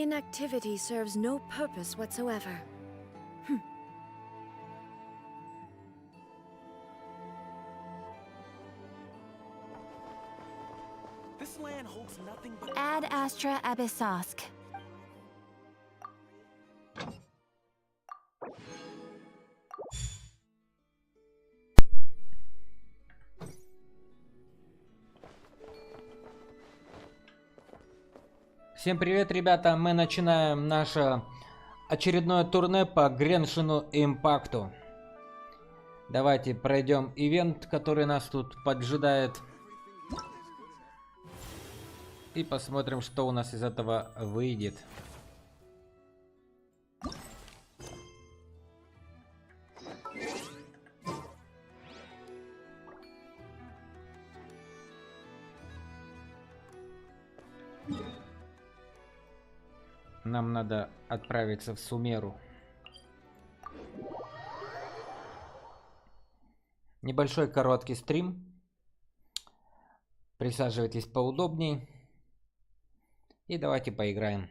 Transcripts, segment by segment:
inactivity serves no purpose whatsoever. This land holds nothing but... Ad Astra Abyssosk. Всем привет, ребята! Мы начинаем наше очередное турне по Греншину Импакту. Давайте пройдем ивент, который нас тут поджидает. И посмотрим, что у нас из этого выйдет. Нам надо отправиться в Сумеру. Небольшой короткий стрим. Присаживайтесь поудобней. И давайте поиграем.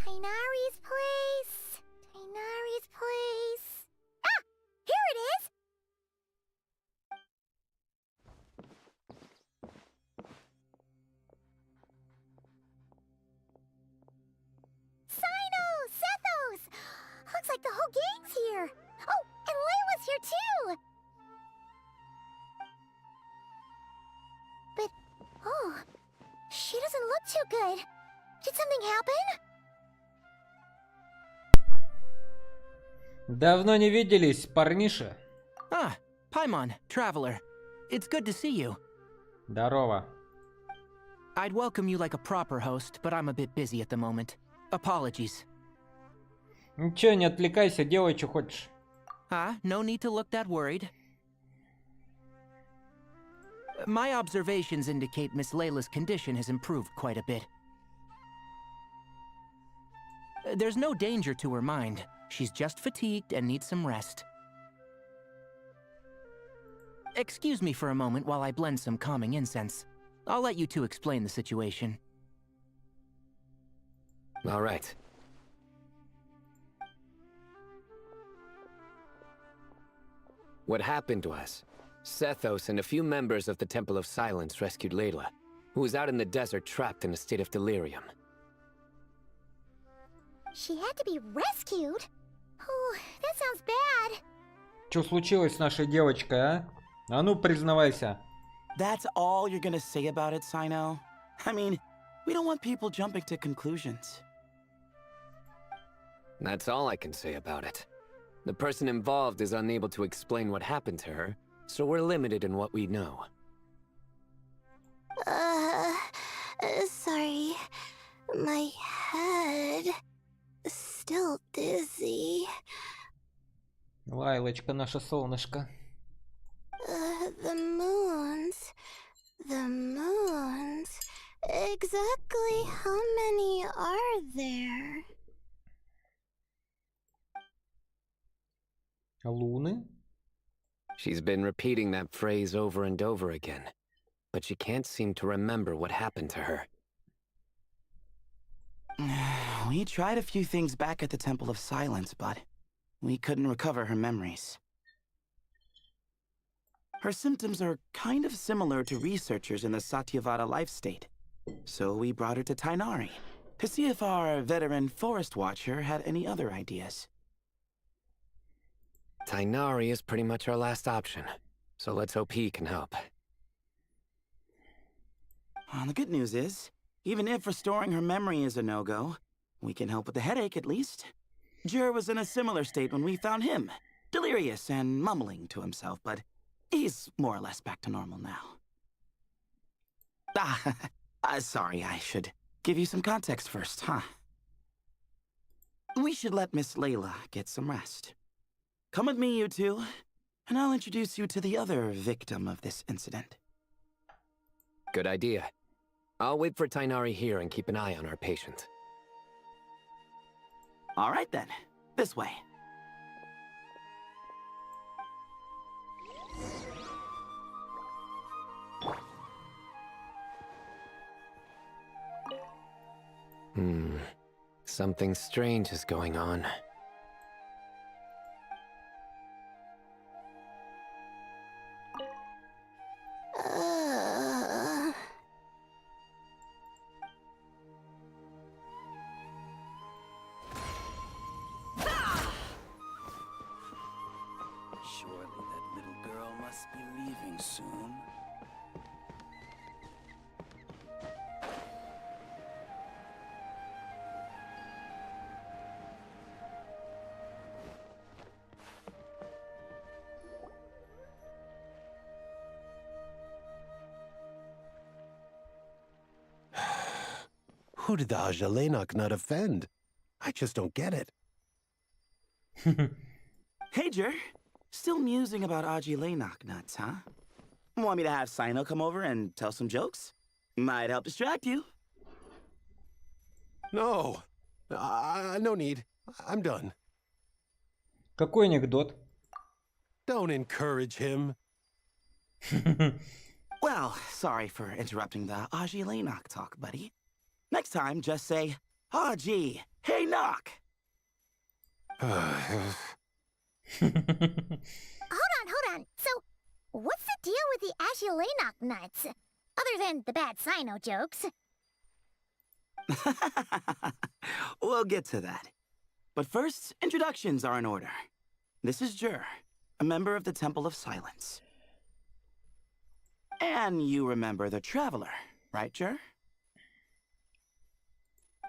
Tainari's place. Tainari's place. Ah! Here it is! Sino! Sethos! Looks like the whole gang's here. Oh, and Layla's here too! But, oh, she doesn't look too good. Did something happen? Давно не виделись, парниша. Ah, Paimon, traveler. It's good to see you. Здорово. I'd welcome you like a proper host, but I'm a bit busy at the moment. Apologies. Ничего, не отвлекайся, делай, что хочешь. No need to look that worried. My observations indicate Miss Layla's condition has improved quite a bit. There's no danger to her mind. She's just fatigued and needs some rest. Excuse me for a moment while I blend some calming incense. I'll let you two explain the situation. All right. What happened was, Sethos and a few members of the Temple of Silence rescued Layla, who was out in the desert trapped in a state of delirium. She had to be rescued? Oh, that sounds bad. Что случилось с нашей девочкой, а? А ну, признавайся. That's all you're gonna say about it, Sino? I mean, we don't want people jumping to conclusions. That's all I can say about it. The person involved is unable to explain what happened to her, so we're limited in what we know. Sorry. My head... still dizzy. Лайлочка, наше солнышко. The moons... Exactly how many are there? Луны? She's been repeating that phrase over and over again, but she can't seem to remember what happened to her. We tried a few things back at the Temple of Silence, but we couldn't recover her memories. Her symptoms are kind of similar to researchers in the Satyavada life state. So we brought her to Tainari to see if our veteran forest watcher had any other ideas. Tainari is pretty much our last option, so let's hope he can help. Well, the good news is, even if restoring her memory is a no-go, we can help with the headache at least. Jer was in a similar state when we found him, delirious and mumbling to himself, but he's more or less back to normal now. Sorry, I should give you some context first, huh? We should let Miss Layla get some rest. Come with me, you two, and I'll introduce you to the other victim of this incident. Good idea. I'll wait for Tainari here and keep an eye on our patient. All right then, this way. Something strange is going on. Surely that little girl must be leaving soon. Who did the Ajalenok nut offend? I just don't get it. Hey, Jer. Still musing about Aji Lenok nuts, huh? Want me to have Sino come over and tell some jokes? Might help distract you. No. No need. I'm done. Какой анекдот? Don't encourage him. Well, sorry for interrupting the Aji Lenok talk, buddy. Next time, just say, Aji, hey, knock. Hold on. So, what's the deal with the Ashulenok nuts? Other than the bad Sino jokes. We'll get to that. But first, introductions are in order. This is Jer, a member of the Temple of Silence. And you remember the Traveler, right, Jer?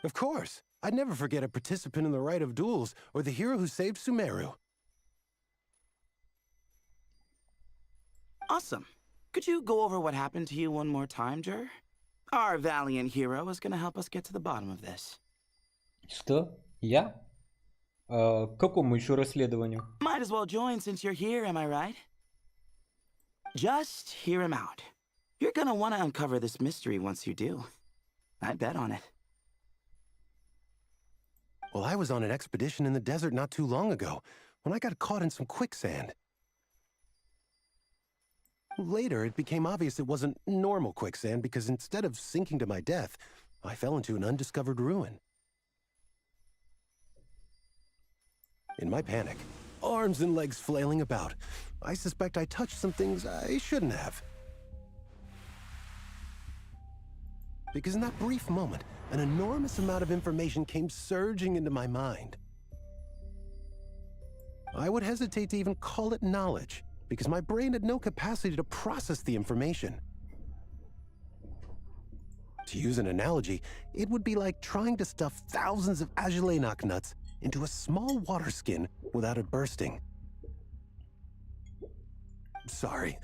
Of course. I'd never forget a participant in the Rite of Duels or the hero who saved Sumeru. Awesome. Could you go over what happened to you one more time, Jer? Our valiant hero is gonna help us get to the bottom of this. Что? Я? К какому еще расследованию? Might as well join since you're here, am I right? Just hear him out. You're gonna want to uncover this mystery once you do. I bet on it. Well, I was on an expedition in the desert not too long ago, when I got caught in some quicksand. Later, it became obvious it wasn't normal quicksand because instead of sinking to my death, I fell into an undiscovered ruin. In my panic, arms and legs flailing about, I suspect I touched some things I shouldn't have. Because in that brief moment, an enormous amount of information came surging into my mind. I would hesitate to even call it knowledge, because my brain had no capacity to process the information. To use an analogy, it would be like trying to stuff thousands of Ajalenok nuts into a small water skin without it bursting. Sorry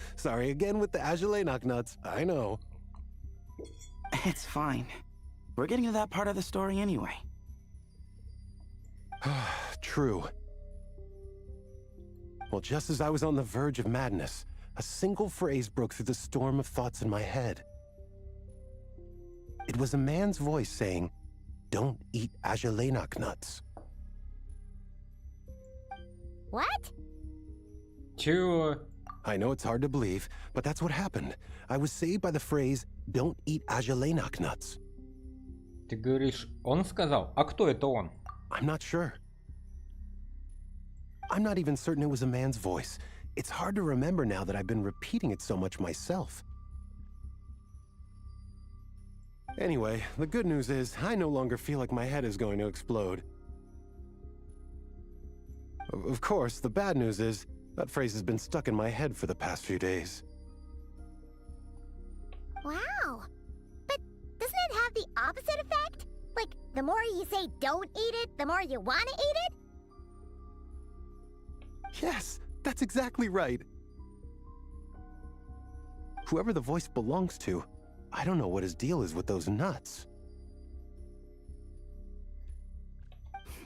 again with the Ajalenok nuts, I know. It's fine. We're getting to that part of the story anyway. True. Well, just as I was on the verge of madness, a single phrase broke through the storm of thoughts in my head. It was a man's voice saying, "Don't eat Ajalenok nuts." What? Чего? I know it's hard to believe, but that's what happened. I was saved by the phrase, "Don't eat Ajalenok nuts." Ты говоришь, он сказал? А кто это он? I'm not sure. I'm not even certain it was a man's voice. It's hard to remember now that I've been repeating it so much myself. Anyway, the good news is I no longer feel like my head is going to explode. Of course, the bad news is that phrase has been stuck in my head for the past few days. Wow. But doesn't it have the opposite effect? Like, the more you say don't eat it, the more you want to eat it? Yes, that's exactly right. Whoever the voice belongs to, I don't know what his deal is with those nuts.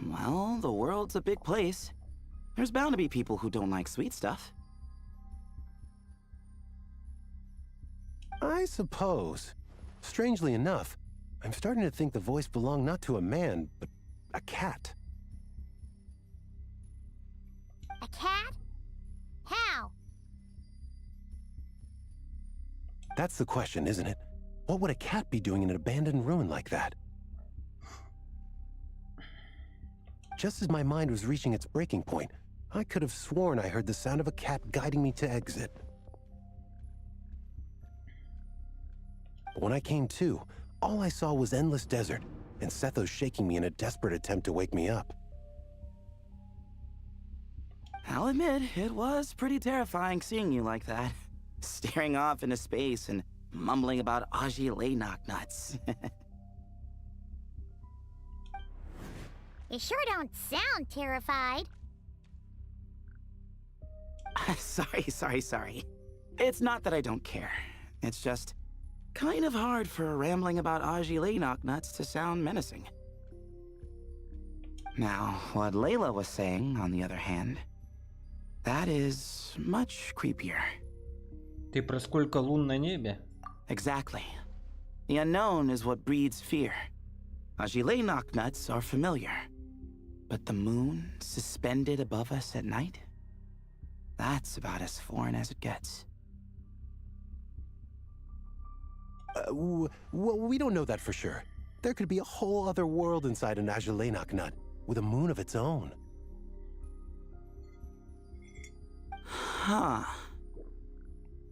Well, the world's a big place. There's bound to be people who don't like sweet stuff. I suppose. Strangely enough, I'm starting to think the voice belonged not to a man, but a cat. A cat? How? That's the question, isn't it? What would a cat be doing in an abandoned ruin like that? Just as my mind was reaching its breaking point, I could have sworn I heard the sound of a cat guiding me to exit. But when I came to, all I saw was endless desert, and Sethos shaking me in a desperate attempt to wake me up. I'll admit, it was pretty terrifying seeing you like that. Staring off into space and mumbling about Aji nuts. You sure don't sound terrified. Sorry. It's not that I don't care. It's just kind of hard for rambling about Aji nuts to sound menacing. Now, what Layla was saying, on the other hand, that is much creepier. Ты про сколько лун на небе? Exactly. The unknown is what breeds fear. Aji nuts are familiar. But the moon suspended above us at night? That's about as foreign as it gets. Well, we don't know that for sure. There could be a whole other world inside an Ajilenok nut, with a moon of its own. Huh.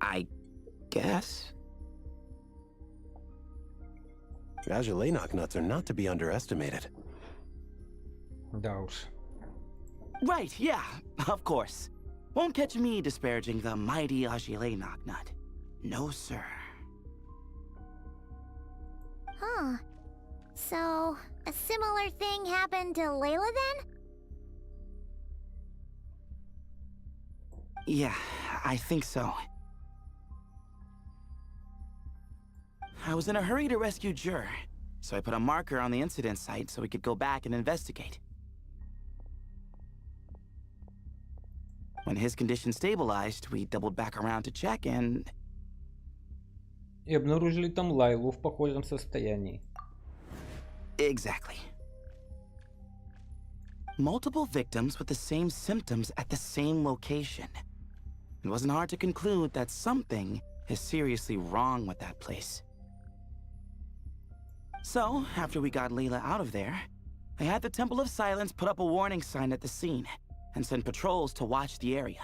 I guess. Ajilenok nuts are not to be underestimated. Да уж. Right, yeah, of course. Won't catch me disparaging the mighty Ajilenok nut. No, sir. Huh. So, a similar thing happened to Layla then? Yeah, I think so. I was in a hurry to rescue Jur, so I put a marker on the incident site so we could go back and investigate. When his condition stabilized, we doubled back around to check and... И обнаружили там Лайлу в похожем состоянии. Exactly. Multiple victims with the same symptoms at the same location. It wasn't hard to conclude that something is seriously wrong with that place. So, after we got Layla out of there, I had the Temple of Silence put up a warning sign at the scene and send patrols to watch the area.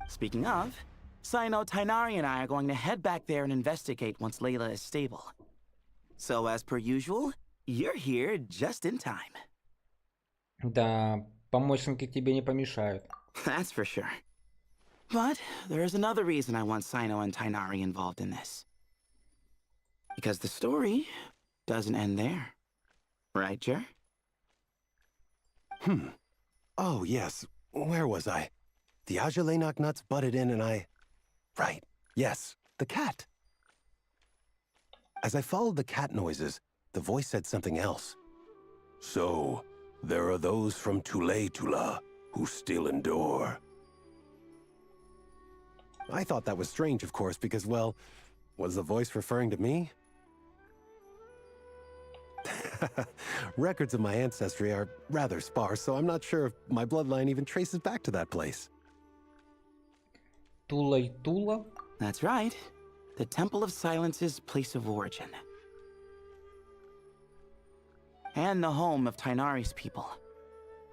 Speaking of, Sino, Tainari, and I are going to head back there and investigate once Layla is stable. So, as per usual, you're here just in time. Да, помощники тебе не помешают. That's for sure. But there's another reason I want Sino and Tainari involved in this. Because the story doesn't end there. Right, Jer? Oh, yes. Where was I? The Ajilenok nuts butted in and I... Right. Yes, the cat. As I followed the cat noises, the voice said something else. So, there are those from Tula who still endure. I thought that was strange, of course, because, well, was the voice referring to me? Records of my ancestry are rather sparse, so I'm not sure if my bloodline even traces back to that place. Тула? That's right. The Temple of Silence's place of origin. And the home of Tainari's people.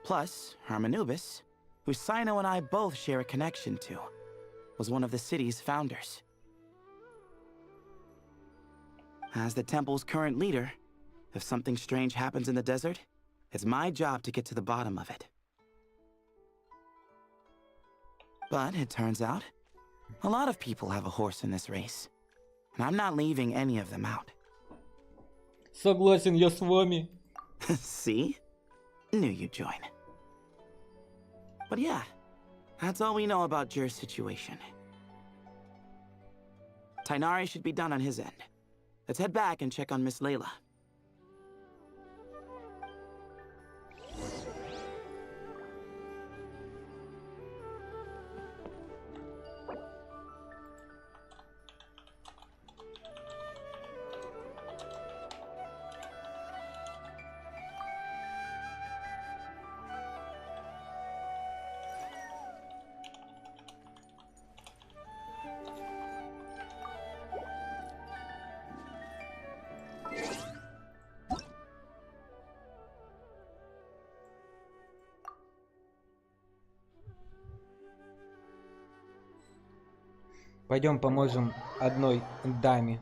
Plus, Hermanubis, who Sino and I both share a connection to, was one of the city's founders. As the temple's current leader, if something strange happens in the desert, it's my job to get to the bottom of it. But it turns out, a lot of people have a horse in this race. And I'm not leaving any of them out. Согласен я с вами. See? Knew you'd join. But yeah, that's all we know about Jer's situation. Tainari should be done on his end. Let's head back and check on Miss Layla. Пойдем поможем одной даме.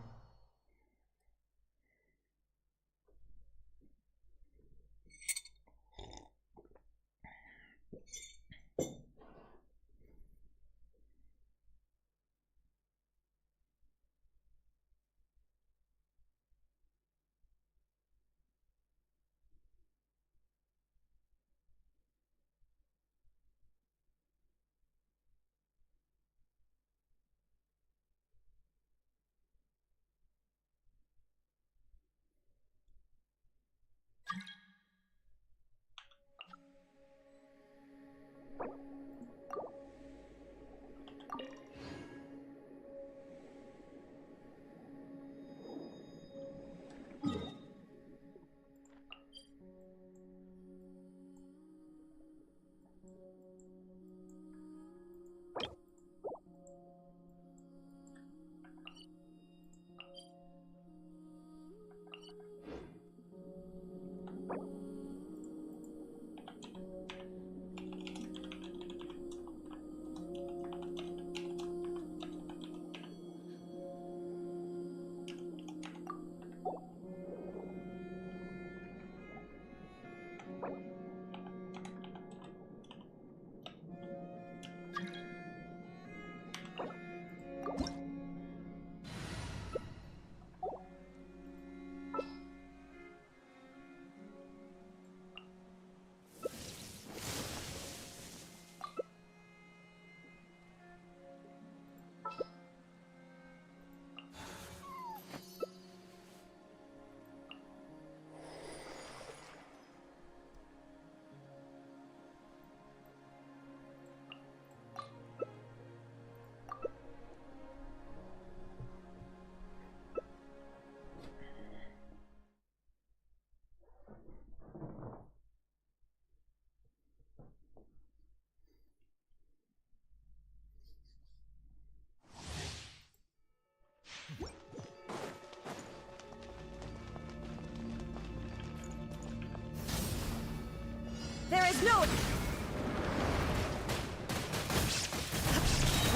There is no...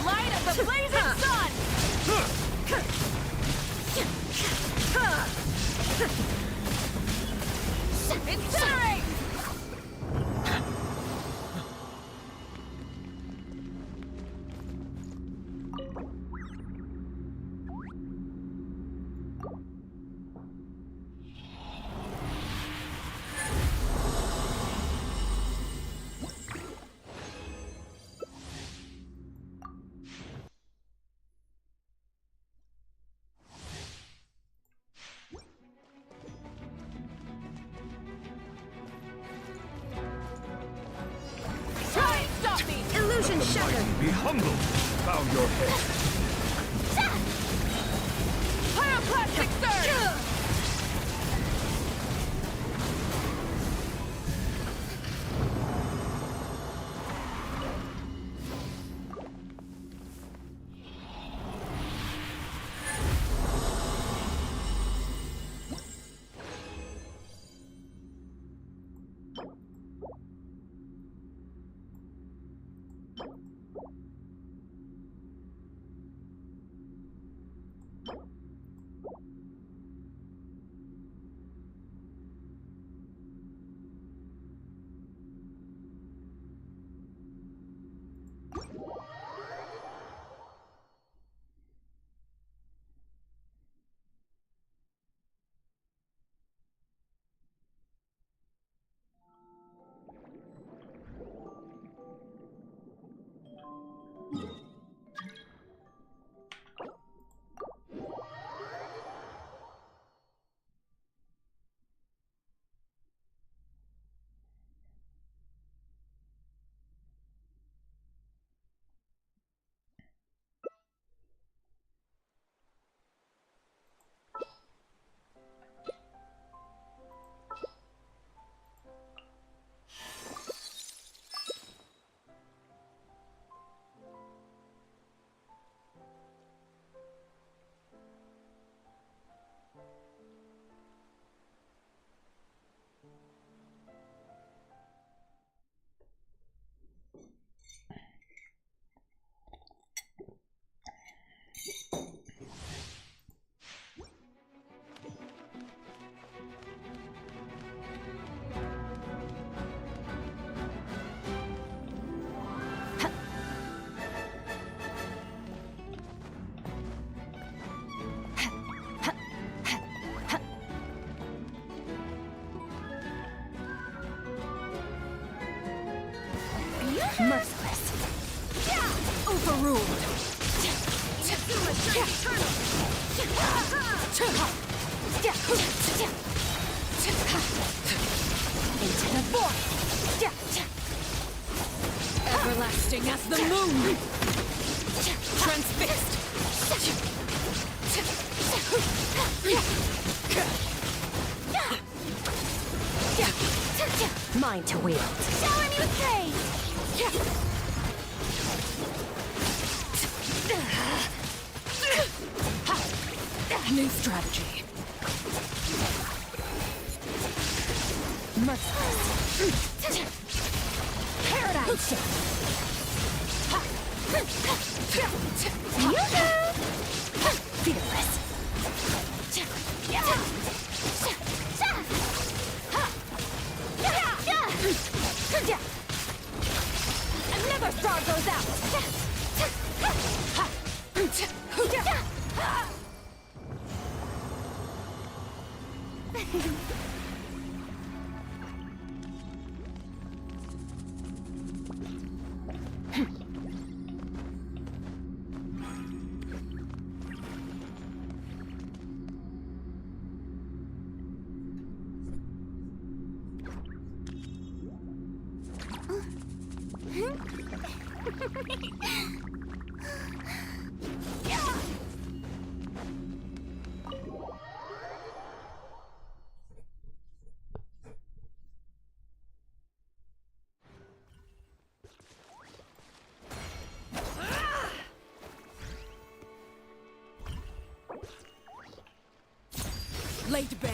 Light of the blazing sun! Incinerate! Illusion shattered! Be humble! Bow your head! Pyroclastic surge! Merciless. Overruled. Into the void. Everlasting as the moon. Transfixed. Mine to wield. Shower me with praise! New strategy. Merciless. Paradigm shift. Fearless. Another star goes out. Laid bare.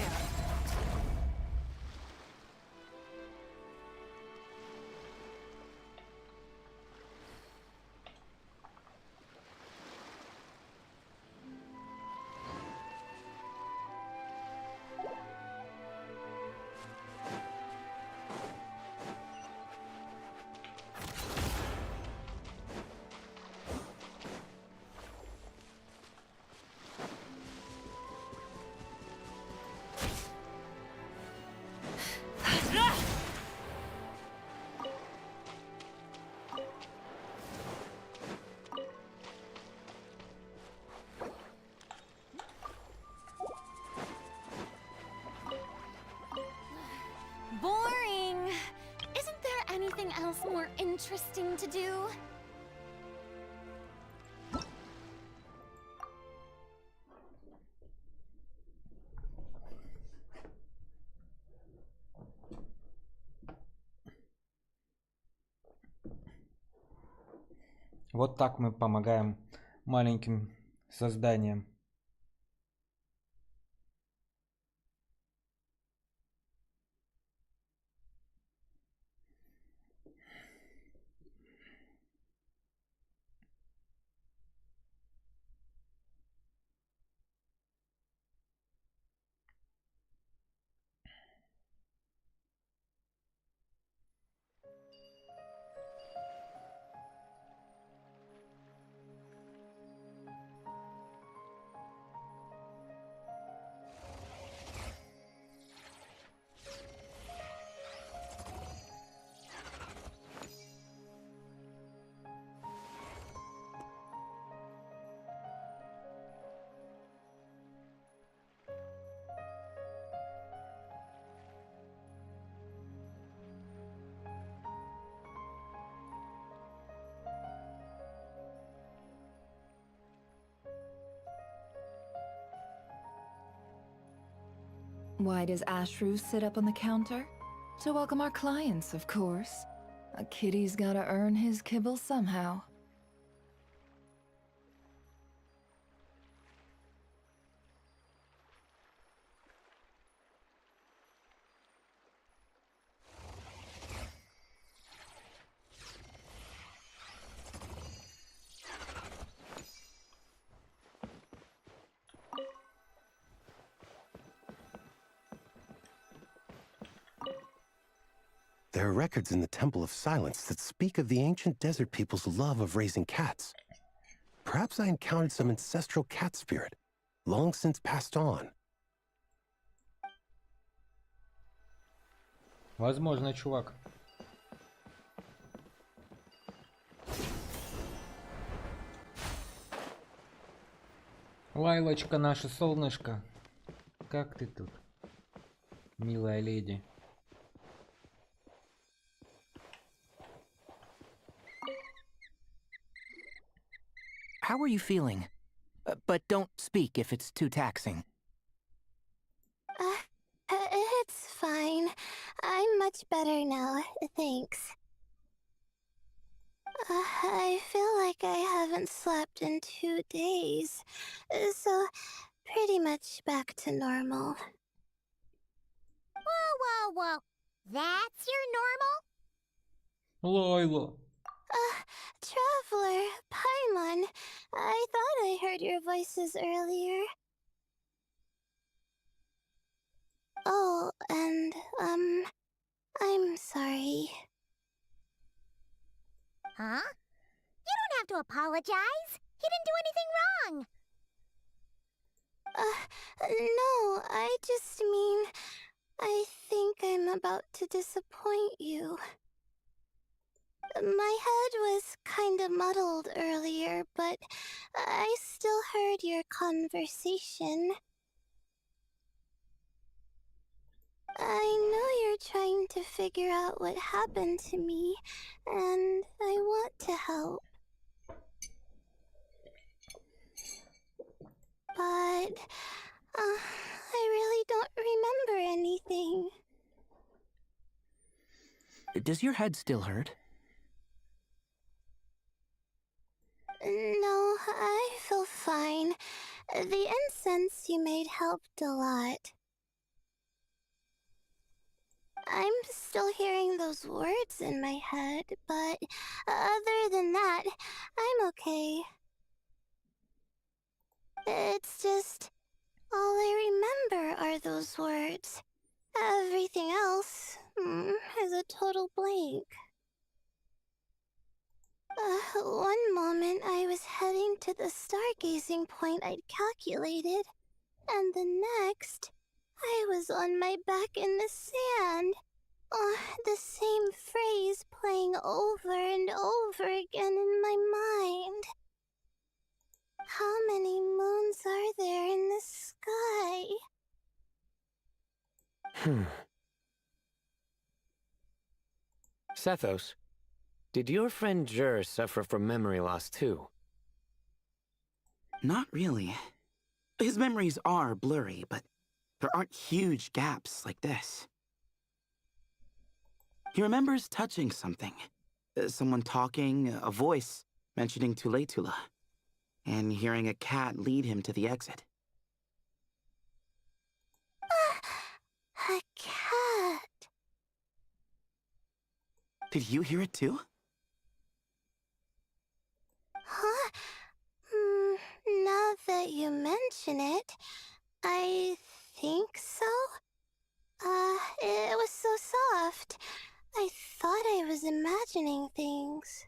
Boring. Isn't there anything else more interesting to do? Вот так мы помогаем маленьким созданиям. Why does Ashru sit up on the counter? To welcome our clients, of course. A kitty's gotta earn his kibble somehow. There are records in the Temple of Silence that speak of the ancient desert people's love of raising cats. Perhaps I encountered some ancestral cat spirit, long since passed on. Возможно, чувак. Лайлочка, наше солнышко. Как ты тут, милая леди? How are you feeling? But don't speak if it's too taxing. It's fine. I'm much better now, thanks. I feel like I haven't slept in 2 days, so pretty much back to normal. Whoa. That's your normal? Лайла. Traveler, Paimon, I thought I heard your voices earlier. Oh, and, I'm sorry. Huh? You don't have to apologize. He didn't do anything wrong. No, I just mean, I think I'm about to disappoint you. My head was kinda muddled earlier, but I still heard your conversation. I know you're trying to figure out what happened to me, and I want to help. But, I really don't remember anything. Does your head still hurt? No, I feel fine. The incense you made helped a lot. I'm still hearing those words in my head, but other than that, I'm okay. It's just, all I remember are those words. Everything else is a total blank. One moment I was heading to the stargazing point I'd calculated, and the next, I was on my back in the sand. The same phrase playing over and over again in my mind. How many moons are there in the sky? Sethos, did your friend Jur suffer from memory loss too? Not really. His memories are blurry, but there aren't huge gaps like this. He remembers touching something. Someone talking, a voice mentioning Tuletula, and hearing a cat lead him to the exit. A cat. Did you hear it too? Huh? Now that you mention it, I think so. It was so soft. I thought I was imagining things.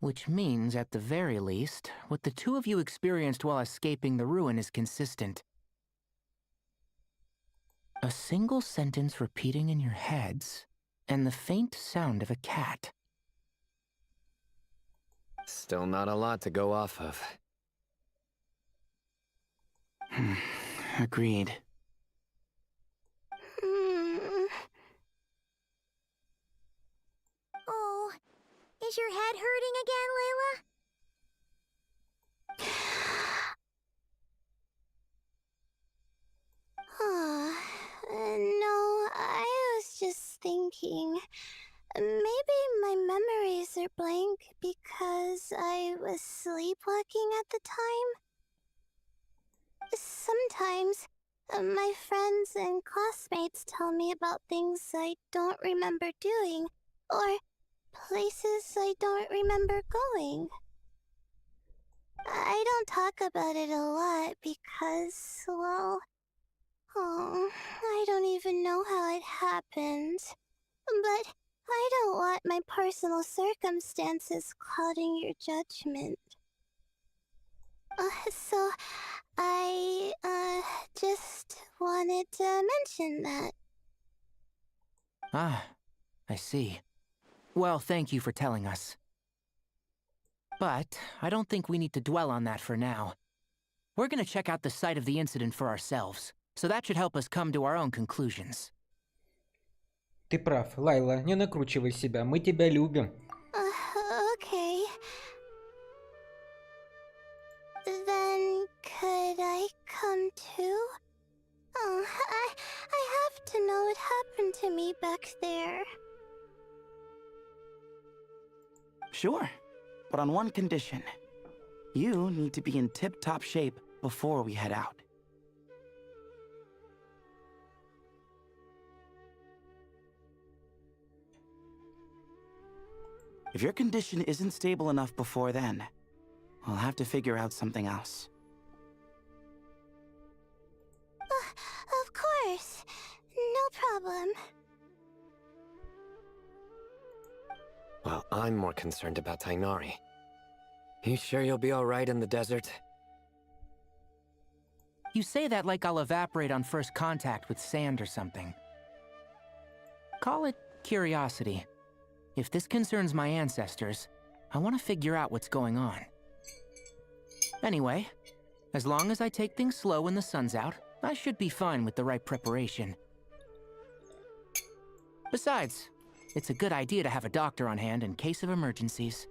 Which means, at the very least, what the two of you experienced while escaping the ruin is consistent. A single sentence repeating in your heads, and the faint sound of a cat. Still not a lot to go off of. Agreed. Oh, is your head hurting again, Layla? No, I was just thinking. Maybe my memories are blank because I was sleepwalking at the time. Sometimes, my friends and classmates tell me about things I don't remember doing, or places I don't remember going. I don't talk about it a lot because, well, I don't even know how it happened. But I don't want my personal circumstances clouding your judgment. So I, just wanted to mention that. Ah, I see. Well, thank you for telling us. But I don't think we need to dwell on that for now. We're gonna check out the site of the incident for ourselves, so that should help us come to our own conclusions. Ты прав, Лайла, не накручивай себя, мы тебя любим. Okay. Then could I come too? Oh, I have to know what happened to me back there. Sure, but on one condition. You need to be in tip-top shape before we head out. If your condition isn't stable enough before then, I'll have to figure out something else. Of course. No problem. Well, I'm more concerned about Tainari. You sure you'll be alright in the desert? You say that like I'll evaporate on first contact with sand or something. Call it curiosity. If this concerns my ancestors, I want to figure out what's going on. Anyway, as long as I take things slow when the sun's out, I should be fine with the right preparation. Besides, it's a good idea to have a doctor on hand in case of emergencies.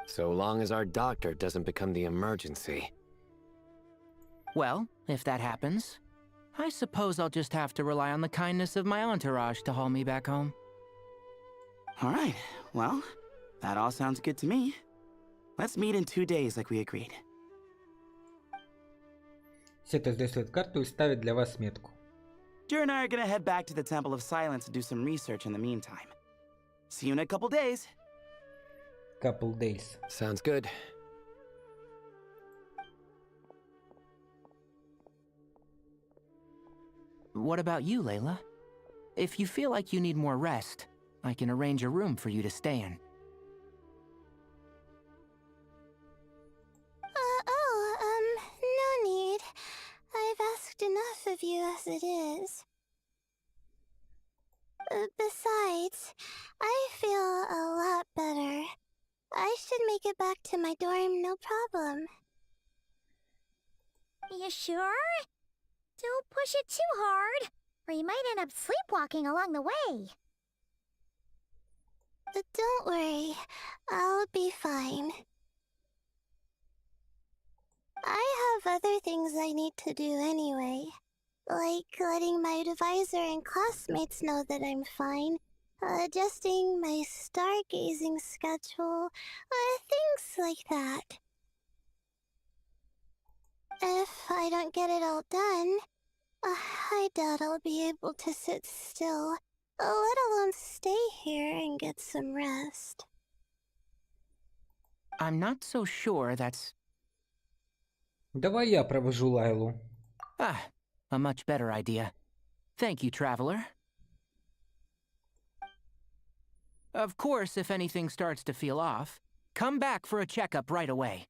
So long as our doctor doesn't become the emergency. Well, if that happens, I suppose I'll just have to rely on the kindness of my entourage to haul me back home. Alright, well, that all sounds good to me. Let's meet in 2 days like we agreed. Сета сдает карту и ставит для вас метку. Jer and I are gonna head back to the Temple of Silence and do some research in the meantime. See you in a couple days. Couple days. Sounds good. What about you, Layla? If you feel like you need more rest, I can arrange a room for you to stay in. No need. I've asked enough of you as it is. Besides, I feel a lot better. I should make it back to my dorm, no problem. You sure? Don't push it too hard, or you might end up sleepwalking along the way. Don't worry, I'll be fine. I have other things I need to do anyway, like letting my advisor and classmates know that I'm fine, adjusting my stargazing schedule, things like that. If I don't get it all done, I doubt I'll be able to sit still, let alone stay here and get some rest. I'm not so sure that's... Давай я провожу Лайлу. A much better idea. Thank you, Traveler. Of course, if anything starts to feel off, come back for a checkup right away.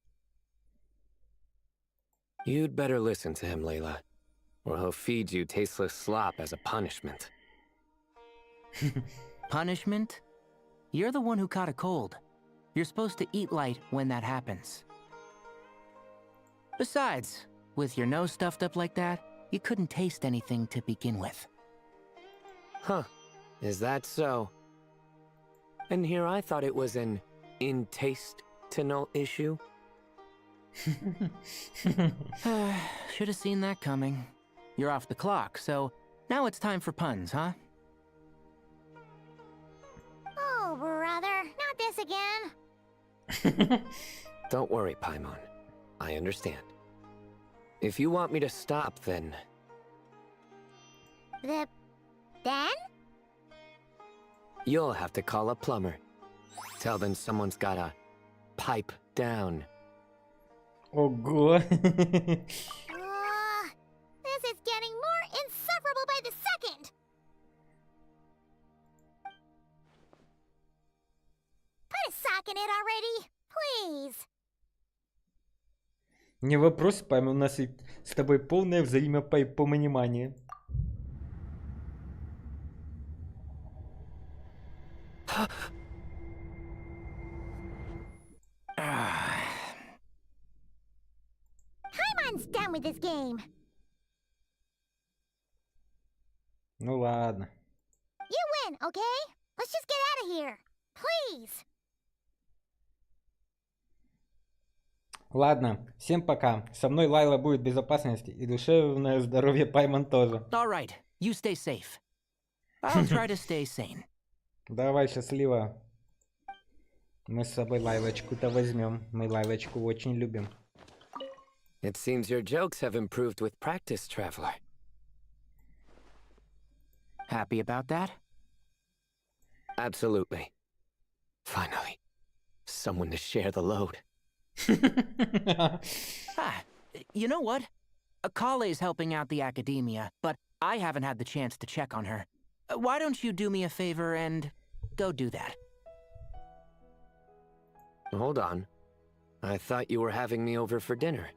You'd better listen to him, Layla, or he'll feed you tasteless slop as a punishment. Punishment? You're the one who caught a cold. You're supposed to eat light when that happens. Besides, with your nose stuffed up like that, you couldn't taste anything to begin with. Huh, is that so? And here I thought it was an in-taste-to-know issue. Should have seen that coming. You're off the clock, so now it's time for puns, huh? Oh, brother, not this again. Don't worry, Paimon. I understand. If you want me to stop, then... Then? You'll have to call a plumber. Tell them someone's gotta pipe down. Ого. This is getting more insufferable by the second. Put a sock in it already, please. Не вопрос, Памя, у нас и с тобой полное взаимопонимание. with this game. Ну ладно. You win, okay? Let's just get out of here. Please. Ладно, всем пока. Со мной Лайла будет в безопасности, и душевное здоровье Пайман тоже. All right, you stay safe. I'll try to stay sane. Давай, счастливо. Мы с собой Лайлочку-то возьмем. Мы Лайлочку очень любим. It seems your jokes have improved with practice, traveler. Happy about that? Absolutely. Finally, someone to share the load. Ah, you know what? Kale's helping out the academia, but I haven't had the chance to check on her. Why don't you do me a favor and go do that? Hold on. I thought you were having me over for dinner.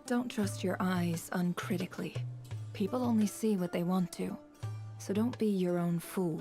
Don't trust your eyes uncritically. People only see what they want to, so don't be your own fool.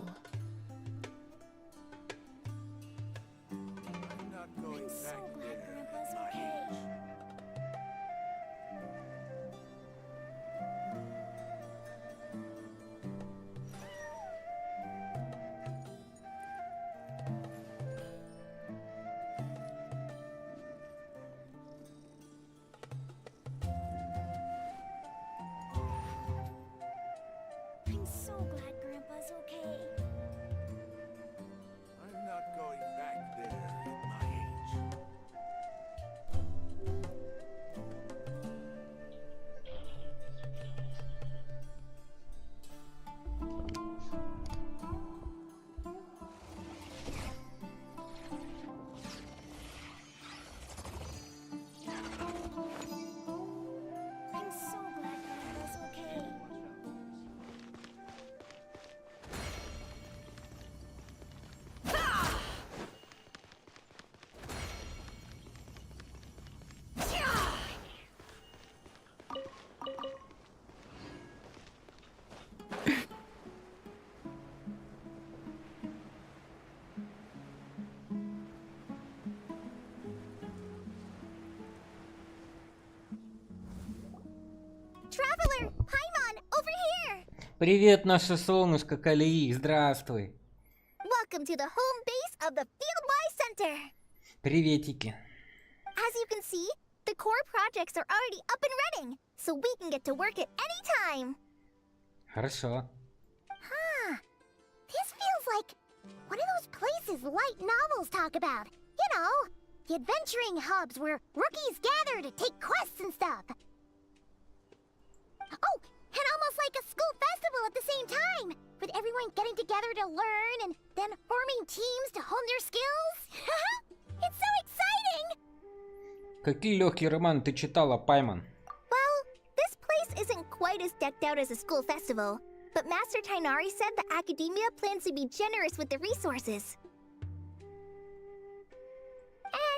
I'm so glad Grandpa's okay. I'm not going back there at my age. I'm so glad Grandpa's okay. Traveler, Paimon, over here! Привет, наше солнышко Калии, здравствуй. Welcome to the home base of the Fieldwise Center. Приветики. As you can see, the core projects are already up and running, so we can get to work at any time. Хорошо. Huh. This feels like one of those places light novels talk about. You know, the adventuring hubs where rookies gather to take quests and stuff. Oh, and almost like a school festival at the same time, with everyone getting together to learn and then forming teams to hone their skills. It's so exciting! Какие легкие романы ты читала, Пайман? Well, this place isn't quite as decked out as a school festival, but Master Tainari said the academia plans to be generous with the resources.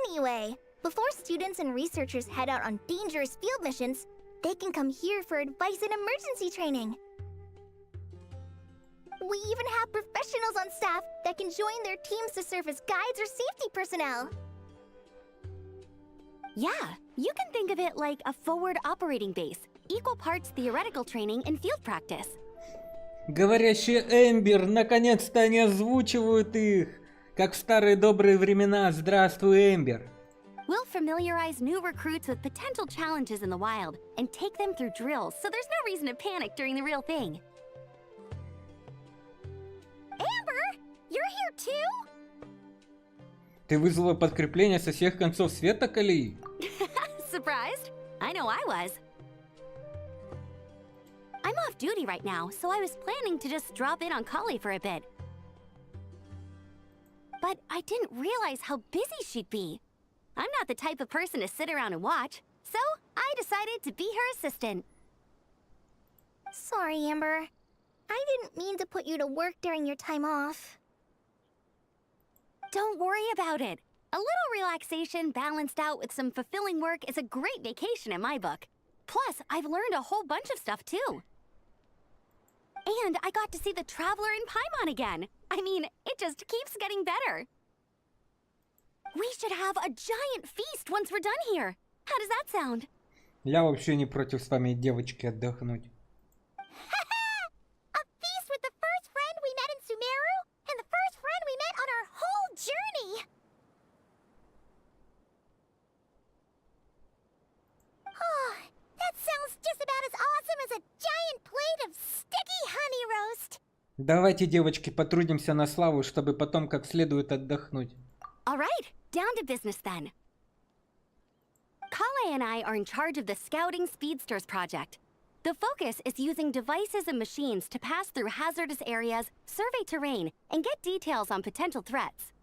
Anyway, before students and researchers head out on dangerous field missions, they can come here for advice and emergency training. We even have professionals on staff that can join their teams to serve as guides or safety personnel. Yeah, you can think of it like a forward operating base, equal parts theoretical training and field practice. Говорящий Эмбер, наконец-то они озвучивают их, как в старые добрые времена. Здравствуй, Эмбер. We'll familiarize new recruits with potential challenges in the wild and take them through drills, so there's no reason to panic during the real thing. Amber, you're here too? Ты вызвала подкрепление со всех концов света, Калии? Surprised? I know I was. I'm off duty right now, so I was planning to just drop in on Kali for a bit. But I didn't realize how busy she'd be. I'm not the type of person to sit around and watch, so I decided to be her assistant. Sorry, Amber. I didn't mean to put you to work during your time off. Don't worry about it. A little relaxation balanced out with some fulfilling work is a great vacation in my book. Plus, I've learned a whole bunch of stuff too. And I got to see the Traveler in Paimon again. I mean, it just keeps getting better. We should have a giant feast once we're done here. How does that sound? Я вообще не против с вами, девочки, отдохнуть. A feast with the first friend we met in Sumeru and the first friend we met on our whole journey. Oh, that sounds just about as awesome as a giant plate of sticky honey roast. Давайте, девочки, потрудимся на славу, чтобы потом как следует отдохнуть. All right, down to business then. Kale and I are in charge of the Scouting Speedsters project. The focus is using devices and machines to pass through hazardous areas, survey terrain, and get details on potential threats.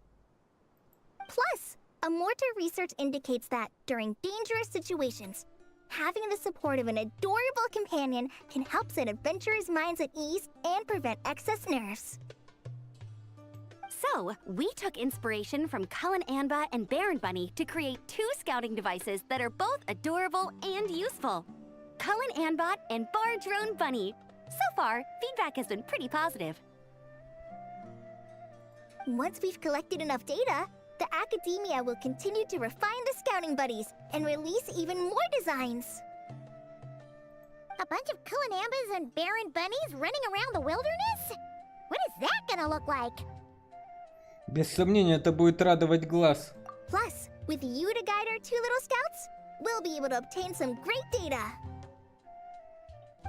Plus, a mortar research indicates that during dangerous situations, having the support of an adorable companion can help set adventurers' minds at ease and prevent excess nerves. So, we took inspiration from Cullen Anba and Baron Bunny to create 2 scouting devices that are both adorable and useful. Cullen Anbot and Bar Drone Bunny. So far, feedback has been pretty positive. Once we've collected enough data, the academia will continue to refine the scouting buddies and release even more designs. A bunch of Kulanambas and Baron Bunnies running around the wilderness? What is that gonna look like? Без сомнения, это будет радовать глаз. Plus, with you to guide our 2 little scouts, we'll be able to obtain some great data.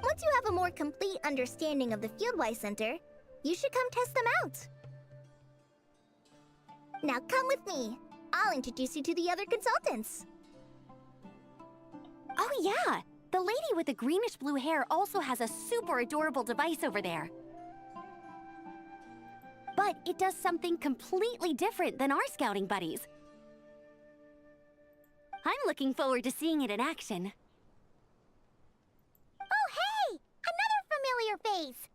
Once you have a more complete understanding of the Fieldwise Center, you should come test them out. Now come with me. I'll introduce you to the other consultants. Oh yeah! The lady with the greenish-blue hair also has a super adorable device over there. But it does something completely different than our scouting buddies. I'm looking forward to seeing it in action. Oh hey! Another familiar face!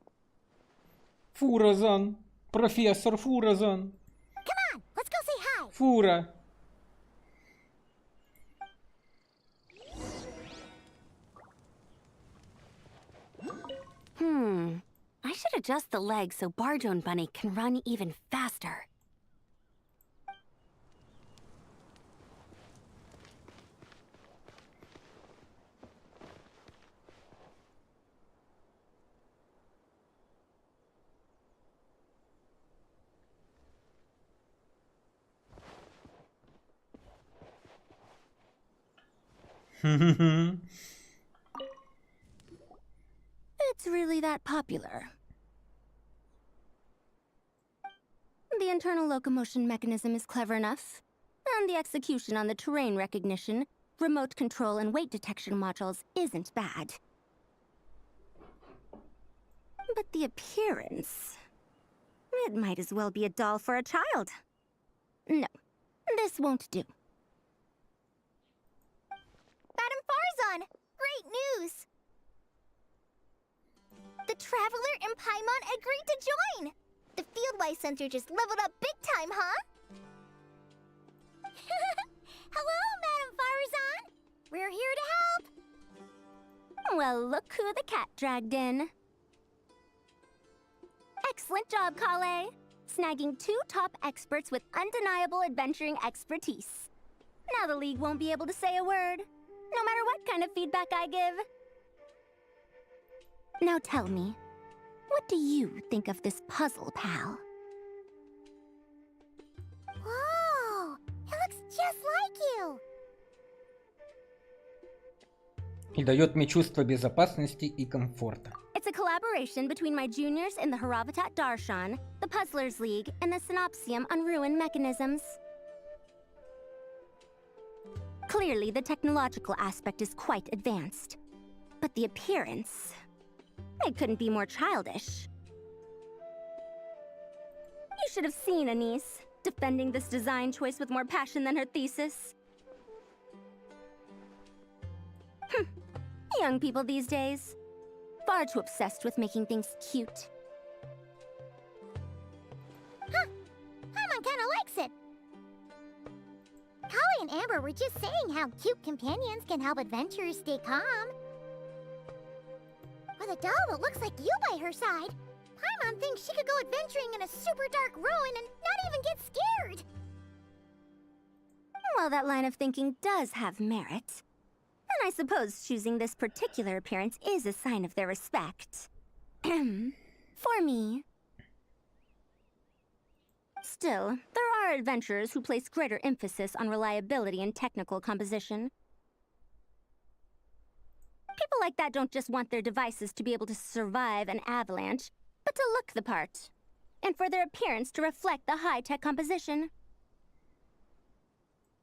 Фуразан! Профессор Фуразан! Come on, let's go say hi! Фура! I should adjust the legs so Bar Drone Bunny can run even faster. It's really that popular. The internal locomotion mechanism is clever enough, and the execution on the terrain recognition, remote control, and weight detection modules isn't bad. But the appearance... it might as well be a doll for a child. No, this won't do. Madam Farzan, great news! The Traveler and Paimon agreed to join! The Fieldwise Center just leveled up big time, huh? Hello, Madam Farzan! We're here to help! Well, look who the cat dragged in. Excellent job, Kale! Snagging 2 top experts with undeniable adventuring expertise. Now the League won't be able to say a word, no matter what kind of feedback I give. Now tell me, what do you think of this puzzle, pal? Whoa! It looks just like you! И дает мне чувство безопасности и комфорта. It's a collaboration between my juniors in the Haravatat Darshan, the Puzzlers League, and the Synopsium on Ruin Mechanisms. Clearly, the technological aspect is quite advanced. But the appearance... it couldn't be more childish. You should have seen Anise, defending this design choice with more passion than her thesis. Young people these days. Far too obsessed with making things cute. Huh. Paimon kinda likes it. Kali and Amber were just saying how cute companions can help adventurers stay calm. With a doll that looks like you by her side, Paimon thinks she could go adventuring in a super dark ruin and not even get scared. Well, that line of thinking does have merit. And I suppose choosing this particular appearance is a sign of their respect. For me. Still, there are adventurers who place greater emphasis on reliability and technical composition. People like that don't just want their devices to be able to survive an avalanche, but to look the part, and for their appearance to reflect the high-tech composition.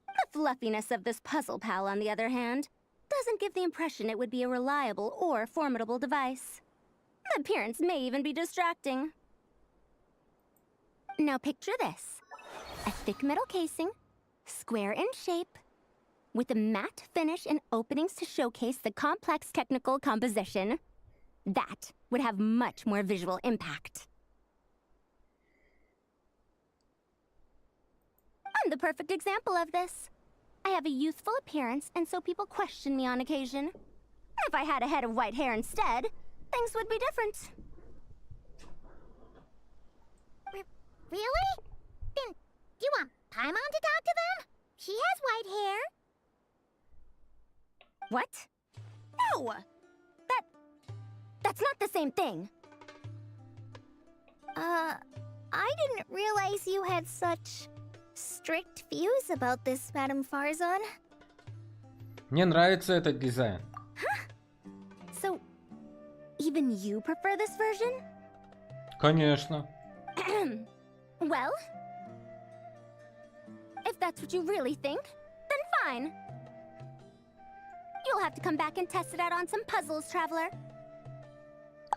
The fluffiness of this puzzle pal, on the other hand, doesn't give the impression it would be a reliable or formidable device. The appearance may even be distracting. Now picture this. A thick metal casing, square in shape, with a matte finish and openings to showcase the complex technical composition. That would have much more visual impact. I'm the perfect example of this. I have a youthful appearance, and so people question me on occasion. If I had a head of white hair instead, things would be different. Really? Then, do you want Paimon to talk to them? She has white hair. What? No! That's not the same thing. I didn't realize you had such strict views about this, Madame Farzan. Мне нравится этот дизайн. So, even you prefer this version? Конечно. Well, if that's what you really think, then fine. You'll have to come back and test it out on some puzzles, Traveler.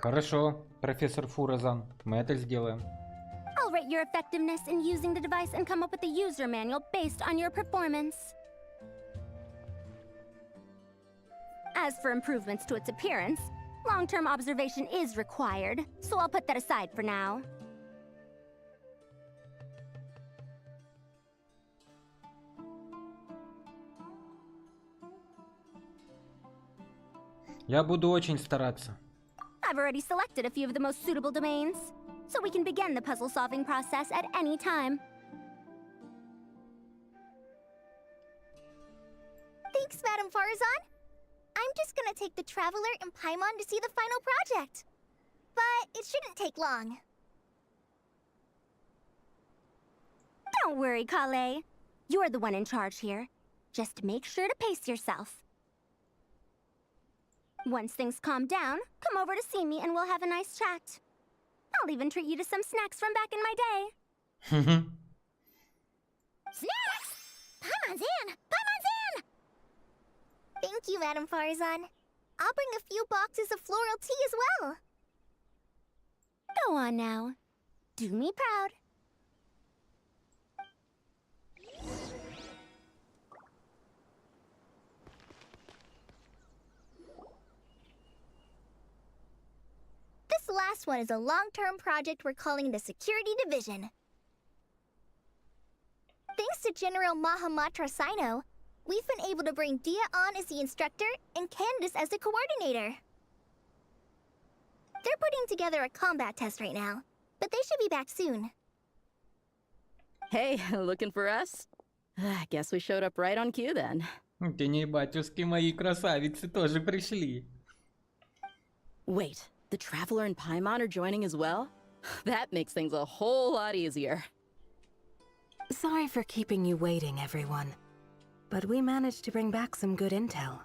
Хорошо, профессор Фуразан. Мы это сделаем. I'll rate your effectiveness in using the device and come up with a user manual based on your performance. As for improvements to its appearance, long-term observation is required, so I'll put that aside for now. Я буду очень стараться. I've already selected a few of the most suitable domains, so we can begin the puzzle-solving process at any time. Thanks, Madame Farzan. I'm just gonna take the Traveler and Paimon to see the final project. But it shouldn't take long. Don't worry, Kale. You're the one in charge here. Just make sure to pace yourself. Once things calm down, come over to see me and we'll have a nice chat. I'll even treat you to some snacks from back in my day. Snacks! Paimon's in! Paimon's in! Thank you, Madame Farzan. I'll bring a few boxes of floral tea as well. Go on now. Do me proud. This last one is a long-term project we're calling the Security Division. Thanks to General Mahamatra Sino, we've been able to bring Dia on as the instructor and Candace as the coordinator. They're putting together a combat test right now, but they should be back soon. Hey, looking for us? Guess we showed up right on cue then. Тени батюшки мои красавицы тоже пришли. Wait, the Traveler and Paimon are joining as well? That makes things a whole lot easier. Sorry for keeping you waiting, everyone. But we managed to bring back some good intel.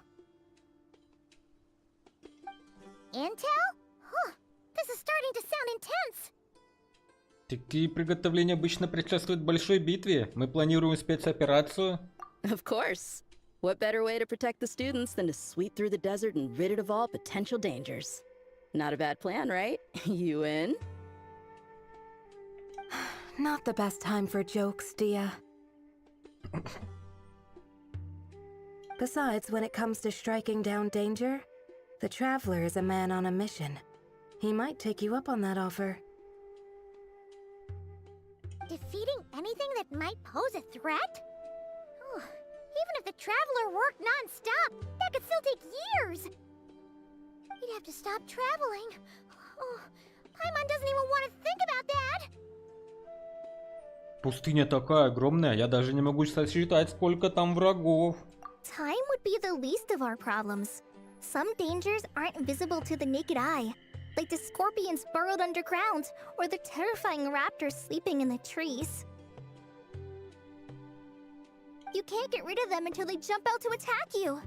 Intel? Huh. This is starting to sound intense. Такие приготовления обычно предшествуют большой битве. Мы планируем спецоперацию. Of course. What better way to protect the students than to sweep through the desert and rid it of all potential dangers? Not a bad plan, right? You in? Not the best time for jokes, Dia. Besides, when it comes to striking down danger, the Traveler is a man on a mission. He might take you up on that offer. Defeating anything that might pose a threat? Oh, even if the Traveler worked non-stop, that could still take years. He'd have to stop traveling. Oh, Paimon doesn't even want to think about that. Пустыня такая огромная, я даже не могу сосчитать, сколько там врагов. Time would be the least of our problems. Some dangers aren't visible to the naked eye, like the scorpions burrowed underground, or the terrifying raptors sleeping in the trees. You can't get rid of them until they jump out to attack you.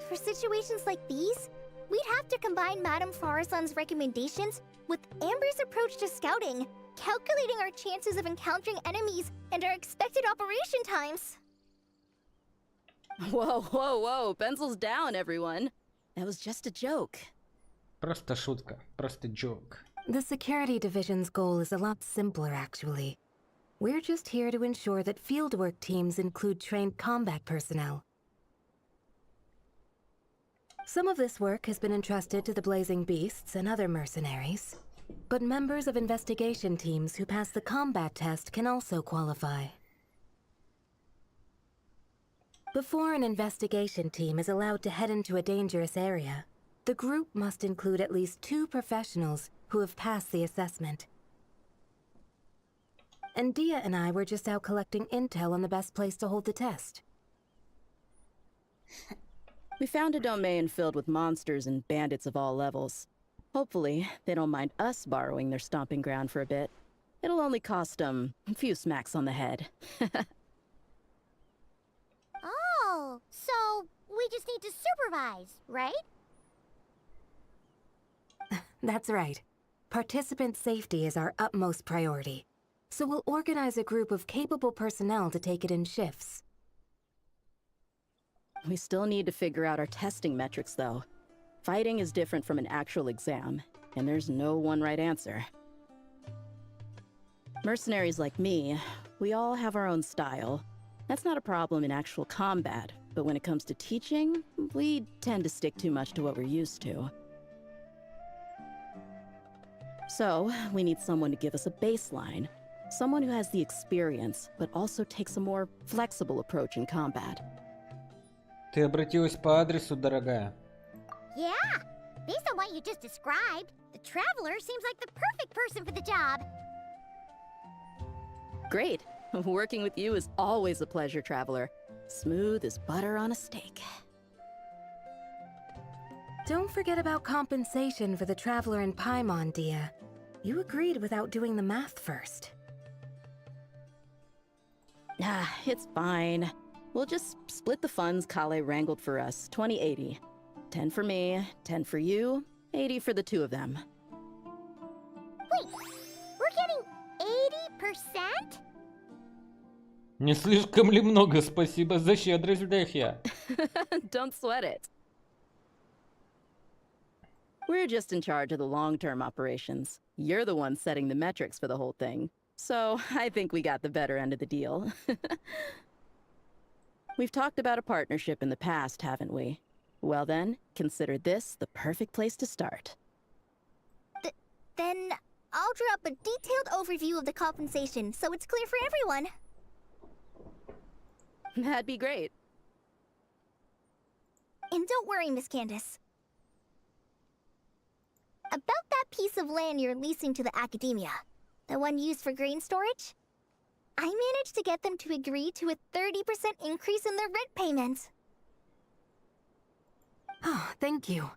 For situations like these, we'd have to combine Madame Farason's recommendations with Amber's approach to scouting, calculating our chances of encountering enemies and our expected operation times. Whoa, whoa, whoa. Pencils down, everyone. That was just a joke. Просто шутка, просто joke. The security division's goal is a lot simpler, actually. We're just here to ensure that fieldwork teams include trained combat personnel. Some of this work has been entrusted to the Blazing Beasts and other mercenaries, but members of investigation teams who pass the combat test can also qualify. Before an investigation team is allowed to head into a dangerous area, the group must include at least 2 professionals who have passed the assessment. And Dia and I were just out collecting intel on the best place to hold the test. We found a domain filled with monsters and bandits of all levels. Hopefully, they don't mind us borrowing their stomping ground for a bit. It'll only cost them a few smacks on the head. Oh, so we just need to supervise, right? That's right. Participant safety is our utmost priority. So we'll organize a group of capable personnel to take it in shifts. We still need to figure out our testing metrics, though. Fighting is different from an actual exam, and there's no one right answer. Mercenaries like me, we all have our own style. That's not a problem in actual combat, but when it comes to teaching, we tend to stick too much to what we're used to. So, we need someone to give us a baseline. Someone who has the experience, but also takes a more flexible approach in combat. Ты обратилась по адресу, дорогая. Yeah, based on what you just described, the Traveler seems like the perfect person for the job. Great. Working with you is always a pleasure, Traveler. Smooth as butter on a steak. Don't forget about compensation for the Traveler in Paimon, Dia. You agreed without doing the math first. Ah, it's fine. We'll just split the funds Kale wrangled for us, 20-80. 10 for me, 10 for you, 80 for the 2 of them. Wait, we're getting 80%? Не слишком ли много? Спасибо за щедрость, Дехья. Don't sweat it. We're just in charge of the long-term operations. You're the one setting the metrics for the whole thing. So I think we got the better end of the deal. We've talked about a partnership in the past, haven't we? Well then, consider this the perfect place to start. Then I'll draw up a detailed overview of the compensation so it's clear for everyone. That'd be great. And don't worry, Miss Candace. About that piece of land you're leasing to the academia, the one used for grain storage, I managed to get them to agree to a 30% increase in their rent payments. Oh, thank you.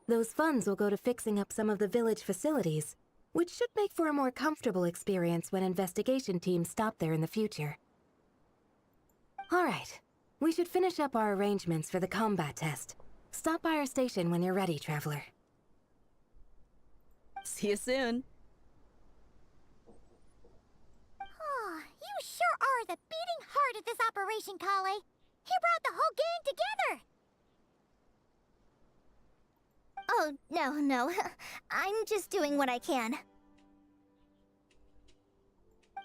Those funds will go to fixing up some of the village facilities, which should make for a more comfortable experience when investigation teams stop there in the future. All right, we should finish up our arrangements for the combat test. Stop by our station when you're ready, Traveler. See you soon. Oh, you sure are the beating heart of this operation, Kale. He brought the whole gang together. Oh, no. I'm just doing what I can.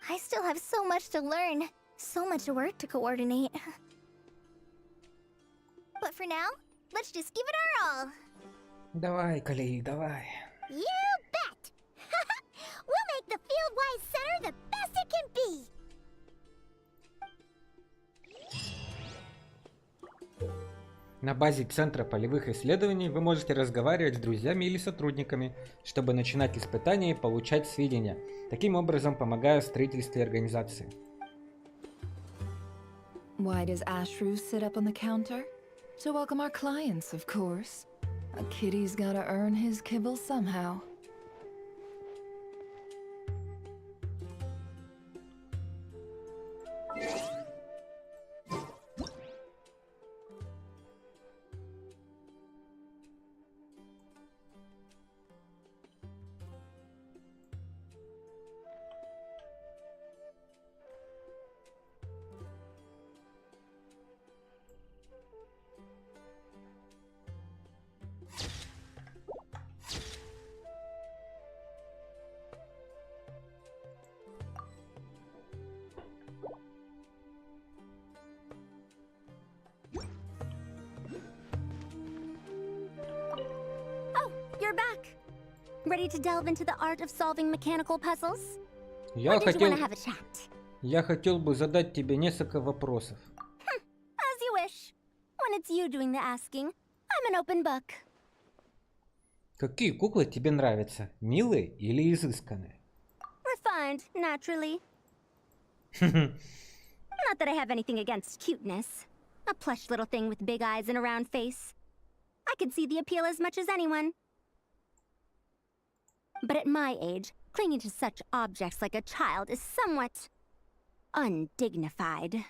I still have so much to learn, so much work to coordinate. But for now, let's just give it our all. Давай, Калей, давай. You bet! We'll make the Fieldwise Center the best it can be! На базе Центра полевых исследований вы можете разговаривать с друзьями или сотрудниками, чтобы начинать испытания и получать сведения, таким образом помогая в строительстве организации. Why does Ashru sit up on the counter? To welcome our clients, of course. A kitty's gotta earn his kibble somehow. You're back. Ready to delve into the art of solving mechanical puzzles? Я Or did you want хотел, to have a chat? я хотел бы задать тебе несколько вопросов. As you wish. When it's you doing the asking, I'm an open book. Какие куклы тебе нравятся? Милые или изысканные? Refined, naturally. Not that I have anything against cuteness. A plush little thing with big eyes and a round face. I can see the appeal as much as anyone. But at my age, clinging to such objects like a child is somewhat undignified.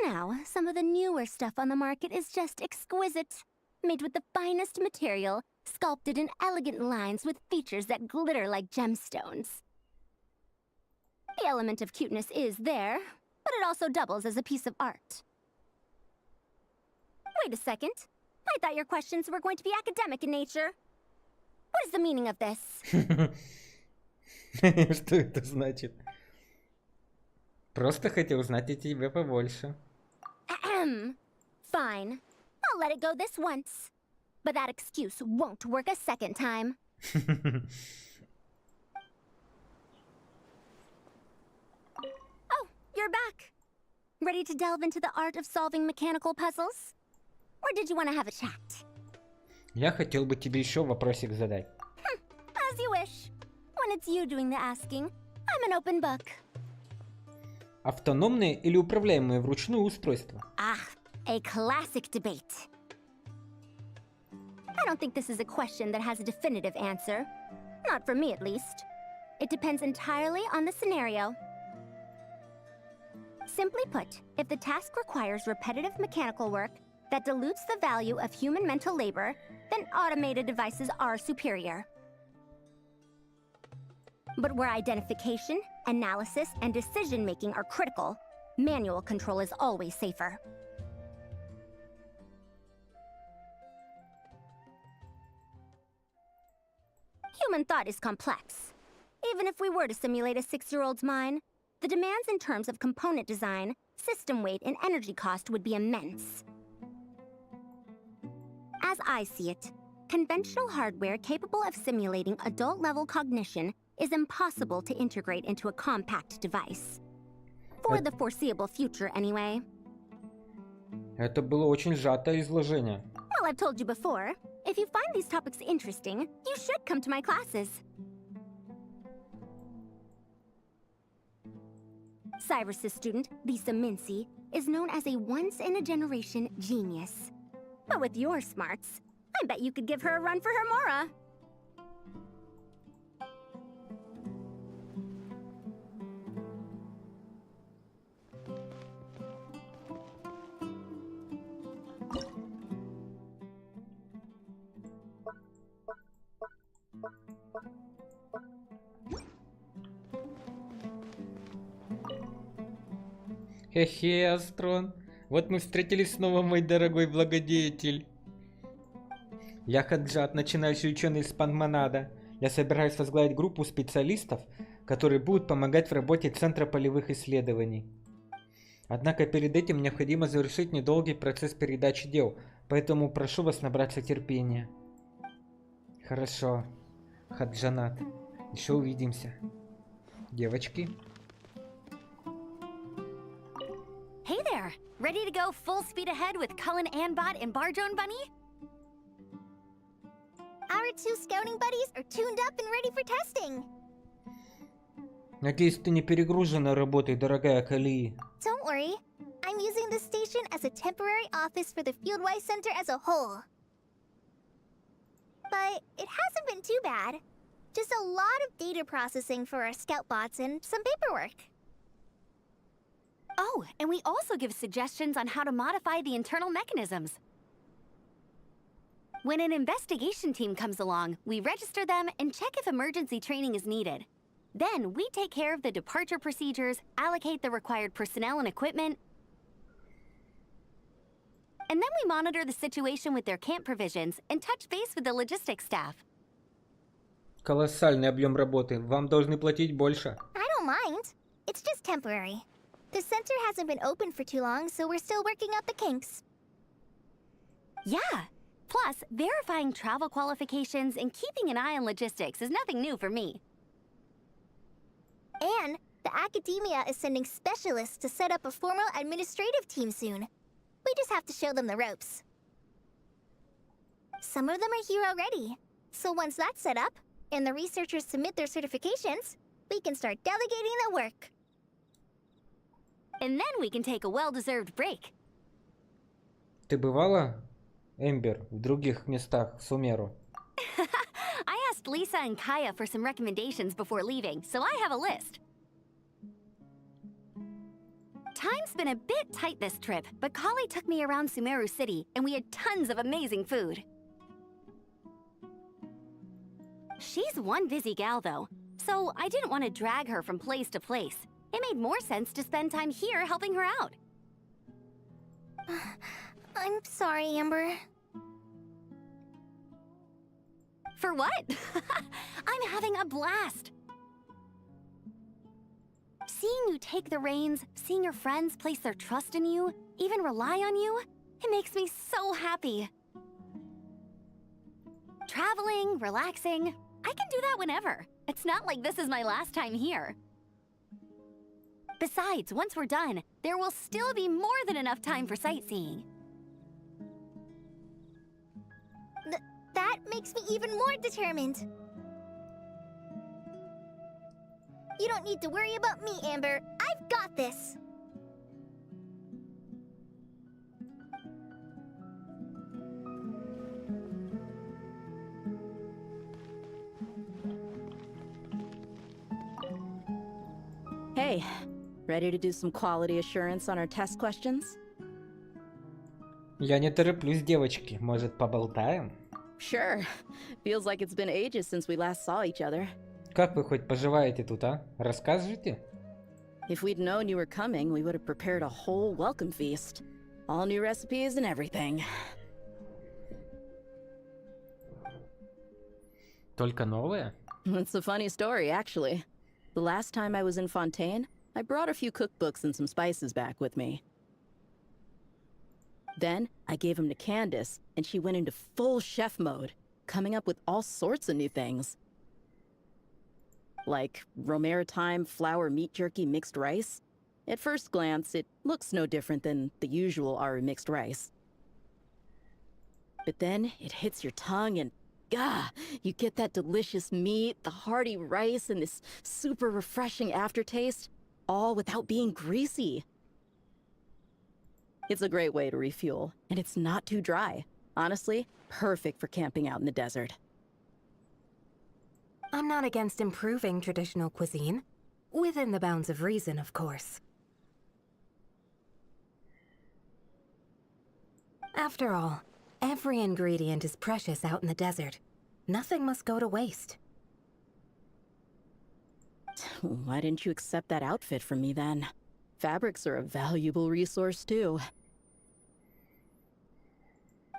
Now, some of the newer stuff on the market is just exquisite. Made with the finest material, sculpted in elegant lines with features that glitter like gemstones. The element of cuteness is there, but it also doubles as a piece of art. Wait a second. I thought your questions were going to be academic in nature. What is the meaning of this? Что это значит? Просто хотел узнать о тебе побольше. Ahem. Fine. I'll let it go this once. But that excuse won't work a second time. Oh, you're back. Ready to delve into the art of solving mechanical puzzles? Or did you want to have a chat? Я хотел бы тебе еще вопросик задать. As you wish. When it's you doing the asking, I'm an open book. Автономные или управляемые вручную устройства? Ah, a classic debate. I don't think this is a question that has a definitive answer. Not for me, at least. It depends entirely on the scenario. Simply put, if the task requires repetitive mechanical work that dilutes the value of human mental labor, then automated devices are superior. But where identification, analysis, and decision-making are critical, manual control is always safer. Human thought is complex. Even if we were to simulate a 6-year-old's mind, the demands in terms of component design, system weight, and energy cost would be immense. As I see it, conventional hardware capable of simulating adult-level cognition is impossible to integrate into a compact device. For the foreseeable future, anyway. Это было очень сжатое изложение. Well, I've told you before, if you find these topics interesting, you should come to my classes. Cyrus's student, Lisa Mincy, is known as a once-in-a-generation genius. But with your smarts, I bet you could give her a run for her Mora. Хе-хе, Астрон. Вот мы встретились снова, мой дорогой благодетель. Я Хаджат, начинающий ученый из Пангманада. Я собираюсь возглавить группу специалистов, которые будут помогать в работе Центра полевых исследований. Однако перед этим необходимо завершить недолгий процесс передачи дел, поэтому прошу вас набраться терпения. Хорошо, Хаджанат. Еще увидимся. Девочки. Hey there! Ready to go full speed ahead with Cullen Anbot and Bardrone Bunny? Our two scouting buddies are tuned up and ready for testing. Надеюсь, ты не перегружена работой, дорогая Калии. Don't worry. I'm using this station as a temporary office for the Fieldwise Center as a whole. But it hasn't been too bad. Just a lot of data processing for our scout bots and some paperwork. Oh, and we also give suggestions on how to modify the internal mechanisms. When an investigation team comes along, we register them and check if emergency training is needed. Then we take care of the departure procedures, allocate the required personnel and equipment, and then we monitor the situation with their camp provisions and touch base with the logistics staff. Колоссальный объем работы. Вам должны платить больше. I don't mind. It's just temporary. The center hasn't been open for too long, so we're still working out the kinks. Yeah. Plus, verifying travel qualifications and keeping an eye on logistics is nothing new for me. And the academia is sending specialists to set up a formal administrative team soon. We just have to show them the ropes. Some of them are here already. So once that's set up, and the researchers submit their certifications, we can start delegating the work. And then we can take a well-deserved break. Ты бывала, Эмбер, в других местах Сумеру? I asked Lisa and Kaya for some recommendations before leaving, so I have a list. Time's been a bit tight this trip, but Kali took me around Sumeru City, and we had tons of amazing food. She's one busy gal, though, so I didn't want to drag her from place to place. It made more sense to spend time here helping her out. I'm sorry, Amber. For what? I'm having a blast. Seeing you take the reins, seeing your friends place their trust in you, even rely on you, it makes me so happy. Traveling, relaxing, I can do that whenever. It's not like this is my last time here. Besides, once we're done, there will still be more than enough time for sightseeing. That makes me even more determined. You don't need to worry about me, Amber. I've got this. Hey, ready to do some quality assurance on our test questions? Я не тороплюсь, девочки. Может, поболтаем? Sure. Feels like it's been ages since we last saw each other. Как вы хоть поживаете тут, а? Расскажете? If we'd known you were coming, we would have prepared a whole welcome feast. All new recipes and everything. Только новое? It's a funny story, actually. The last time I was in Fontaine, I brought a few cookbooks and some spices back with me. Then, I gave them to Candace, and she went into full chef mode, coming up with all sorts of new things. Like Romaritime flour meat jerky mixed rice. At first glance, it looks no different than the usual Aru mixed rice. But then, it hits your tongue and you get that delicious meat, the hearty rice, and this super refreshing aftertaste, all without being greasy. It's a great way to refuel, and it's not too dry. Honestly, perfect for camping out in the desert. I'm not against improving traditional cuisine. Within the bounds of reason, of course. After all, every ingredient is precious out in the desert. Nothing must go to waste. Why didn't you accept that outfit from me then? Fabrics are a valuable resource, too.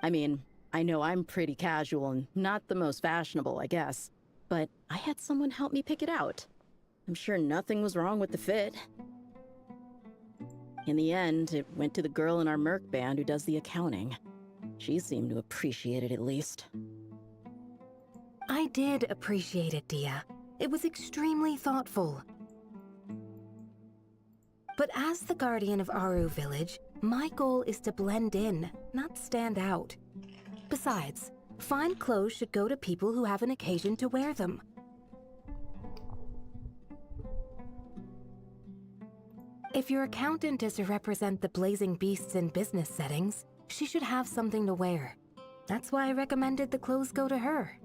I mean, I know I'm pretty casual and not the most fashionable, I guess, but I had someone help me pick it out. I'm sure nothing was wrong with the fit. In the end, it went to the girl in our Merc band who does the accounting. She seemed to appreciate it at least. I did appreciate it, Dia. It was extremely thoughtful. But as the guardian of Aru Village, my goal is to blend in, not stand out. Besides, fine clothes should go to people who have an occasion to wear them. If your accountant is to represent the blazing beasts in business settings, she should have something to wear. That's why I recommended the clothes go to her.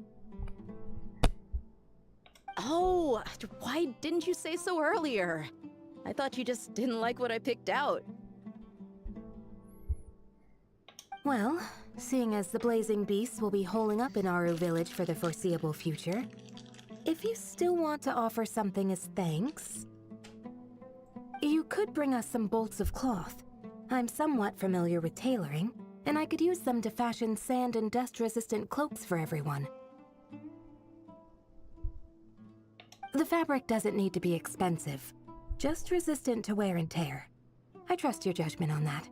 Oh, why didn't you say so earlier? I thought you just didn't like what I picked out. Well, seeing as the blazing beasts will be holing up in Aru Village for the foreseeable future, if you still want to offer something as thanks, you could bring us some bolts of cloth. I'm somewhat familiar with tailoring, and I could use them to fashion sand and dust-resistant cloaks for everyone. The fabric doesn't need to be expensive, just resistant to wear and tear. I trust your judgment on that.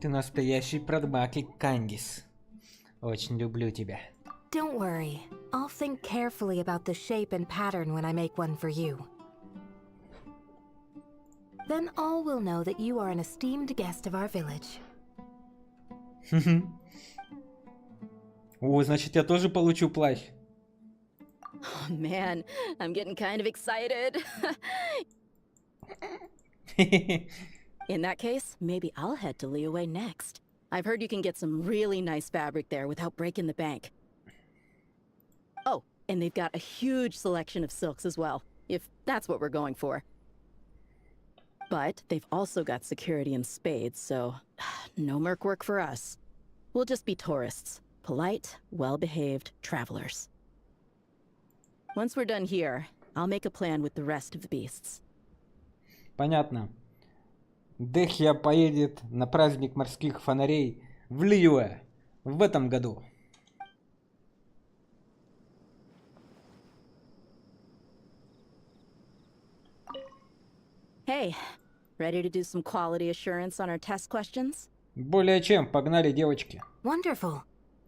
Ты настоящий прагматик, Кандис. Очень люблю тебя. Don't worry. I'll think carefully about the shape and pattern when I make one for you. Then all will know that you are an esteemed guest of our village. О, значит, я тоже получу плащ. Oh man, I'm getting kind of excited. In that case, maybe I'll head to Liyue next. I've heard you can get some really nice fabric there without breaking the bank. Oh, and they've got a huge selection of silks as well, if that's what we're going for. But they've also got security in spades, so no merc work for us. We'll just be tourists. Polite, well-behaved travelers. Once we're done here, I'll make a plan with the rest of the beasts. Понятно. Дехья поедет на праздник морских фонарей в Лиюэ в этом году. Hey, ready to do some quality assurance on our test questions? Более чем, погнали, девочки. Wonderful.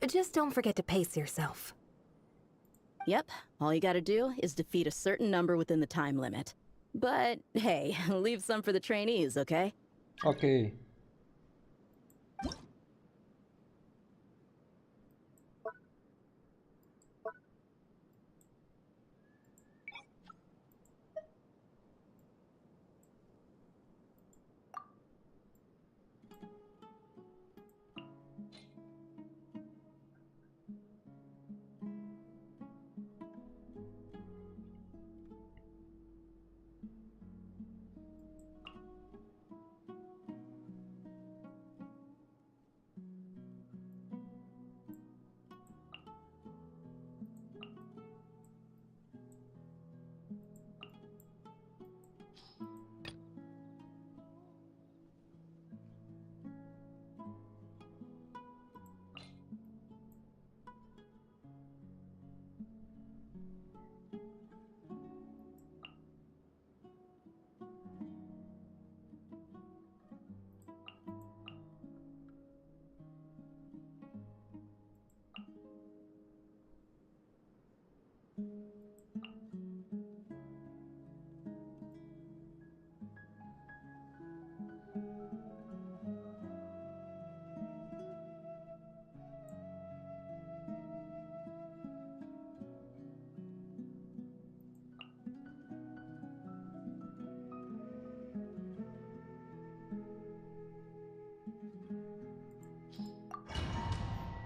Just don't forget to pace yourself. Yep, all you gotta do is defeat a certain number within the time limit. But hey, leave some for the trainees, okay? Окей.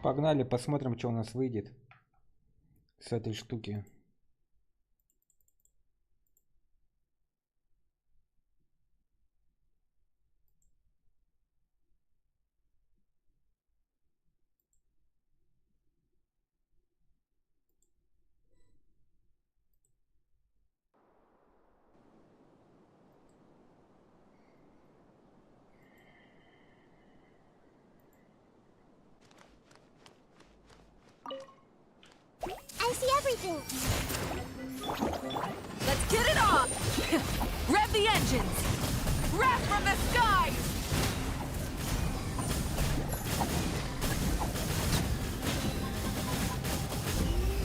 Погнали, посмотрим, что у нас выйдет с этой штуки. everything. Let's get it on! Rev the engines! Wrath from the skies!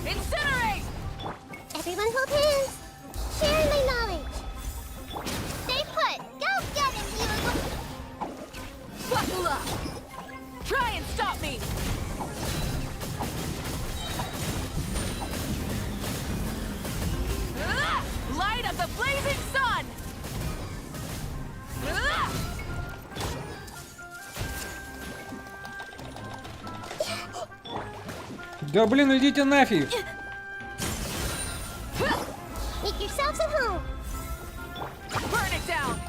Incinerate! Everyone hold hands. Share my knowledge. Stay put. Go get him, you. Buckle up! Try and stop me! Light of the blazing sun! Да блин, идите нафиг! Make yourselves at home. Burn it down!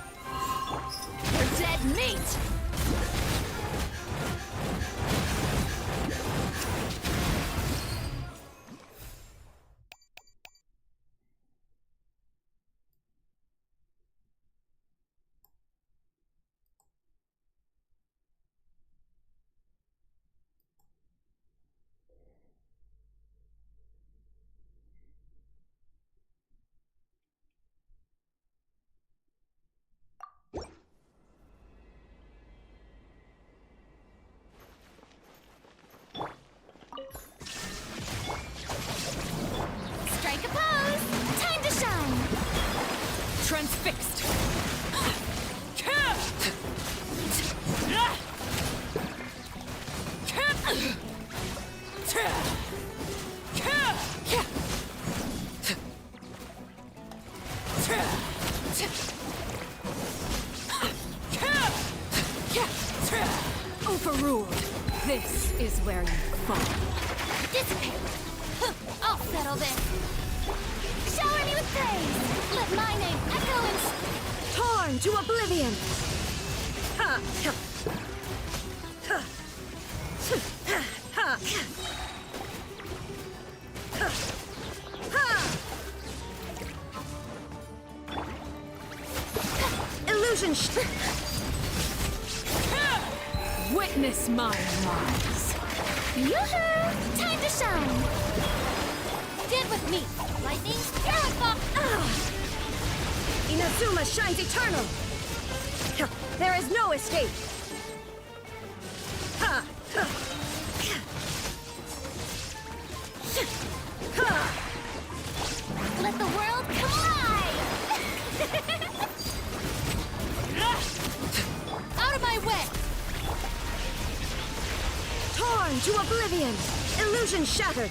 You're dead meat! Strike a pose. Time to shine. Transfixed! Overruled. This is where you fall. Dissipate. I'll settle this. Shower me with praise. Let my name echo in... Torn to oblivion! Illusion Witness my rise. Yoo-hoo! Time to shine. Get with me. Lightning, Miracle! Inazuma shines eternal! There is no escape! Let the world come alive! Out of my way! Torn to oblivion! Illusion shattered!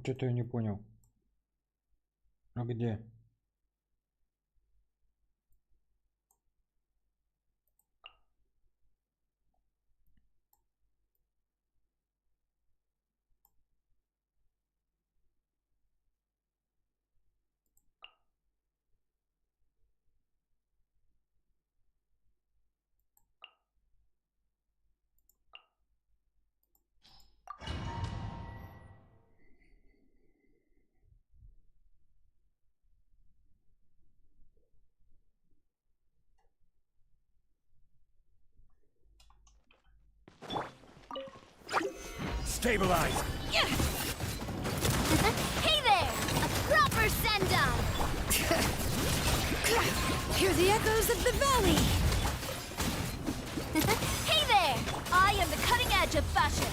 Что-то я не понял. А где? Stabilize! Hey there! A proper send-off! Hear the echoes of the valley! Hey there! I am the cutting edge of fashion!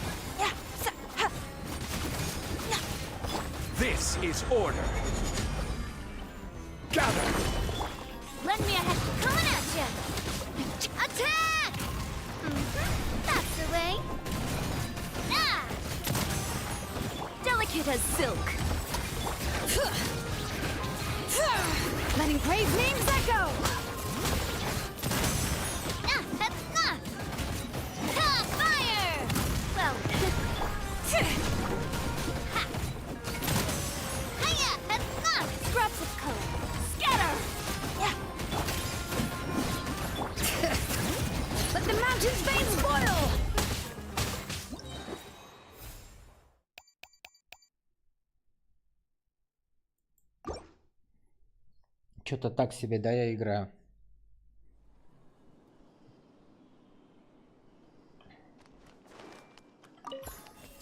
This is order! Gather! Lend me a hand coming at you! Attack! That's the way. Ah! Delicate as silk. Letting praise names echo. Fire! Well, hiya! Scraps of color. Scatter. Let the mountain's veins boil. Что-то так себе, да, я играю.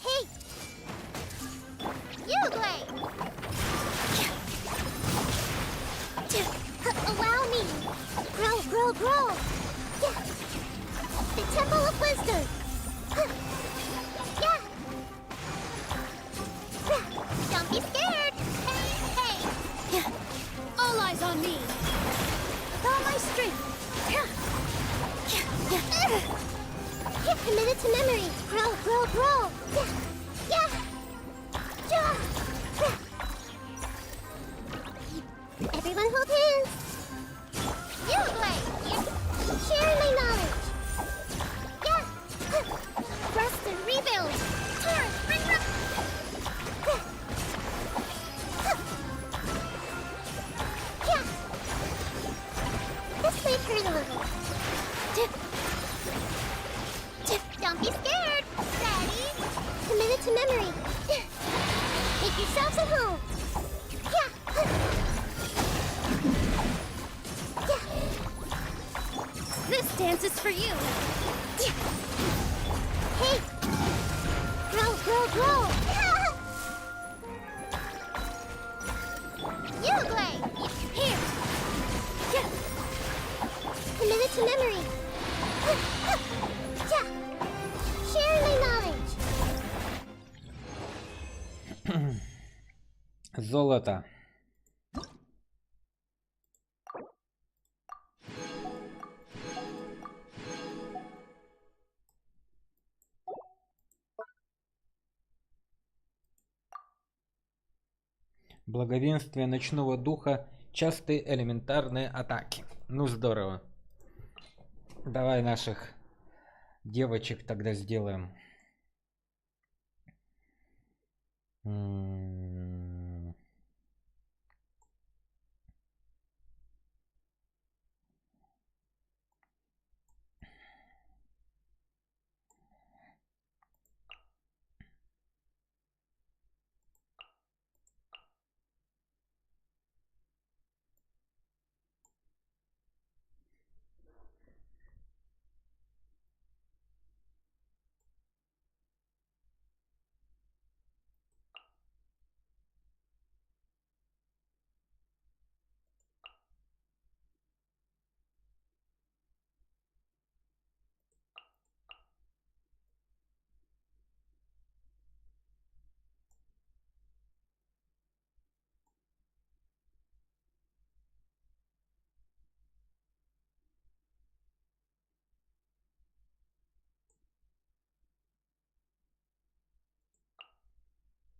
Hey! You, Glay! Allow me! Grow! Yeah. The Temple of Wisdom! Yeah! Don't be scared! Hey! Yeah. All eyes on me. With all my strength! Committed to memory! Grow! Yeah! Everyone hold hands! You, Glay! Share my knowledge! Yeah! Rest and rebuild! Taurus, bring up! Yeah! This may hurt a little. Don't be scared! Ready? Committed to memory! Make yourselves at home! Yeah! This dance is for you. Hey! Grow! You, Glay! Here. Yeah. Committed to memory. Yeah. Share my knowledge. Золото. Благовенствие ночного духа. Частые элементарные атаки. Ну здорово. Давай наших девочек тогда сделаем.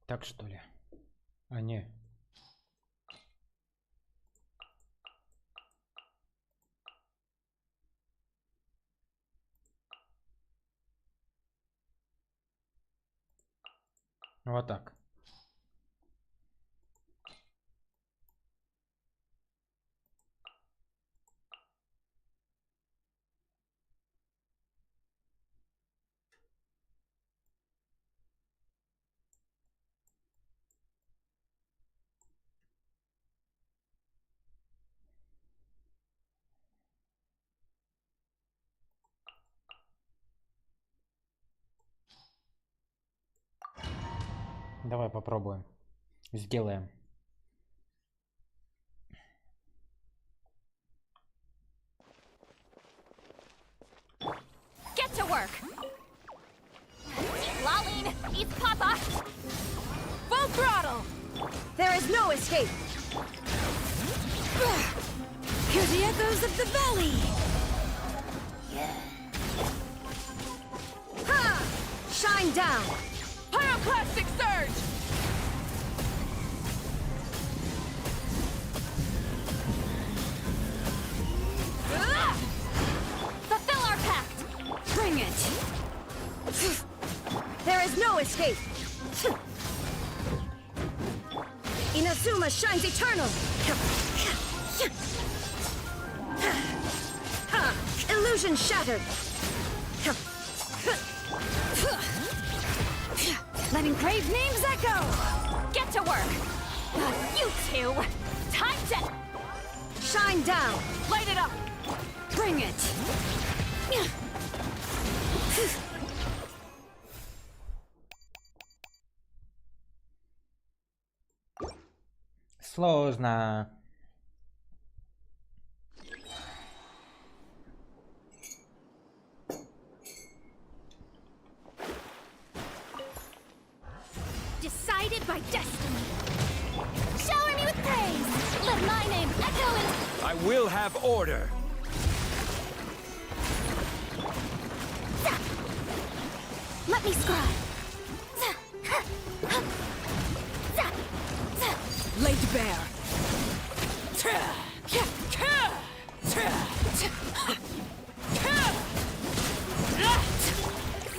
Так что ли? А не. Вот так. Давай попробуем. Сделаем. Get to work. Lolling, eat Papa. Full throttle. There is no escape. Hear the echoes of the valley. Ha! Shine down! Pyroclastic surge! Fulfill our pact! Bring it! There is no escape! Inazuma shines eternal! Illusion shattered! Let engraved names echo! Get to work! You two! Time to Shine down! light it up! Bring it! Сложно. Decided by destiny! Shower me with praise! Let my name echo in... I will have order. Let me scribe! Laid bare!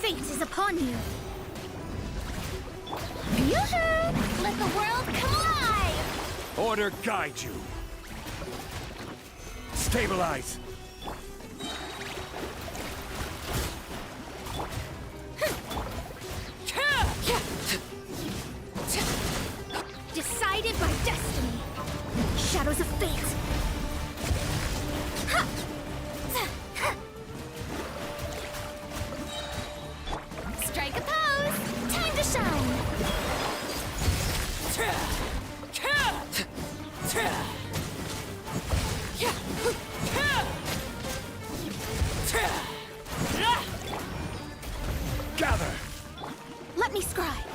Fate is upon you! Yoo-hoo! Let the world come alive! Order guide you. Stabilize. Decided by destiny! Shadows of fate! Strike a pose! Time to shine! Gather. Let me scribe!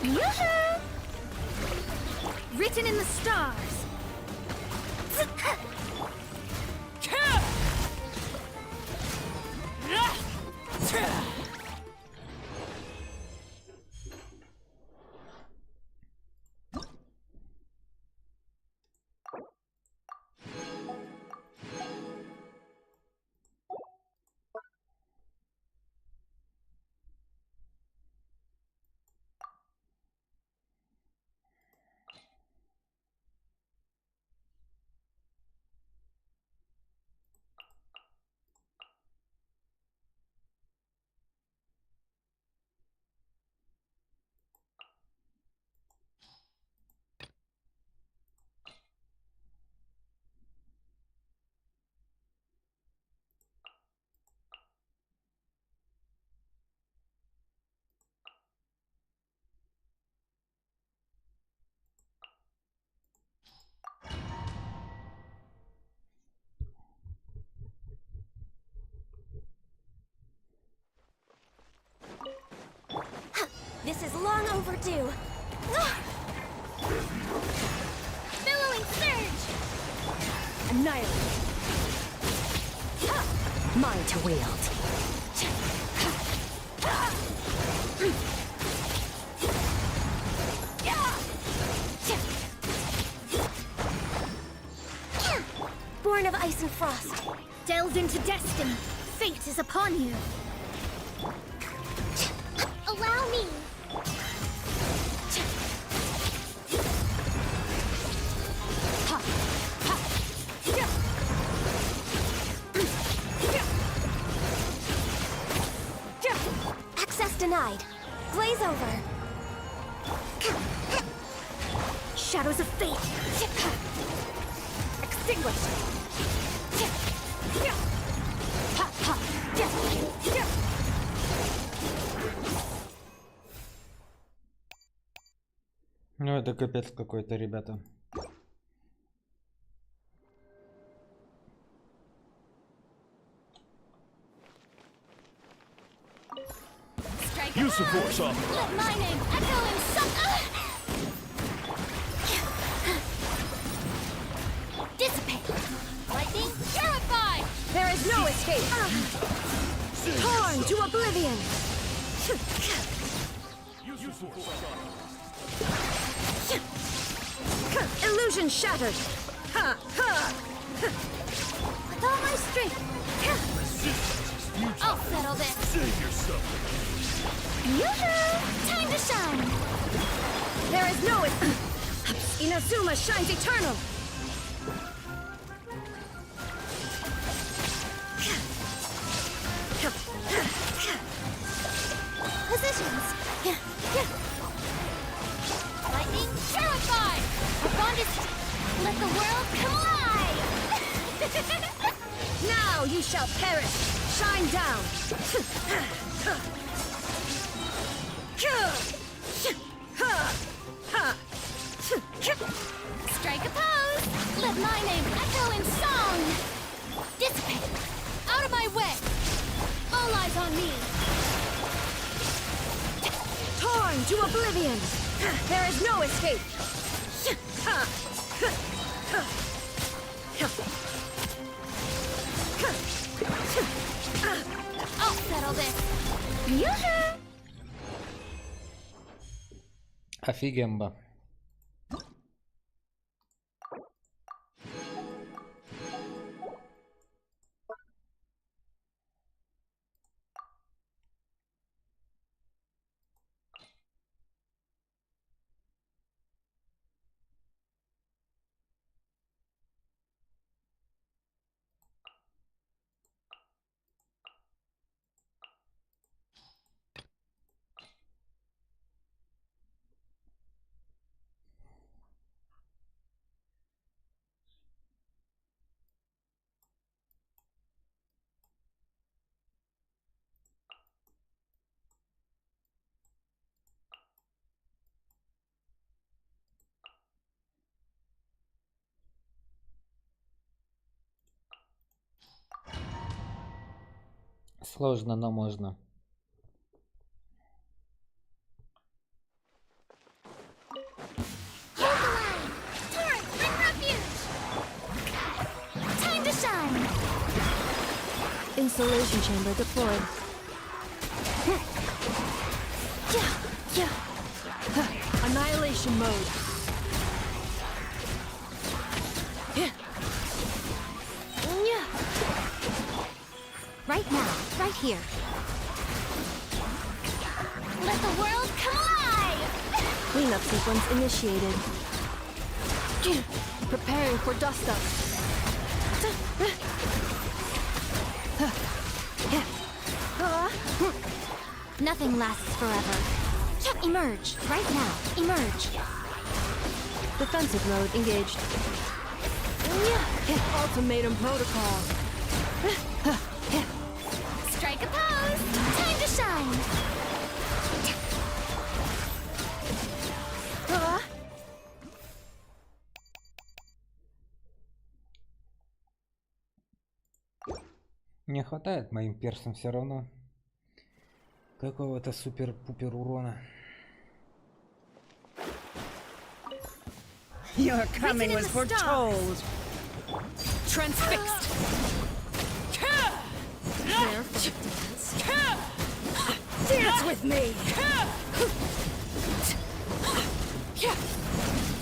Yoo-hoo! Written in the stars! This is long overdue. Billowing surge! Annihilate. Mine to wield. Born of ice and frost, delved into destiny. Fate is upon you. Allow me. Access denied. Blaze over. Shadows of fate. Extinguished. Ну это капец какой-то, ребята. Use the force off. Let my name echo in some... Dissipate. Lightning. is no escape! Torn to oblivion! Illusion shattered! Ha! Ha! With all my strength! I'll settle this. Save yourself. Yoo-hoo! Time to shine. There is no Inazuma shines eternal! Positions. Lightning purify. Our bond is. Let the world come alive. Now you shall perish! Shine down! Strike a pose. Let my name echo in song. Dissipate. Out of my way. All eyes on me. Torn to oblivion! There is no escape! I'll settle this. Yoo-hoo! Офигенно. Сложно, но можно. Time to shine. Insulation chamber deployed. Annihilation mode. Right now, right here. Let the world come alive! Cleanup sequence initiated. Preparing for dust up. Nothing lasts forever. Emerge, right now. Emerge. Defensive mode engaged. Ultimatum protocol. Strike a pose. Time to shine. Не хватает моим персам все равно какого-то супер-пупер урона. Your coming was foretold. Transfixed. Dance with me.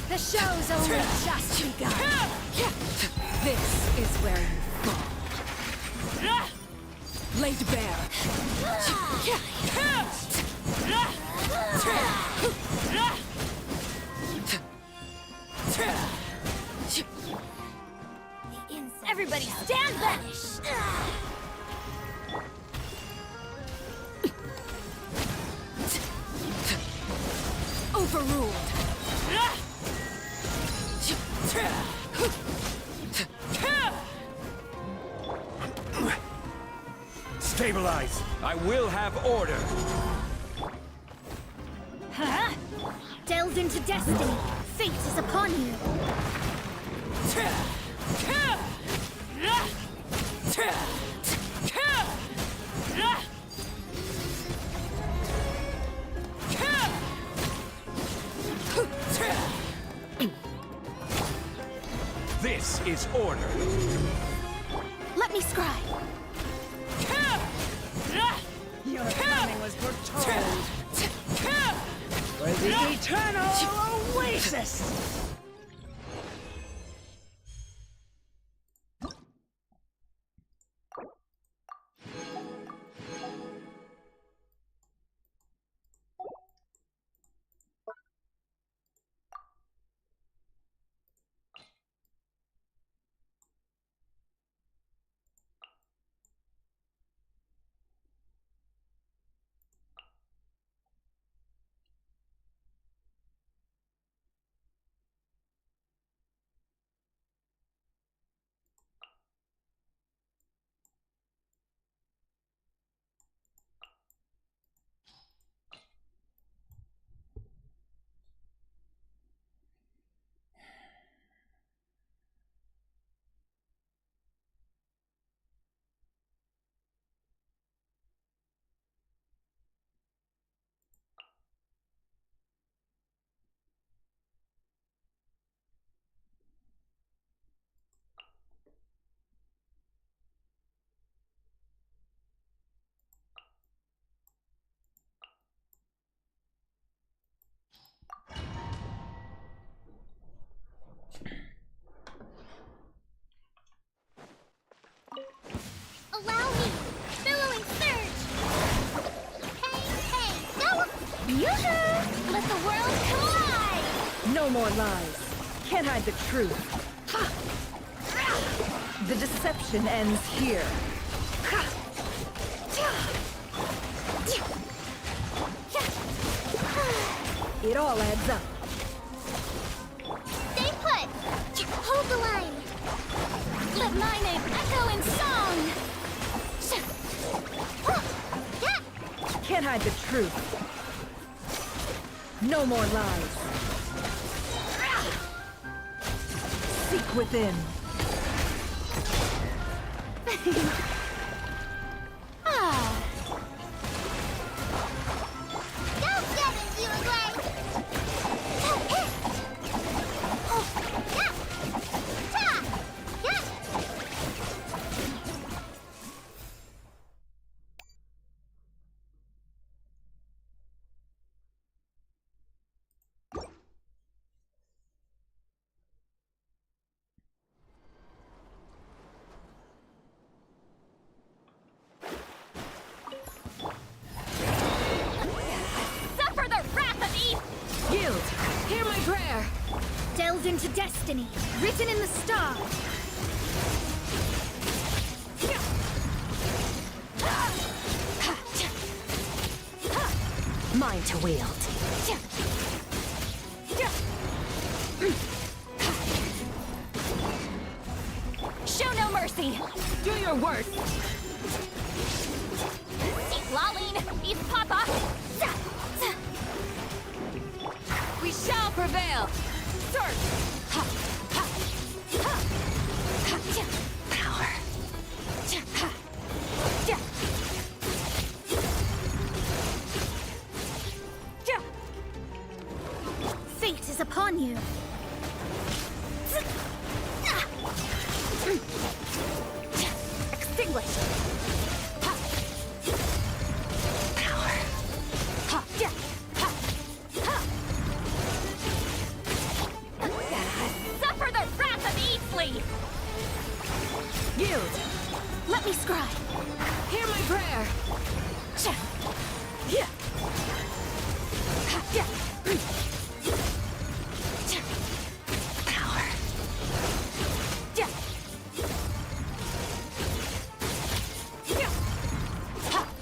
The show's only just begun. This is where you fall. Laid bare. Everybody stand back! Overruled. Stabilize. I will have order. Huh? Delved into destiny. Fate is upon you. This is order. Let me scribe. Your coming was foretold. For the eternal oasis! Allow me! Billowing surge! Hey, go! Yoo-hoo! Let the world collide! No more lies. Can't hide the truth. The deception ends here. It all adds up. Stay put! Hold the line! Let my name echo in song! Can't hide the truth. No more lies. Seek within. Ah, Go get it, you away! suffer the wrath of Eve! Yield. Hear my prayer. Delved into destiny, written in the stars. Mine to wield. Show no mercy! Do your worst. Eat Laline! Eat Papa! We shall prevail! Search! Power. Fate is upon you. Extinguish! Power. Suffer the wrath of Easley! Yield. Let me scry! Hear my prayer. Power.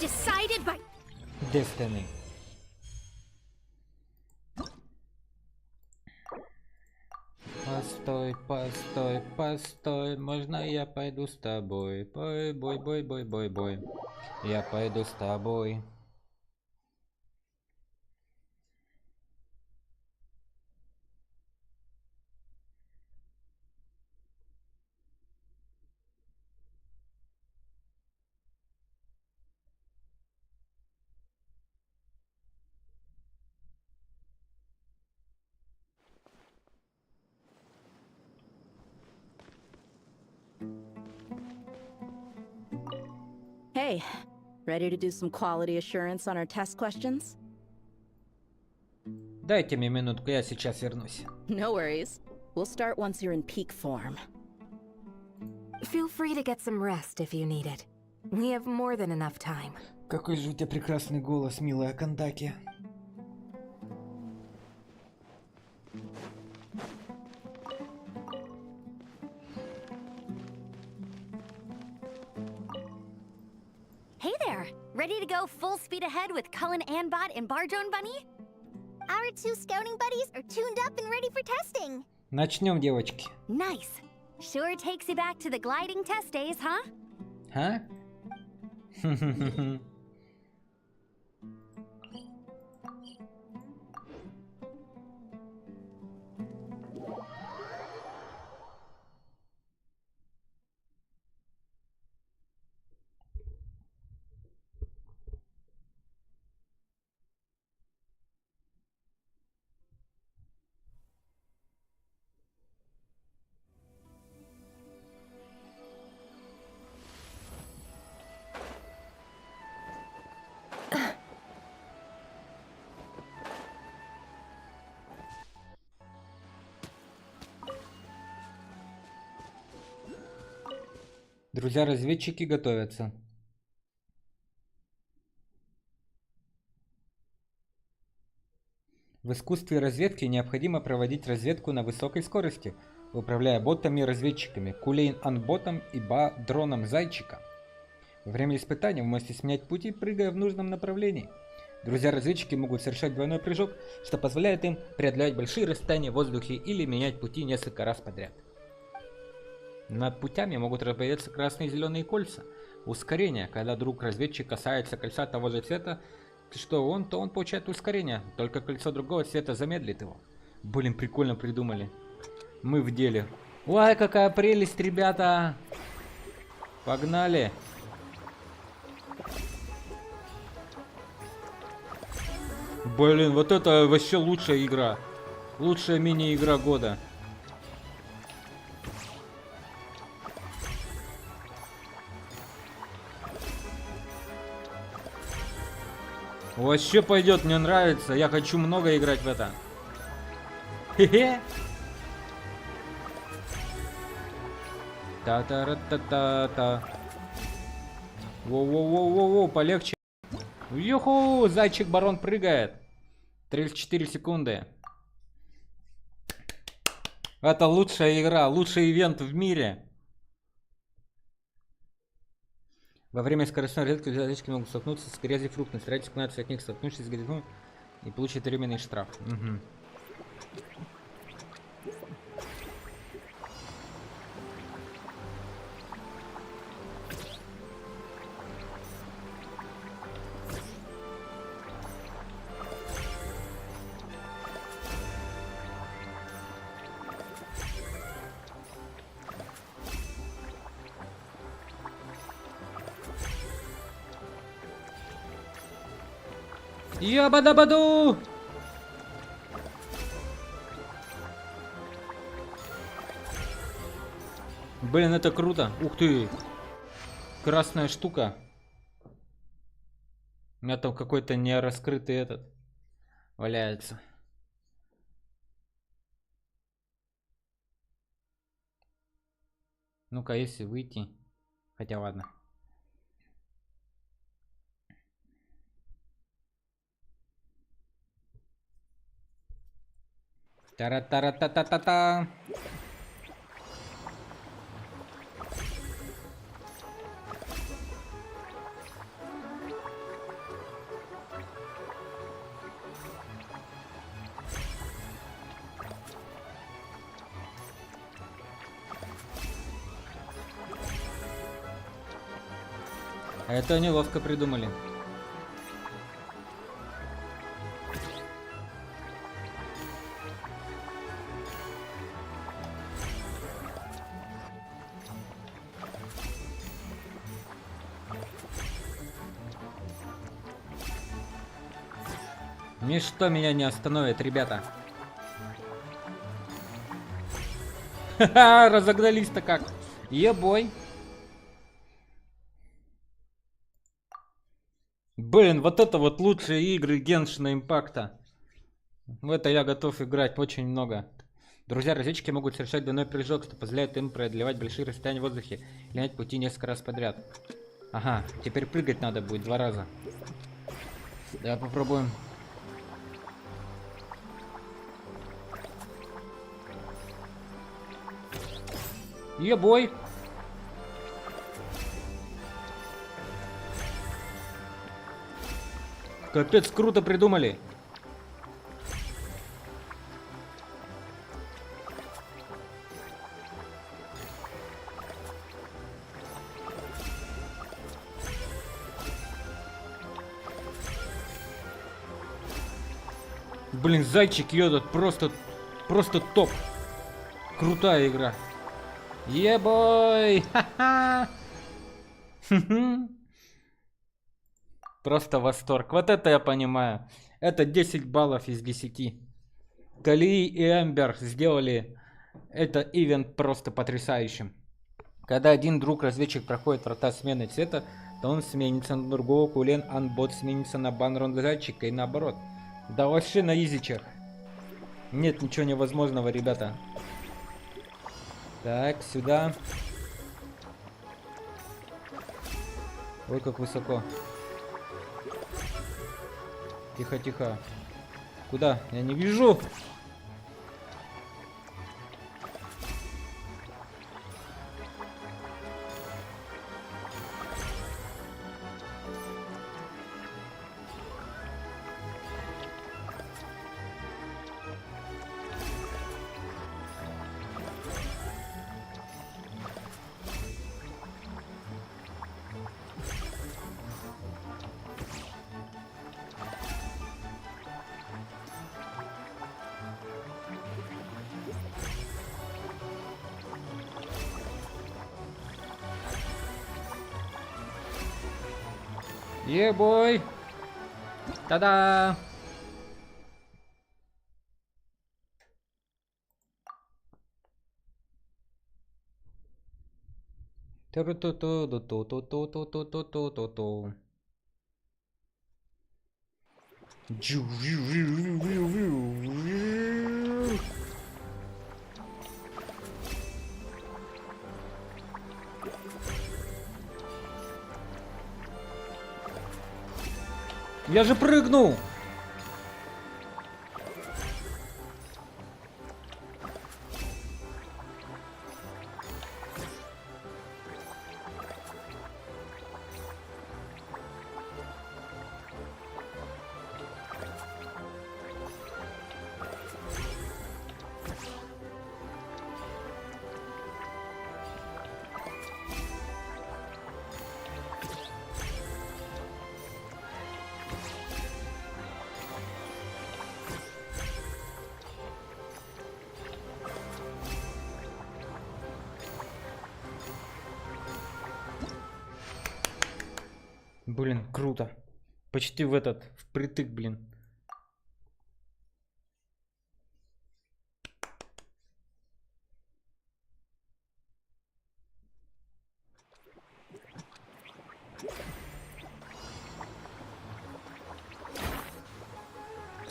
Decided by... Destiny. Постой, постой, постой, можно я пойду с тобой? Бой, бой, бой, бой, бой, бой. Я пойду с тобой. Hey, Ready to do some quality assurance on our test questions? Дайте мне минутку, я сейчас вернусь. No worries. We'll start once you're in peak form. Feel free to get some rest if you need it. We have more than enough time. Какой же у тебя прекрасный голос, милая Кандаки. Hey there! Ready to go full speed ahead with Cullen Anbot and Bardrone Bunny? Our two scouting buddies are tuned up and ready for testing. Начнем, девочки. Nice. Sure takes you back to the gliding test days, huh? А? Друзья-разведчики готовятся. В искусстве разведки необходимо проводить разведку на высокой скорости, управляя ботами-разведчиками, Кулейн-Анботом и Дроном Зайчика. Во время испытания вы можете сменять пути, прыгая в нужном направлении. Друзья-разведчики могут совершать двойной прыжок, что позволяет им преодолевать большие расстояния в воздухе или менять пути несколько раз подряд. Над путями могут появляться красные и зеленые кольца. Ускорение, когда друг-разведчик касается кольца того же цвета, что он, то он получает ускорение. Только кольцо другого цвета замедлит его. Блин, прикольно придумали. Мы в деле. Ой, какая прелесть, ребята! Погнали! Блин, вот это вообще лучшая игра. Лучшая мини-игра года. Вообще пойдет, мне нравится. Я хочу много играть в это. Хе-хе. Та-та-ра-та-та-та. Воу-воу-воу-воу, полегче. Юху, зайчик-барон прыгает. 34 секунды. Это лучшая игра, лучший ивент в мире. Во время скоростной разведки зайчики могут столкнуться с грязью фруктами. Старайтесь уклоняться от них, столкнувшись с грязью, и получить временный штраф. Угу. Ябадабаду! Блин, это круто. Ух ты. Красная штука. У меня там какой-то нераскрытый этот валяется. Ну-ка, если выйти. Хотя ладно. Тара-тара-та-та-та-та. Это они ловко придумали. Ничто меня не остановит, ребята. Ха-ха, разогнались-то как. Ебой. Блин, вот это вот лучшие игры Геншина Импакта. В это я готов играть очень много. Друзья-разведчики могут совершать двойной прыжок, что позволяет им преодолевать большие расстояния в воздухе и менять пути несколько раз подряд. Ага, теперь прыгать надо будет 2 раза. Давай попробуем. Ебой! Капец, круто придумали. Блин, зайчик Йода просто топ. Крутая игра. Ебой! Ха-ха! Просто восторг. Вот это я понимаю. Это 10 баллов из 10. Кали и Эмбер сделали этот ивент просто потрясающим. Когда один друг-разведчик проходит врата смены цвета, то он сменится на другого, Кулен Анбот сменится на Банрон зайчика и наоборот. Да вообще на изичах. Нет ничего невозможного, ребята. Так, сюда. Ой, как высоко. Тихо, тихо. Куда? Я не вижу. Ебой! Та-да! Ту-ту-ту-ту-ту-ту-ту-ту-ту-ту-ту. Я же прыгнул! Блин, круто. Почти впритык, блин.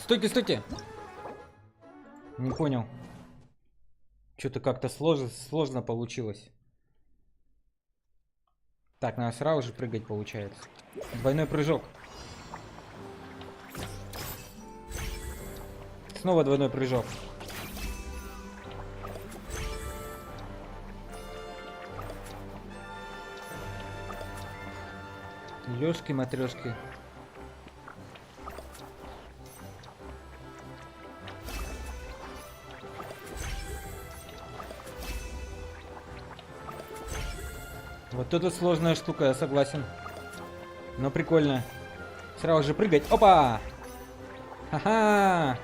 Стойте, стойте! Не понял. Что-то как-то сложно получилось. Так, надо сразу же прыгать, получается. Двойной прыжок. Снова двойной прыжок. Ёшки-матрёшки. Вот это сложная штука, я согласен. Но прикольно. Сразу же прыгать. Опа! Ха-ха!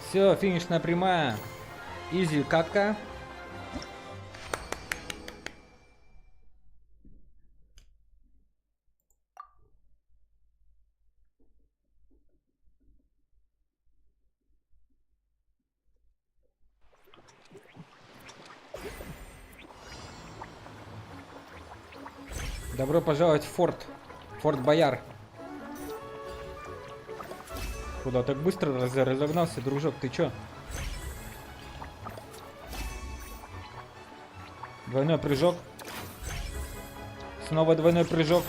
Все, финишная прямая. Изи катка. Добро пожаловать в форт. Форт Бояр. Куда так быстро разогнался, дружок? Ты чё? Двойной прыжок. Снова двойной прыжок.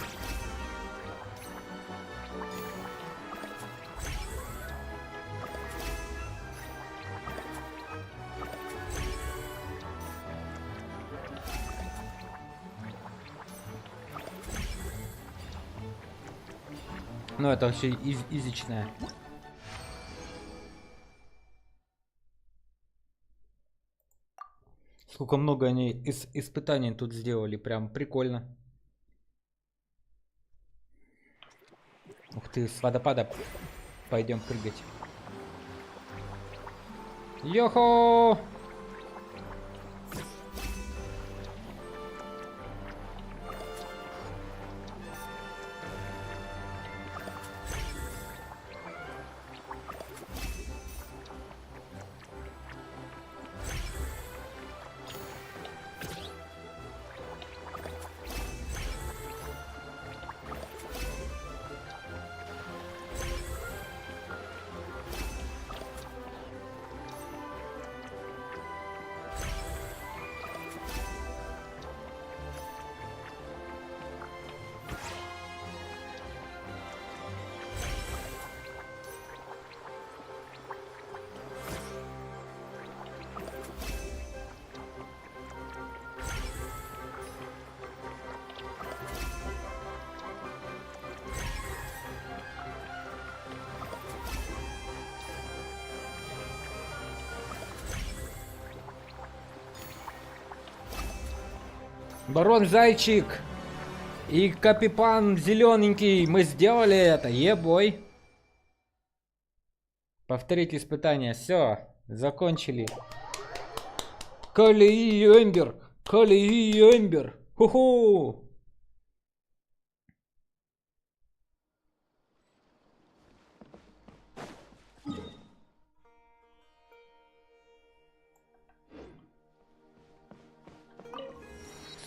Ну, это вообще изичная. Сколько много они испытаний тут сделали. Прям прикольно. Ух ты, с водопада пойдем прыгать. Йохо! Барон Зайчик и Капипан Зелененький, мы сделали это, ебой. Повторить испытание, все, закончили. Коли и Эмбер, Коли и Эмбер, ху-ху.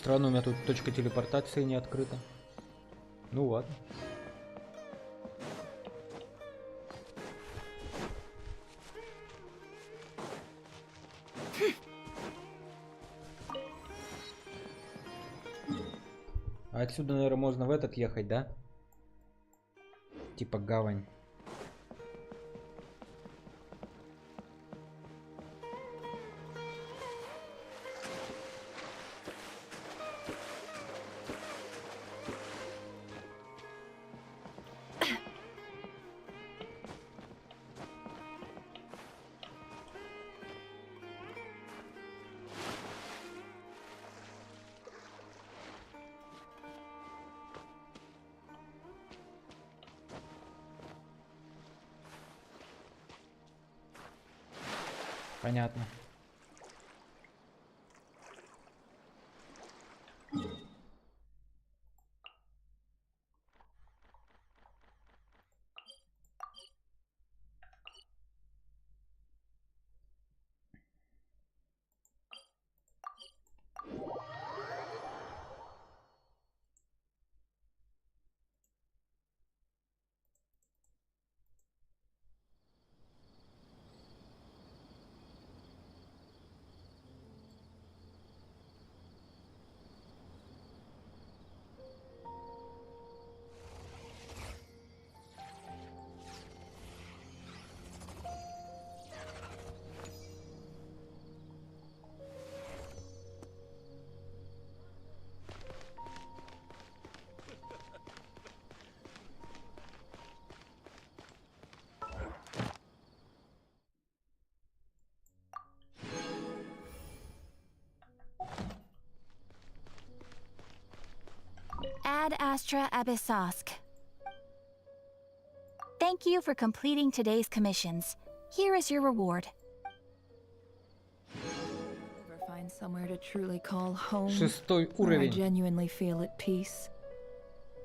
Странно, у меня тут точка телепортации не открыта. Ну ладно. А отсюда, наверное, можно в этот ехать, да? Типа гавань. Понятно. Ad Astra Abyssosk. Thank you for completing today's commissions. Here is your reward. Never find somewhere to truly call home. Шестой Where I уровень. genuinely feel at peace.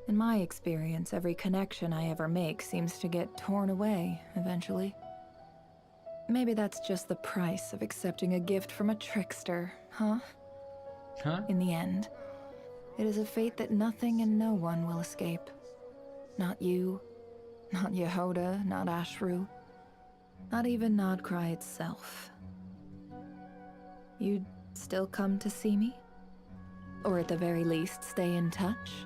In my experience, every connection I ever make seems to get torn away eventually. Maybe that's just the price of accepting a gift from a trickster, huh? Huh? In the end, It is a fate that nothing and no one will escape. Not you, not Yehoda, not Ashru, not even Nodcry itself. You'd still come to see me? Or at the very least, stay in touch?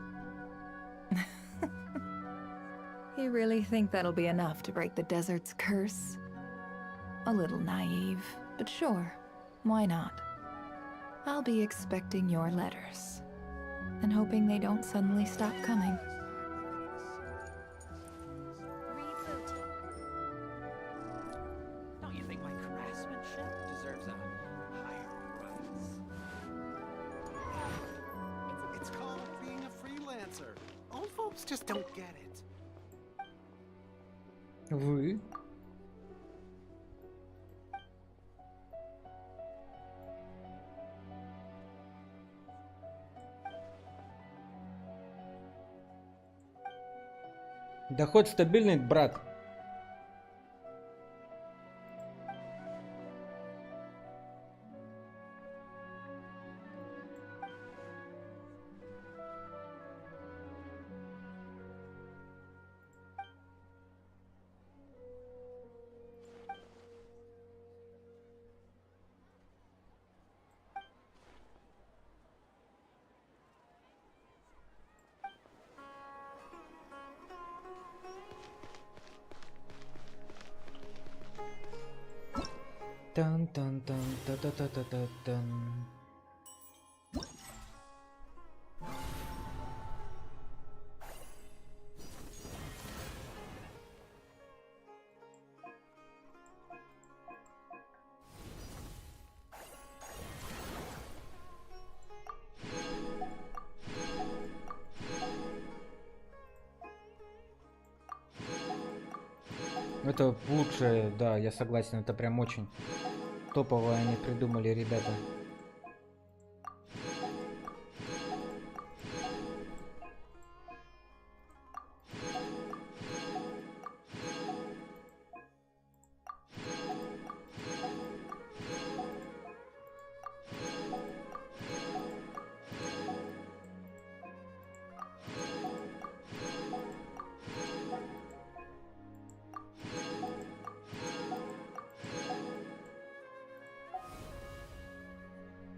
You really think that'll be enough to break the desert's curse? A little naive, but sure, why not? I'll be expecting your letters, and hoping they don't suddenly stop coming. Don't you think my craftsmanship deserves a higher price? It's called being a freelancer. Old folks just don't get it. Вы? Доход стабильный, брат. Тан-тан-тан-та-та-та-та-тан. Это лучшее, да, я согласен, это прям очень топовое они придумали, ребята.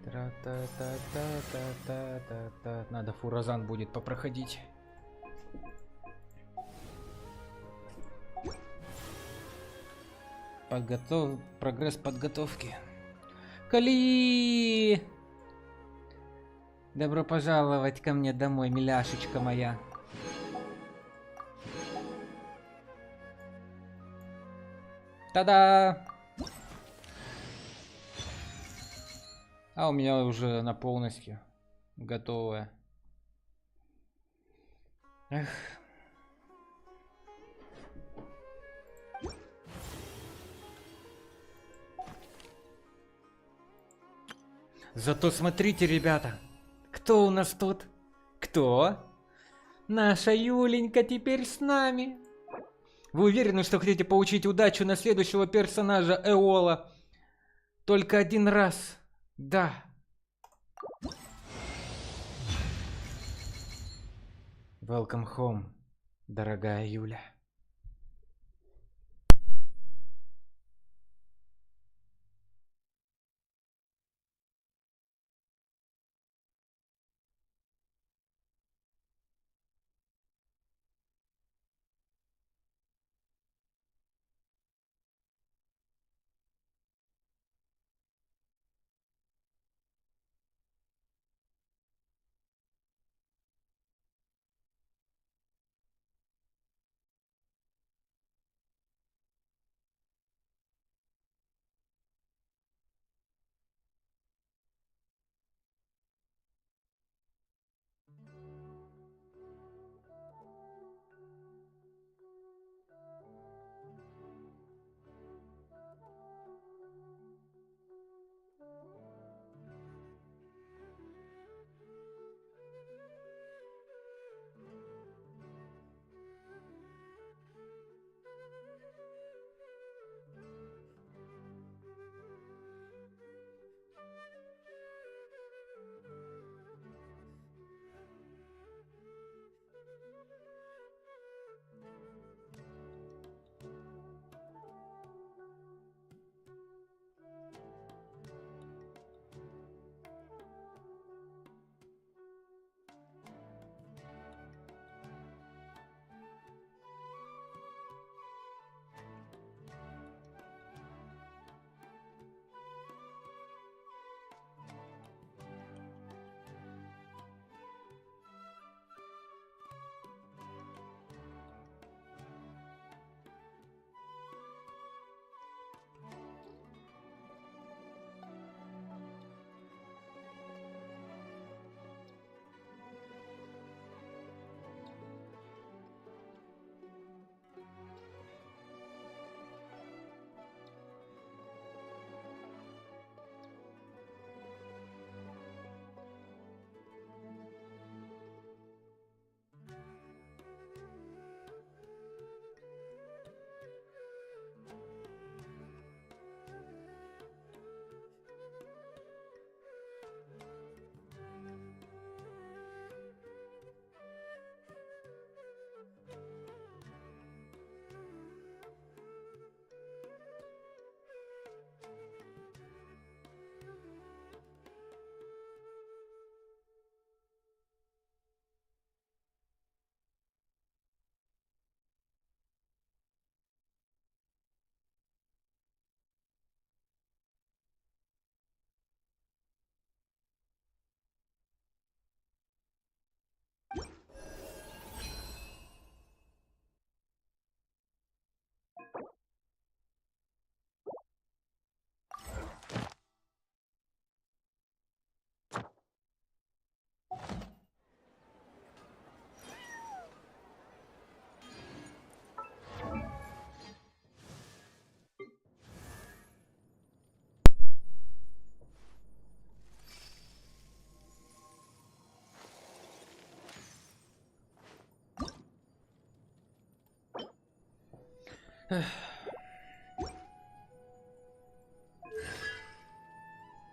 Тра-та-та-та-та-та-та. Надо фуразан будет попроходить. Прогресс подготовки. Кали! Добро пожаловать ко мне домой, миляшечка моя. Та-да! А у меня уже она полностью готовая. Эх. Зато смотрите, ребята, кто у нас тут? Кто? Наша Юленька теперь с нами. Вы уверены, что хотите получить удачу на следующего персонажа Эола? Только один раз. Да. Welcome home, дорогая Юля.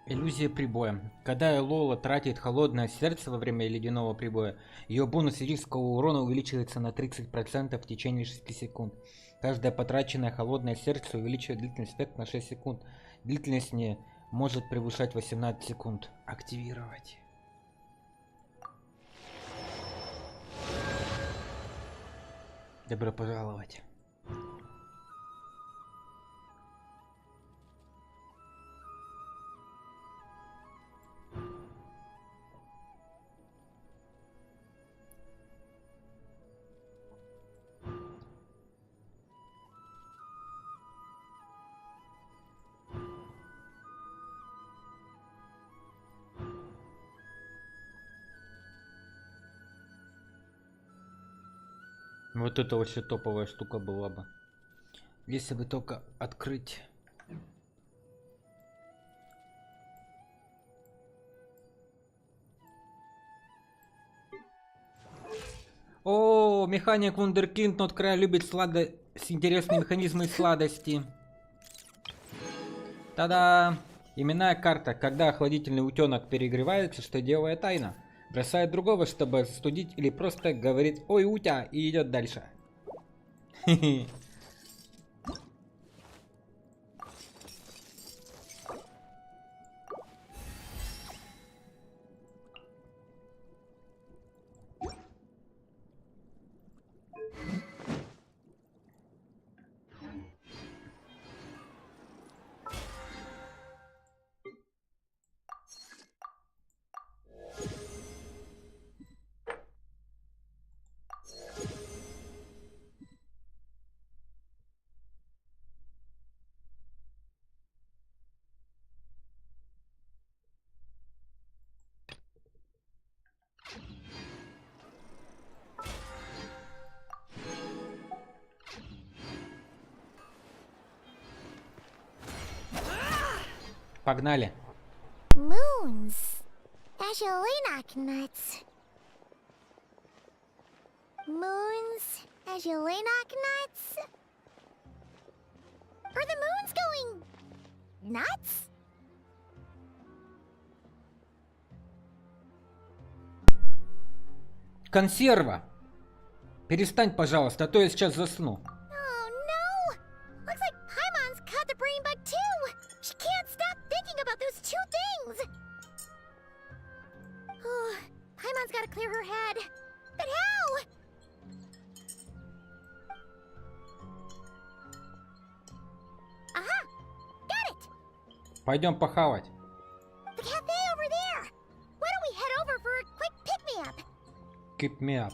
Иллюзия прибоя. Когда Лола тратит холодное сердце во время ледяного прибоя, ее бонус физического урона увеличивается на 30% в течение 6 секунд. Каждое потраченное холодное сердце увеличивает длительность эффекта на 6 секунд. Длительность не может превышать 18 секунд. Активировать. Добро пожаловать. Вот это вообще топовая штука была бы. Если бы только открыть. О, механик Вундеркинд, нот края любит с интересные механизмы и сладости. Та-да! Именная карта. Когда охладительный утенок перегревается, что делает тайна? Бросает другого, чтобы остудить, или просто говорит «Ой, утя!» и идет дальше. Хе-хе. Погнали. Moons. Ashelinok nuts. Moons. Ashelinok nuts. Are the moons going nuts? Консерва. Перестань, пожалуйста, а то я сейчас засну. Oh no! Looks like Paimon's caught the brain bug too! She can't stop thinking about those two things! Oh, Paimon's gotta clear her head. But how? Aha! Got it! Пойдем похавать. The cafe over there! Why don't we head over for a quick pick-me-up? Keep me up.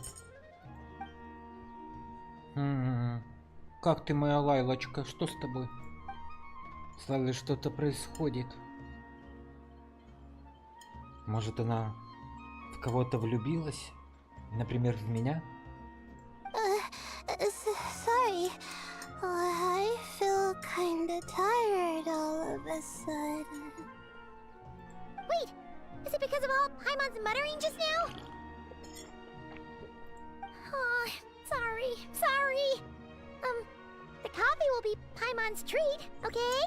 Как ты, моя Лайлочка? Что с тобой? С Лайлой что-то происходит. Может, она в кого-то влюбилась? Например, в меня? Sorry. I feel kinda tired all of a sudden. Wait! Is it because of all Paimon's muttering just now? Oh, sorry. The coffee will be Paimon's treat, okay?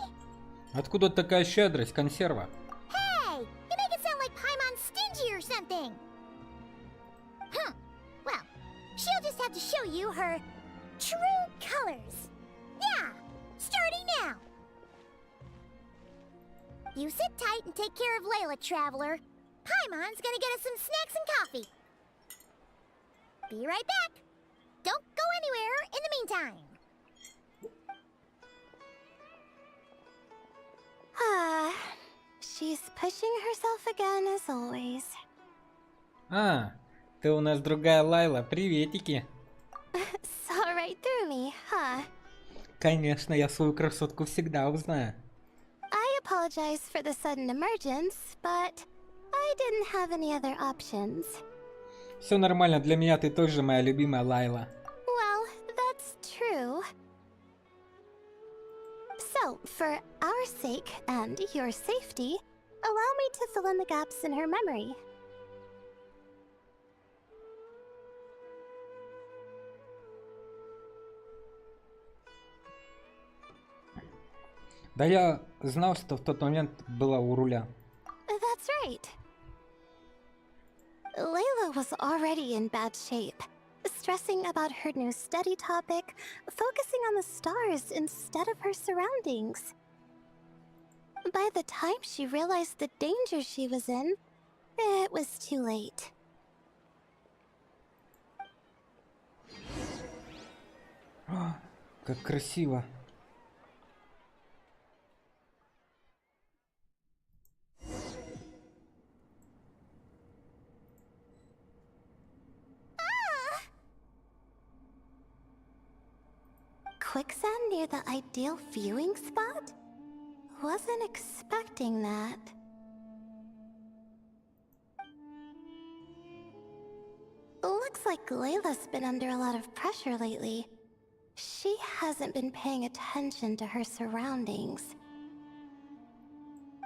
Откуда такая щедрость, консерва? Hey! You make it sound like Paimon's stingy or something! Huh. Well, she'll just have to show you her true colors. Yeah! Starting now! You sit tight and take care of Layla, Traveler. Paimon's gonna get us some snacks and coffee. Be right back. Don't go anywhere in the meantime. She's pushing herself again as always. А, ты у нас другая Лайла. Приветики. Saw right through me, huh? Конечно, я свою красотку всегда узнаю. I apologize for the sudden emergence, but I didn't have any other options. Все нормально, для меня ты тоже моя любимая Лайла. Well, that's true. So, for our sake and your safety, allow me to fill in the gaps in her memory. Да я знал, что в тот момент была у руля. That's right. Layla was already in bad shape, stressing about her new study topic, focusing on the stars instead of her surroundings. By the time she realized the danger she was in, it was too late. Как красиво. Quicksand near the ideal viewing spot? Wasn't expecting that. Looks like Layla's been under a lot of pressure lately. She hasn't been paying attention to her surroundings.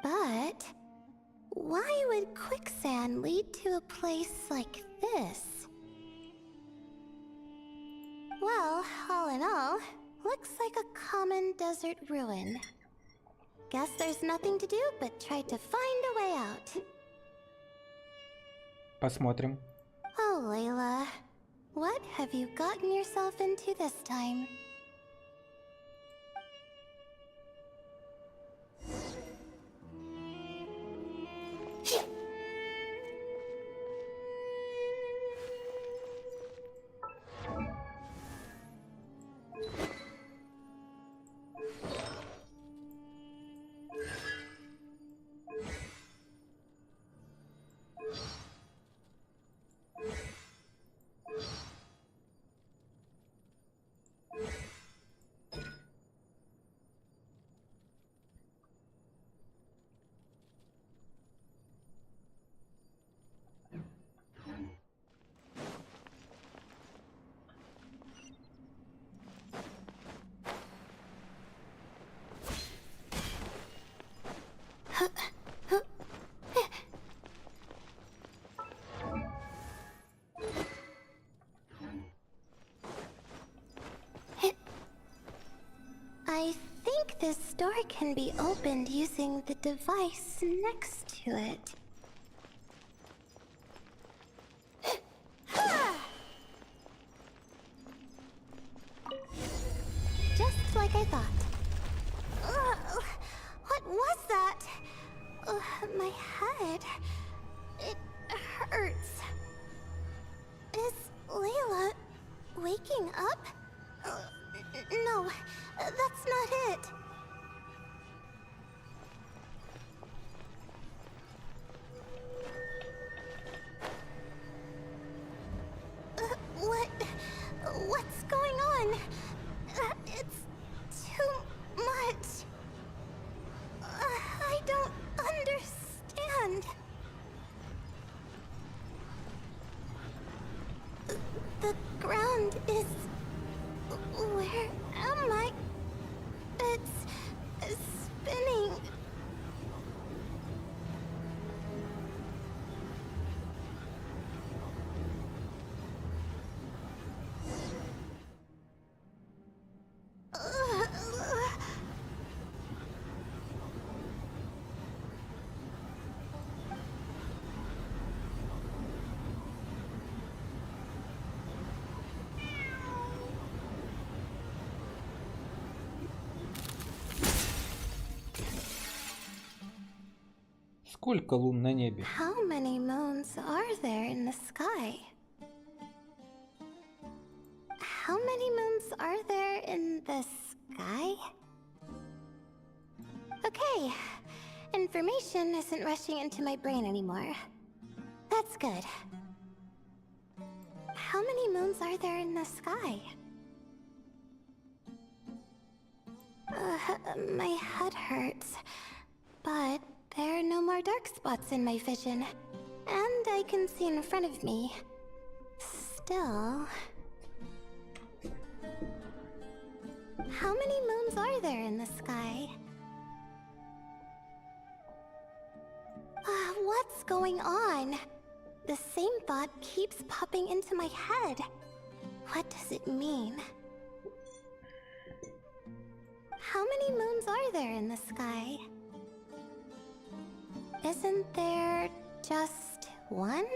But why would quicksand lead to a place like this? Well, all in all, looks like a common desert ruin. Guess there's nothing to do but try to find a way out. Посмотрим. Oh, Layla. What have you gotten yourself into this time? I think this door can be opened using the device next to it. Just like I thought. What was that? My head. It hurts. Is Layla waking up? No, that's not it. What's going on? It's too much. I don't understand. The ground is... Where am I? It's spinning. Сколько лун на небе? How many moons are there in the sky? How many moons are there in the sky? Okay, information isn't rushing into my brain anymore. That's good. How many moons are there in the sky? My head hurts, but there are no more dark spots in my vision, and I can see in front of me. Still... How many moons are there in the sky? What's going on? The same thought keeps popping into my head. What does it mean? How many moons are there in the sky? Isn't there just one?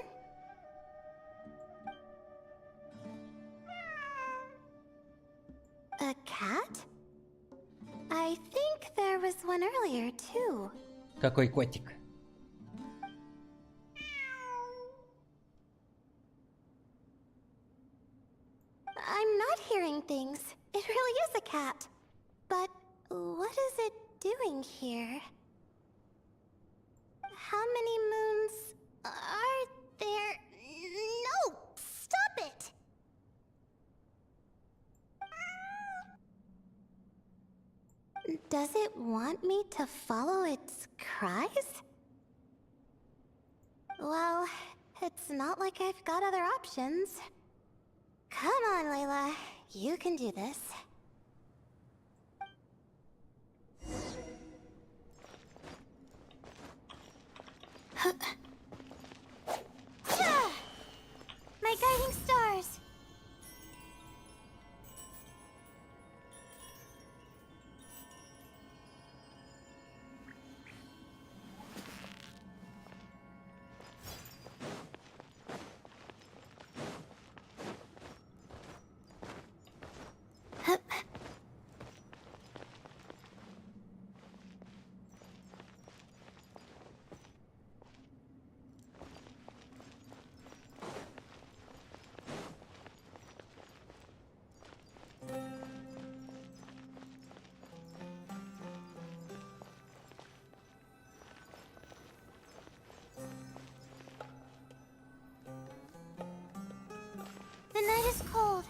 A cat? I think there was one earlier too. Какой котик? I'm not hearing things. It really is a cat. But what is it doing here? How many moons are there? No! Stop it! Does it want me to follow its cries? Well, it's not like I've got other options. Come on, Layla. You can do this. My guiding stars! The night is cold.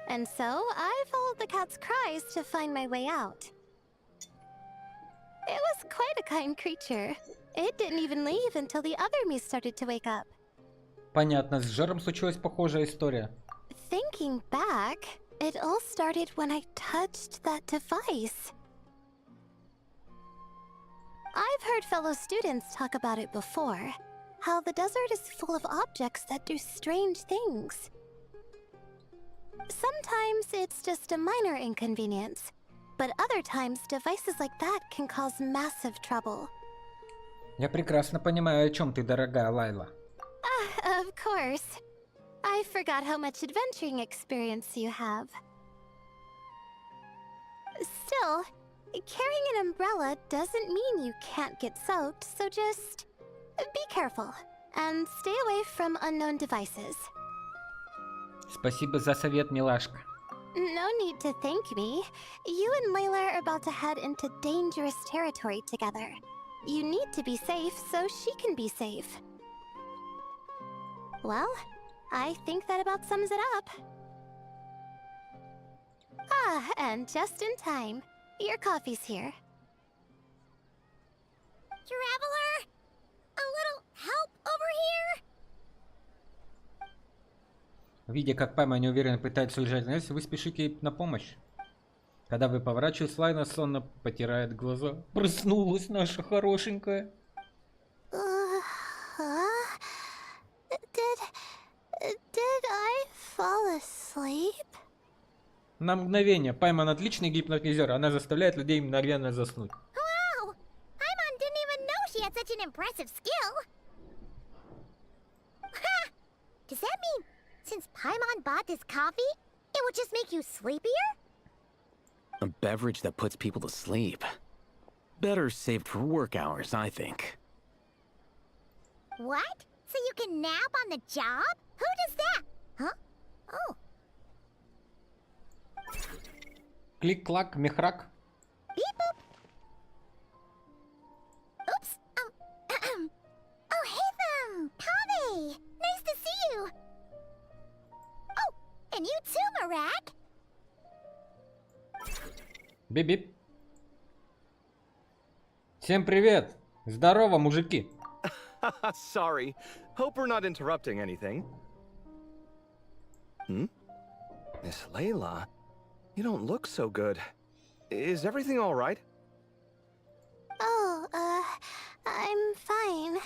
And so, I followed the cat's cries to find my way out. It was quite a kind creature. It didn't even leave until the other me started to wake up. Понятно, с Жером случилась похожая история. Thinking back, it all started when I touched that device. I've heard fellow students talk about it before. How the desert is full of objects that do strange things. Sometimes it's just a minor inconvenience, but other times devices like that can cause massive trouble. Я прекрасно понимаю, о чем ты, дорогая Лайла. Of course. I forgot how much adventuring experience you have. Still, carrying an umbrella doesn't mean you can't get soaked, so just be careful and stay away from unknown devices. Спасибо за совет, милашка. No need to thank me. You and Layla are about to head into dangerous territory together. You need to be safe so she can be safe. Well, I think that about sums it up. Ah, and just in time. Your coffee's here. Traveler? A little help over here? Видя, как Пайма неуверенно пытается уезжать на рельсы, вы спешите ей на помощь. Когда вы поворачиваетесь, Лайла сонно потирает глаза. Проснулась наша хорошенькая. Did I fall asleep? На мгновение. Пайман отличный гипнотизер. Она заставляет людей мгновенно заснуть. Wow! Paimon didn't even know she had such an impressive skill. Ha! Does that mean since Paimon bought this coffee, it would just make you sleepier? A beverage that puts people to sleep. Better saved for work hours, I think. What? So you can nap on the job? Who does that? Huh? Oh. Клик-клак, мехрак. Beep boop. Oops. Oh, hey them, Kame. Nice to see you. Oh, and you too, Marak. Бип-бип. Всем привет. Здорово, мужики. Sorry. Hope we're not interrupting anything. Miss Layla, you don't look so good. Is everything all right? Oh, I'm fine.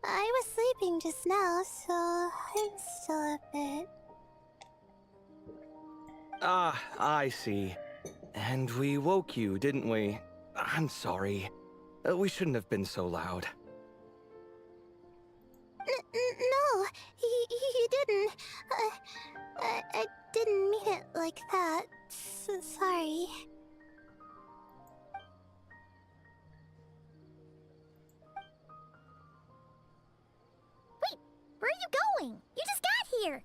I was sleeping just now, so I'm still a bit... Ah, I see. And we woke you, didn't we? I'm sorry. We shouldn't have been so loud. No, you didn't. I didn't mean it like that. Sorry. Wait, where are you going? You just got here.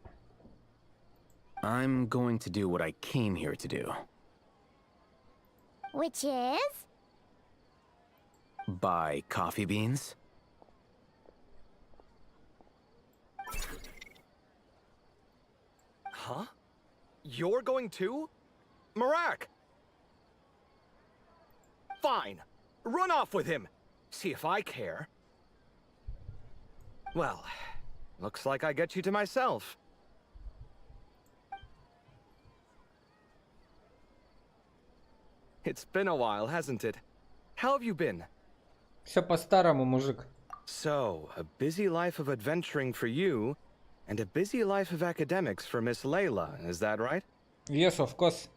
I'm going to do what I came here to do. Which is? Buy coffee beans. Huh? You're going too? Marak! Fine. Run off with him. See if I care. Well, looks like I get you to myself. It's been a while, hasn't it? How have you been? Все по-старому, мужик. So, a busy life of adventuring for you, and a busy life of academics for Miss Layla, is that right? Yes, of course.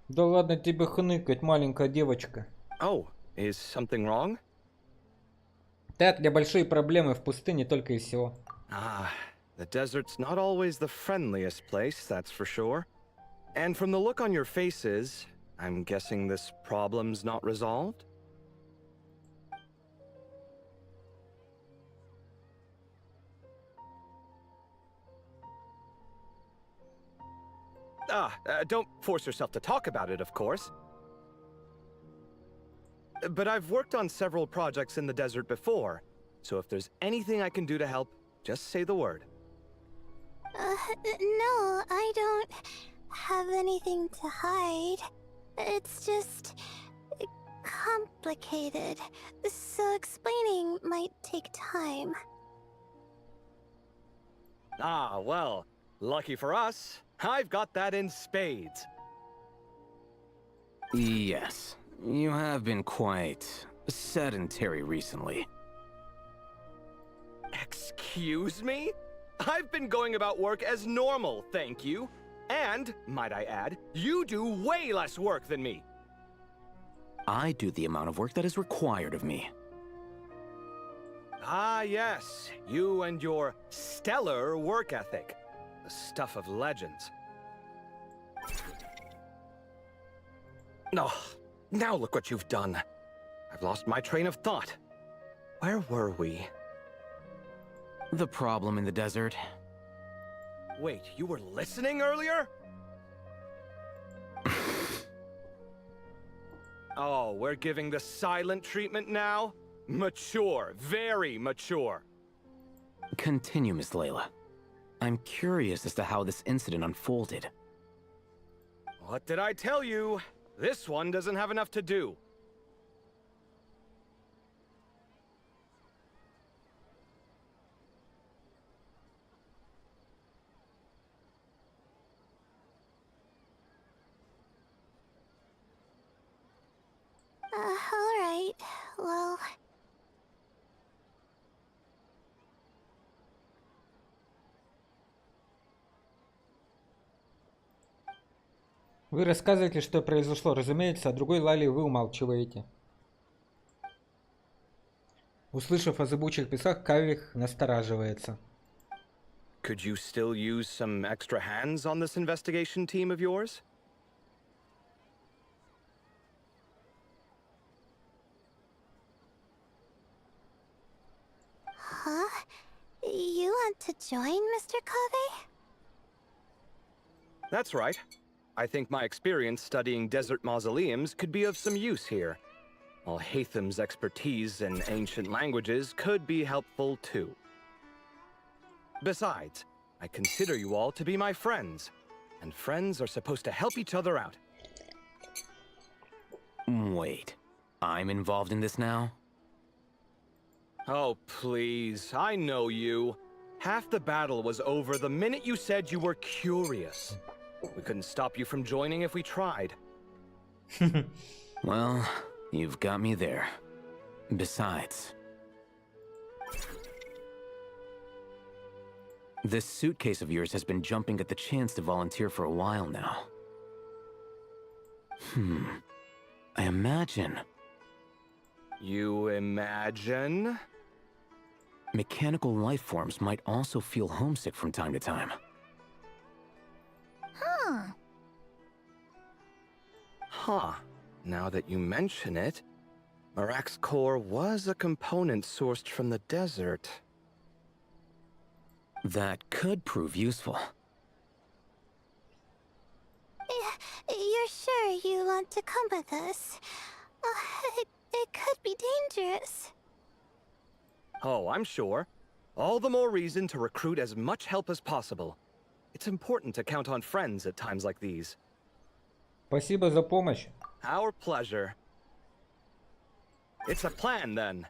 Да ладно тебе хныкать, маленькая девочка. Oh, is something wrong? Так, для большие проблемы в пустыне только и всего. Ah, the desert's not always the friendliest place, that's for sure. And from the look on your faces, I'm guessing this problem's not resolved? Don't force yourself to talk about it, of course. But I've worked on several projects in the desert before, so if there's anything I can do to help, just say the word. No, I don't have anything to hide. It's just... complicated, so explaining might take time. Ah, well, lucky for us, I've got that in spades. Yes, you have been quite sedentary recently. Excuse me? I've been going about work as normal, thank you. And, might I add, you do way less work than me. I do the amount of work that is required of me. Ah, yes, you and your stellar work ethic. The stuff of legends. Oh, now look what you've done. I've lost my train of thought. Where were we? The problem in the desert. Wait, you were listening earlier? Oh, we're giving the silent treatment now? Mature, very mature. Continue, Miss Layla. I'm curious as to how this incident unfolded. What did I tell you? This one doesn't have enough to do. Alright, well... Вы рассказываете, что произошло, разумеется, а другой Лали вы умалчиваете. Услышав о зыбучих песках, Кавих настораживается. Could you still use some extra hands on this investigation team of yours? Huh? You want to join, Mr. Covey? That's right. I think my experience studying desert mausoleums could be of some use here. While Hatham's expertise in ancient languages could be helpful too. Besides, I consider you all to be my friends, and friends are supposed to help each other out. Wait, I'm involved in this now? Oh, please. I know you. Half the battle was over the minute you said you were curious. We couldn't stop you from joining if we tried. Well, you've got me there. Besides, this suitcase of yours has been jumping at the chance to volunteer for a while now. I imagine. You imagine? Mechanical life forms might also feel homesick from time to time. Huh. Huh. Now that you mention it, Marak's core was a component sourced from the desert. That could prove useful. You're sure you want to come with us? It could be dangerous. Oh, I'm sure. All the more reason to recruit as much help as possible. It's important to count on friends at times like these. Спасибо за помощь. Our pleasure. It's a plan, then.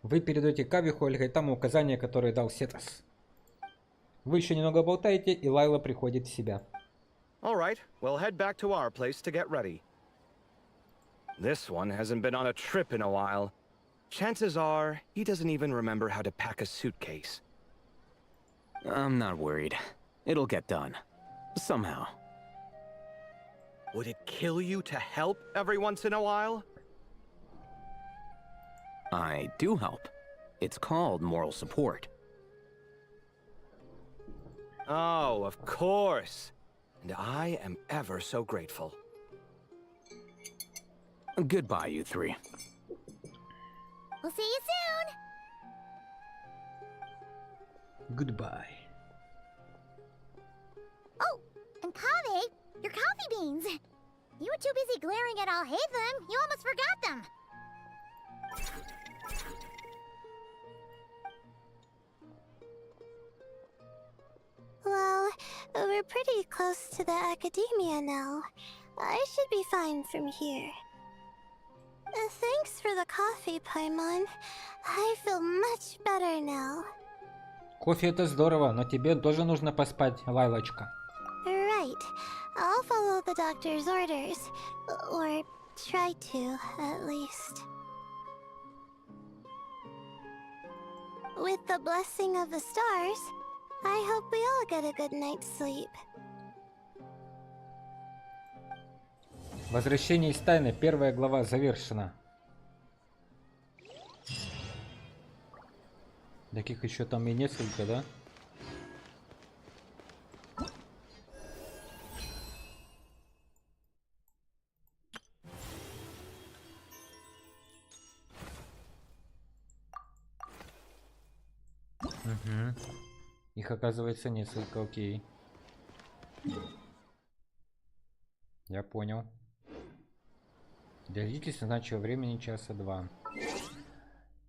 Вы передаете Кавиху Альгайтаму указания, которые дал Сетос. Вы еще немного болтаете, и Лайла приходит в себя. All right, we'll head back to our place to get ready. This one hasn't been on a trip in a while. Chances are, he doesn't even remember how to pack a suitcase. I'm not worried. It'll get done. Somehow. Would it kill you to help every once in a while? I do help. It's called moral support. Oh, of course. And I am ever so grateful. Goodbye, you three. We'll see you soon. Goodbye. Oh, and Kaveh, your coffee beans. You were too busy glaring at Alhaitham, you almost forgot them. Well, we're pretty close to the academia now. I should be fine from here. Thanks for the coffee, Paimon. I feel much better now. Кофе это здорово, но тебе тоже нужно поспать, Лайлочка. Right. I'll follow the doctor's orders. Or try to, at least. With the blessing of the stars, I hope we all get a good night's sleep. Возвращение из тайны, 1 глава завершена. Таких еще там и несколько, да? Угу. Их оказывается несколько, окей. Я понял. Длительность назначенного времени часа 2.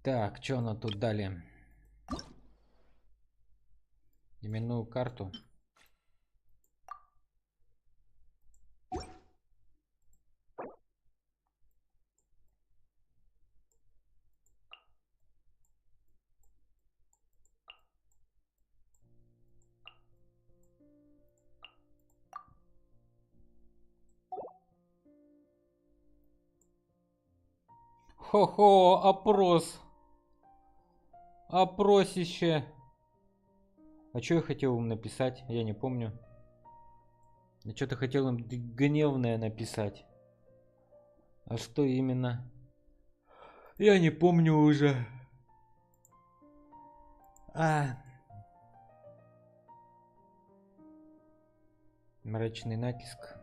Так, что она тут дали? Именную карту. Хо-хо, опрос. Опросище. А что я хотел им написать? Я не помню. Я что-то хотел им гневное написать. А что именно? Я не помню уже. Мрачный натиск.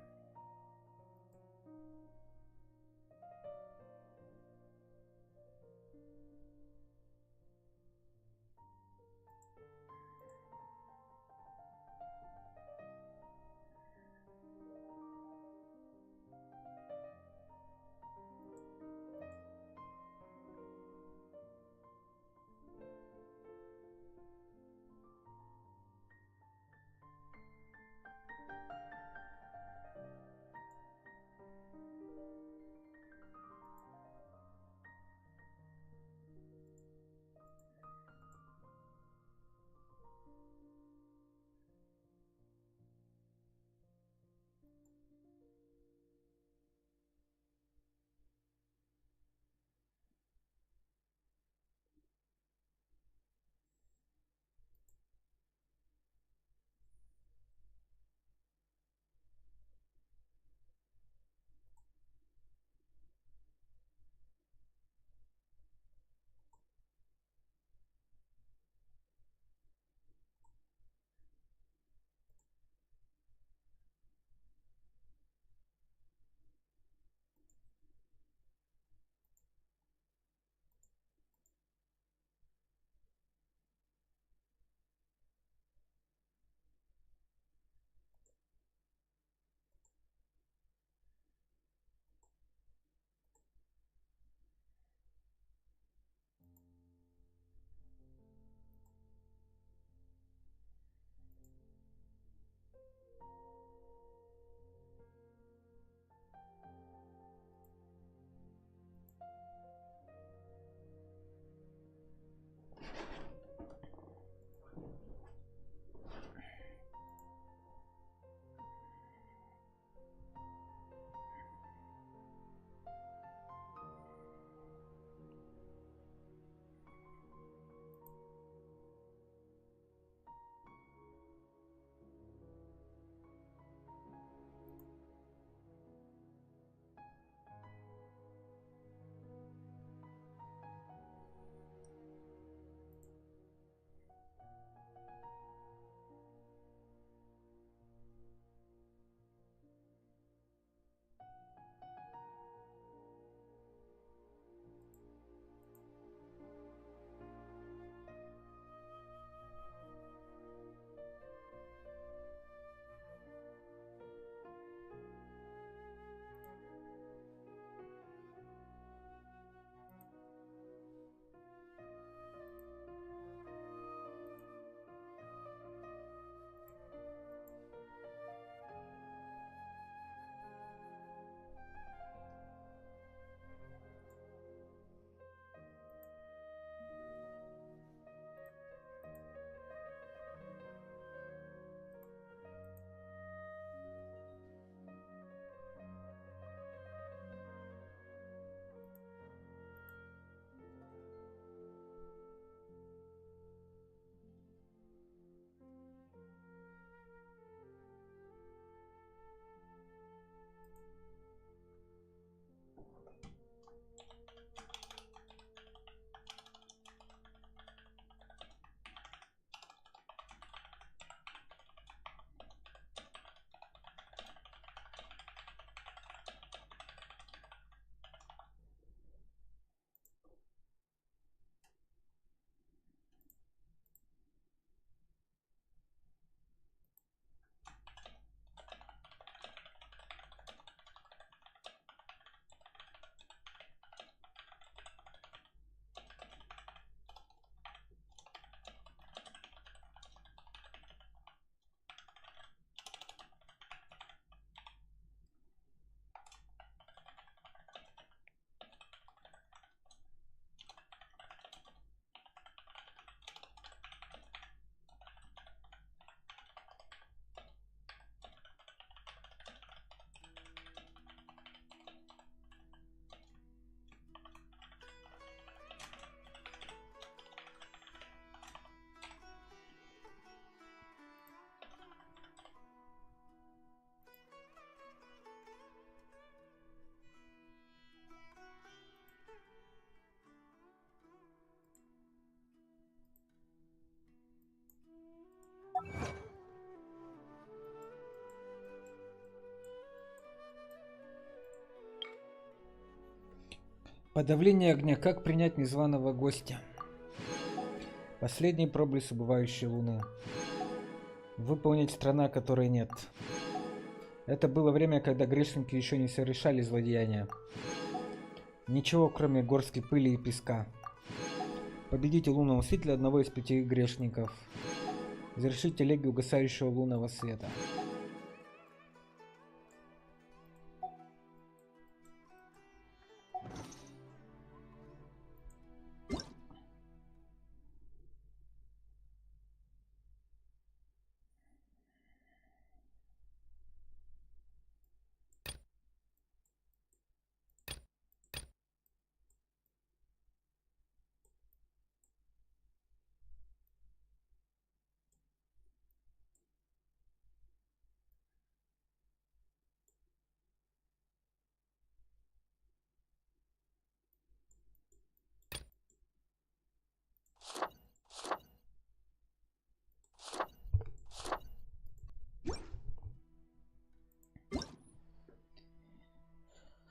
Подавление огня. Как принять незваного гостя? Последний проблеск убывающей луны. Выполнить страна, которой нет. Это было время, когда грешники еще не совершали злодеяния. Ничего, кроме горстки пыли и песка. Победите лунного мстителя, одного из 5 грешников. Завершите легию угасающего лунного света.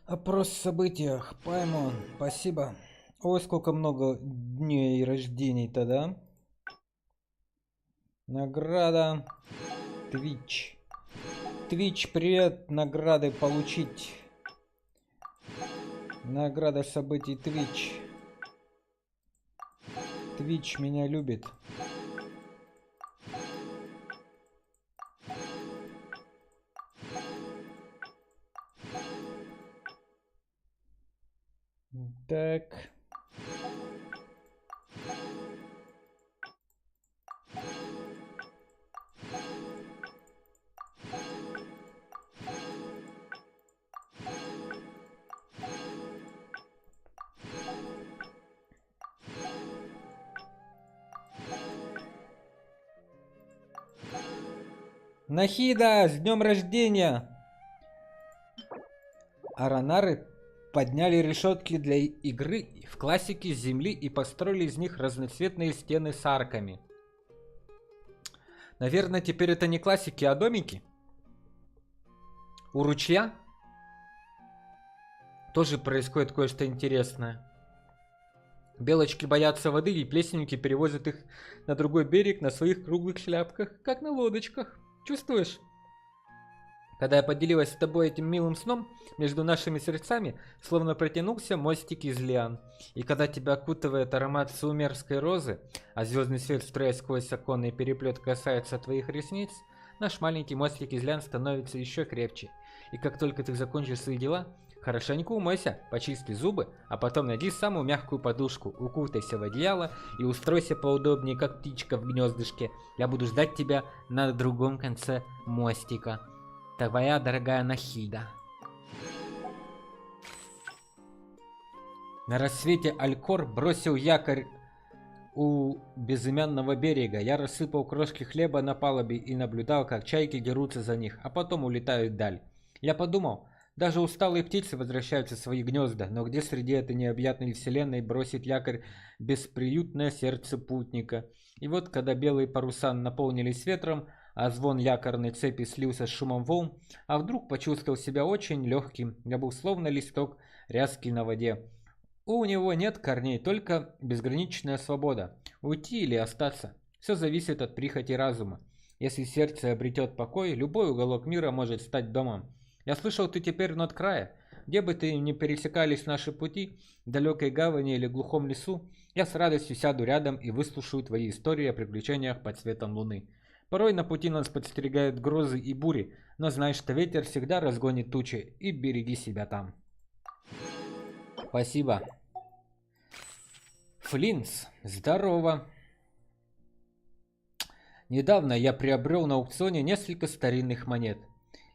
Опрос в событиях. Паймон, спасибо. Ой, сколько много дней рождений-то, да? Награда. Твич. Твич, привет. Награды получить. Награда событий Твич. Твич меня любит. Так. Нахида, с днем рождения! Аронары подняли решетки для игры в классике с земли и построили из них разноцветные стены с арками. Наверное, теперь это не классики, а домики. У ручья тоже происходит кое-что интересное. Белочки боятся воды, и плесневики перевозят их на другой берег на своих круглых шляпках, как на лодочках. Чувствуешь? Когда я поделилась с тобой этим милым сном, между нашими сердцами словно протянулся мостик из лиан. И когда тебя окутывает аромат сумерской розы, а звездный свет, струясь сквозь оконный переплет, касается твоих ресниц, наш маленький мостик из лиан становится еще крепче. И как только ты закончишь свои дела, хорошенько умойся, почисти зубы, а потом найди самую мягкую подушку, укутайся в одеяло и устройся поудобнее, как птичка в гнездышке. Я буду ждать тебя на другом конце мостика. Твоя дорогая Нахида. На рассвете Алькор бросил якорь у безымянного берега. Я рассыпал крошки хлеба на палубе и наблюдал, как чайки дерутся за них, а потом улетают вдаль. Я подумал, даже усталые птицы возвращаются в свои гнезда, но где среди этой необъятной вселенной бросить якорь бесприютное сердце путника? И вот, когда белые паруса наполнились ветром, а звон якорной цепи слился с шумом волн, а вдруг почувствовал себя очень легким. Я был словно листок ряски на воде. У него нет корней, только безграничная свобода. Уйти или остаться. Все зависит от прихоти разума. Если сердце обретет покой, любой уголок мира может стать домом. Я слышал, ты теперь в Ноткрае. Где бы ты ни пересекались наши пути, в далекой гавани или глухом лесу, я с радостью сяду рядом и выслушаю твои истории о приключениях под светом луны. Порой на пути нас подстерегают грозы и бури, но знай, что ветер всегда разгонит тучи, и береги себя там. Спасибо. Флинс, здорово. Недавно я приобрел на аукционе несколько старинных монет.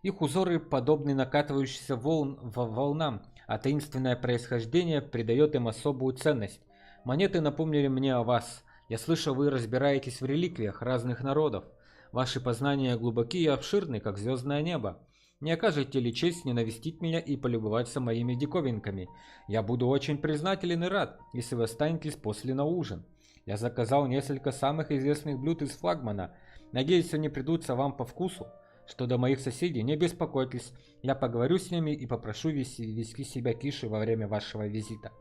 Их узоры подобны накатывающимся волнам, а таинственное происхождение придает им особую ценность. Монеты напомнили мне о вас. Я слышал, вы разбираетесь в реликвиях разных народов. Ваши познания глубоки и обширны, как звездное небо. Не окажете ли честь не навестить меня и полюбоваться моими диковинками? Я буду очень признателен и рад, если вы останетесь после на ужин. Я заказал несколько самых известных блюд из флагмана. Надеюсь, они придутся вам по вкусу. Что до моих соседей, не беспокойтесь. Я поговорю с ними и попрошу вести себя тише во время вашего визита.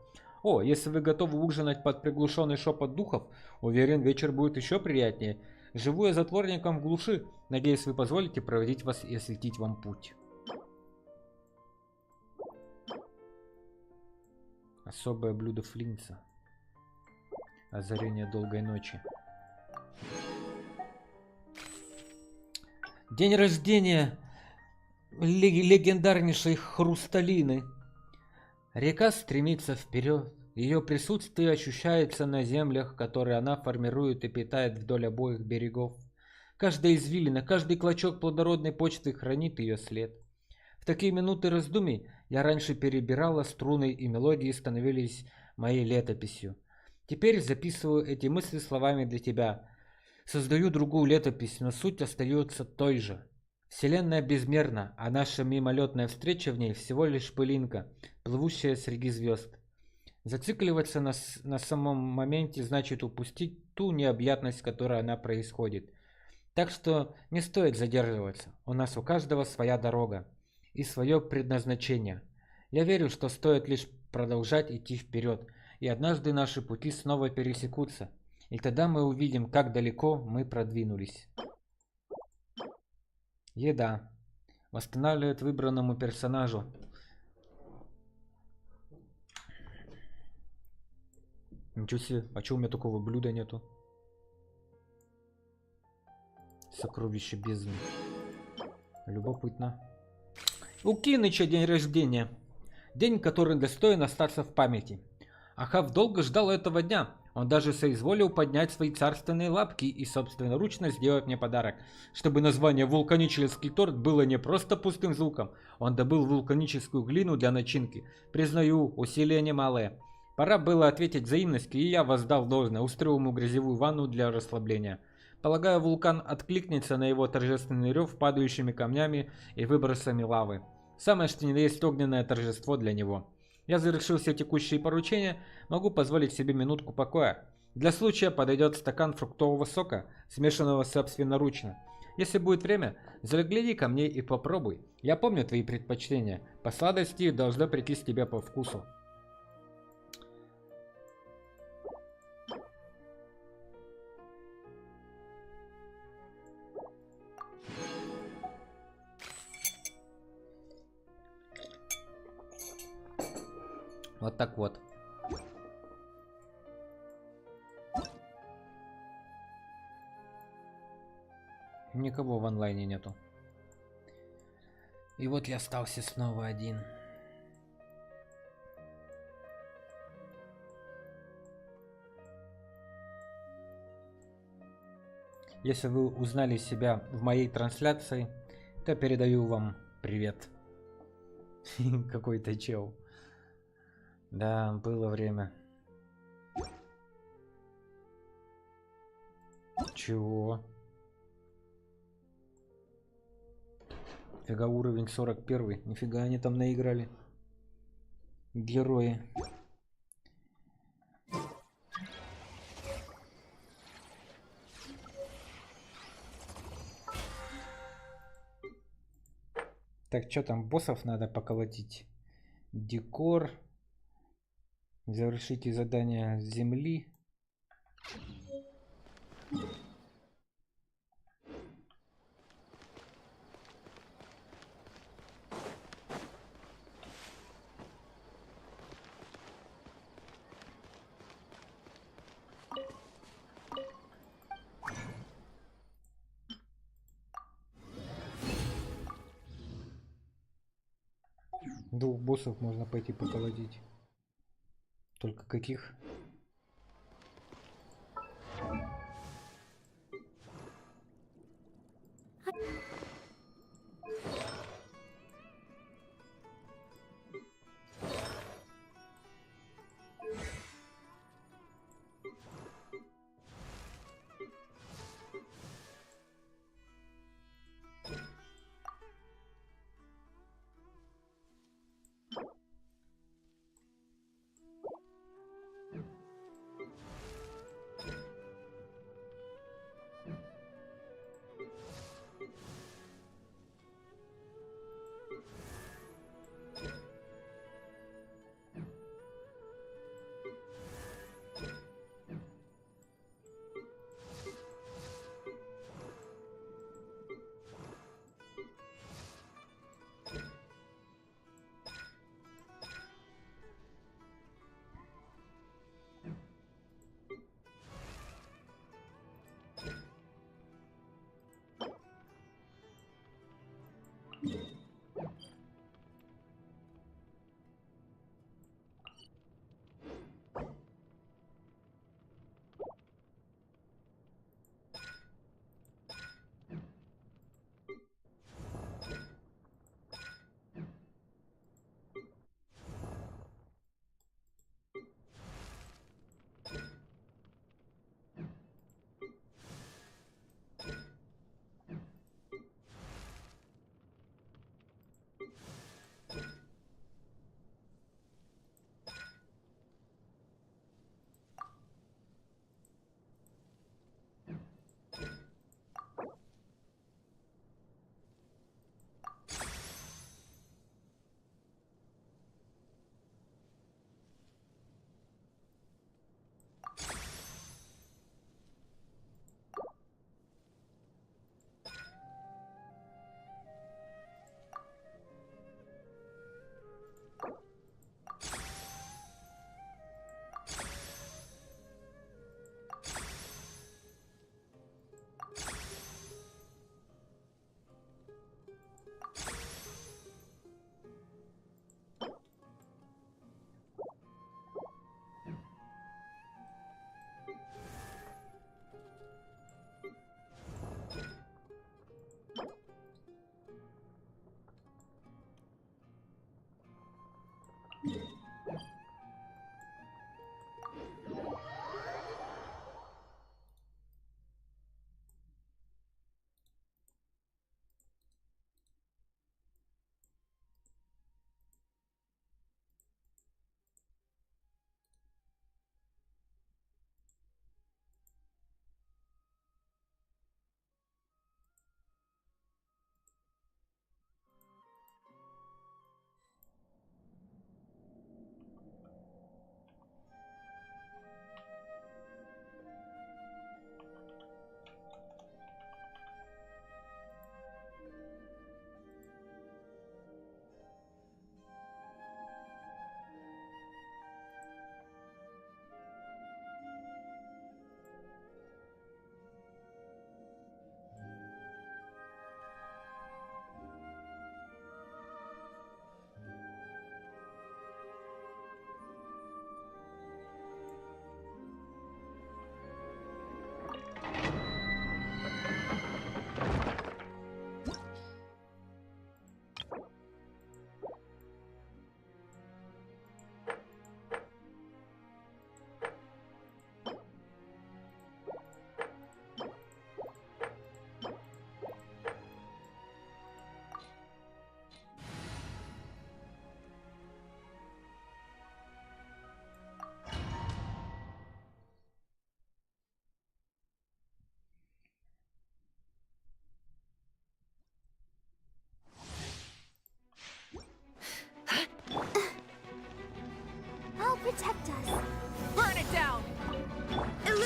О, если вы готовы ужинать под приглушенный шепот духов, уверен, вечер будет еще приятнее. Живу я затворником в глуши. Надеюсь, вы позволите проводить вас и осветить вам путь. Особое блюдо Флинца. Озарение долгой ночи. День рождения легендарнейшей Хрусталины. Река стремится вперед. Ее присутствие ощущается на землях, которые она формирует и питает вдоль обоих берегов. Каждая извилина, каждый клочок плодородной почвы хранит ее след. В такие минуты раздумий я раньше перебирала струны, и мелодии становились моей летописью. Теперь записываю эти мысли словами для тебя. Создаю другую летопись, но суть остается той же. Вселенная безмерна, а наша мимолетная встреча в ней всего лишь пылинка, плывущая среди звезд. Зацикливаться на самом моменте значит упустить ту необъятность, в которой она происходит. Так что не стоит задерживаться. У нас у каждого своя дорога и свое предназначение. Я верю, что стоит лишь продолжать идти вперед, и однажды наши пути снова пересекутся. И тогда мы увидим, как далеко мы продвинулись. Еда. Восстанавливает выбранному персонажу. Ничего себе, а чё у меня такого блюда нету? Сокровище бездны. Любопытно. У Киныча день рождения. День, который достоин остаться в памяти. Ахав долго ждал этого дня. Он даже соизволил поднять свои царственные лапки и собственноручно сделать мне подарок. Чтобы название «вулканический торт» было не просто пустым звуком, он добыл вулканическую глину для начинки. Признаю, усилие немалое. Пора было ответить взаимностью, и я воздал должное, устроил ему грязевую ванну для расслабления. Полагаю, вулкан откликнется на его торжественный рев падающими камнями и выбросами лавы. Самое что ни на есть огненное торжество для него. Я завершил все текущие поручения, могу позволить себе минутку покоя. Для случая подойдет стакан фруктового сока, смешанного собственноручно. Если будет время, загляни ко мне и попробуй. Я помню твои предпочтения. По сладости должно прийти с тебе по вкусу. Вот так вот. Никого в онлайне нету. И вот я остался снова один. Если вы узнали себя в моей трансляции, то передаю вам привет. Какой-то чел. Да, было время. Чего? Фига уровень 41. Нифига они там наиграли. Герои. Так, что там, боссов надо поколотить? Декор. Завершите задание с земли. Двух боссов можно пойти поколотить. Только каких?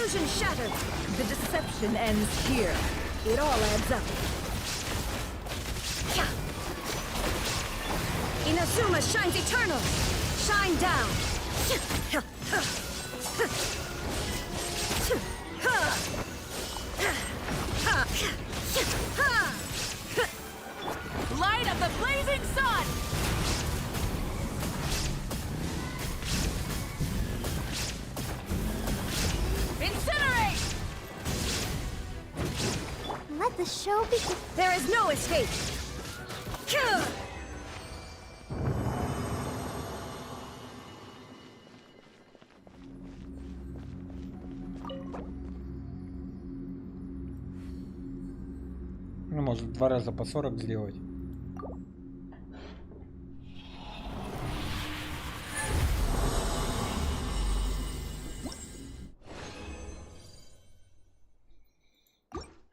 Illusion shattered. The deception ends here. It all adds up. Inazuma shines eternal. Shine down. Light of the blazing sun! Incinerate! Let the show begin. There is no escape! Ну, может, 2 раза по 40 сделать.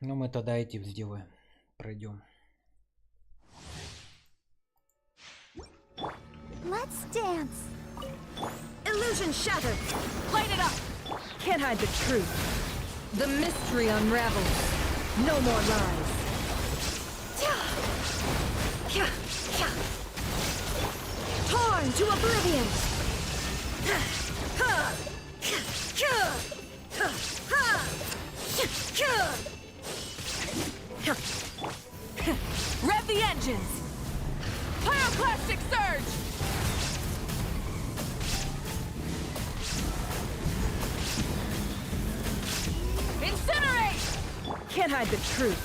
Ну, мы тогда эти сделаем. Пройдем. Let's dance. Illusion shattered! Light it up! Can't hide the truth. The mystery unravels. No more lies. Torn to oblivion! Rev the engines! Pyroclastic surge! Incinerate! Can't hide the truth.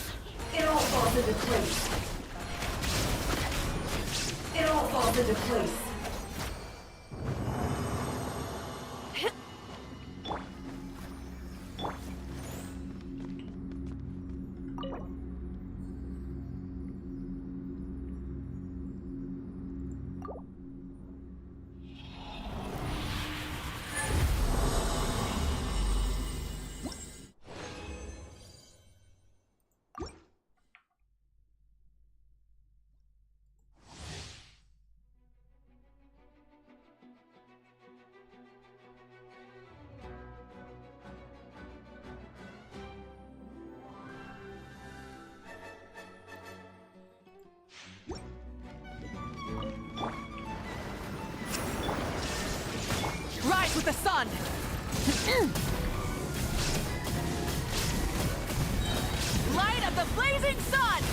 It all falls into place. It all falls into place. Rise with the sun! Light of the blazing sun!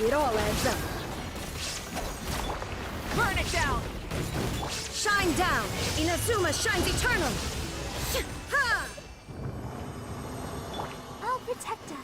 It all adds up. Burn it down! Shine down! Inazuma shines eternal! I'll protect us.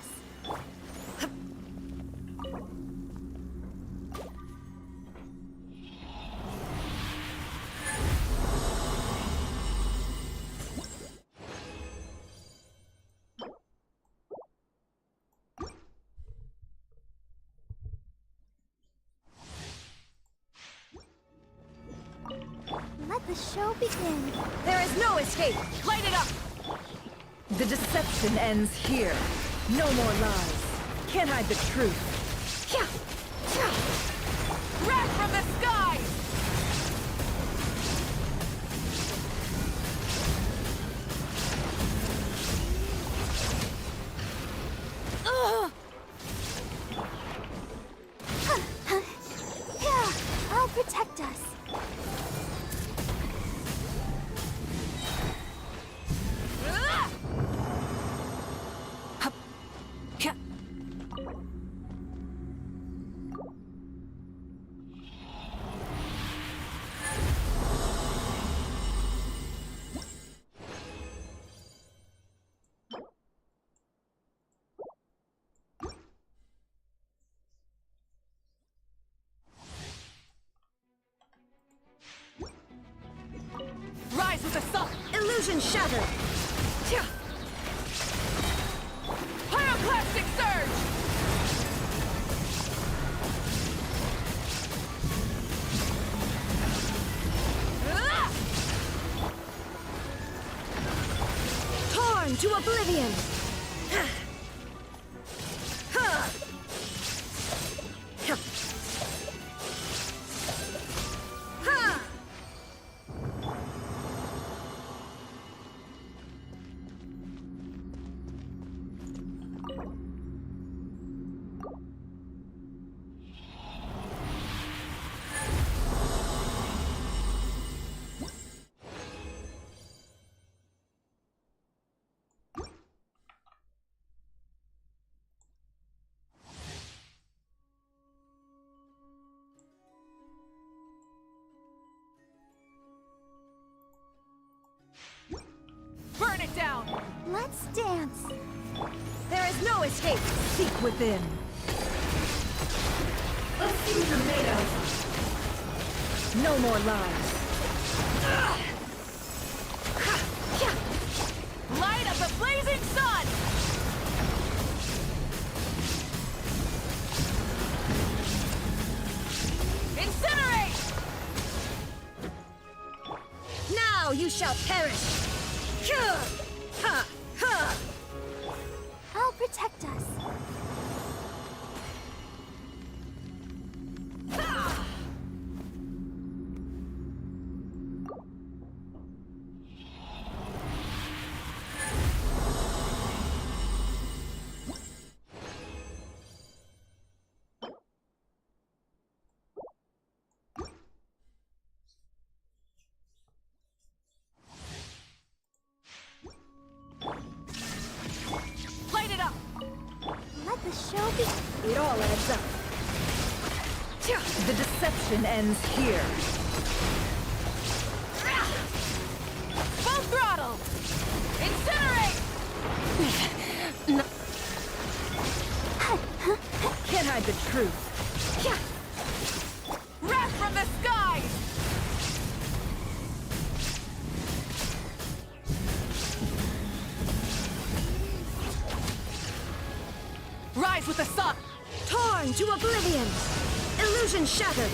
Let the show begin. There is no escape! Light it up! The deception ends here. No more lies. Can't hide the truth. Wrath from the skies! I'll protect us. Rise with the sun! Illusion shattered! Pyroclastic surge! Torn to oblivion! Let's dance. There is no escape. Seek within. Let's see what you're made of. No more lies. Light of the blazing sun! Incinerate! Now you shall perish! I'll protect us. Light it up! Let the show be. It all adds up. The deception ends here. Full throttle! Incinerate! Can't hide the truth. Wrath from the skies! Rise with the sun! Torn to oblivion! Illusion shattered!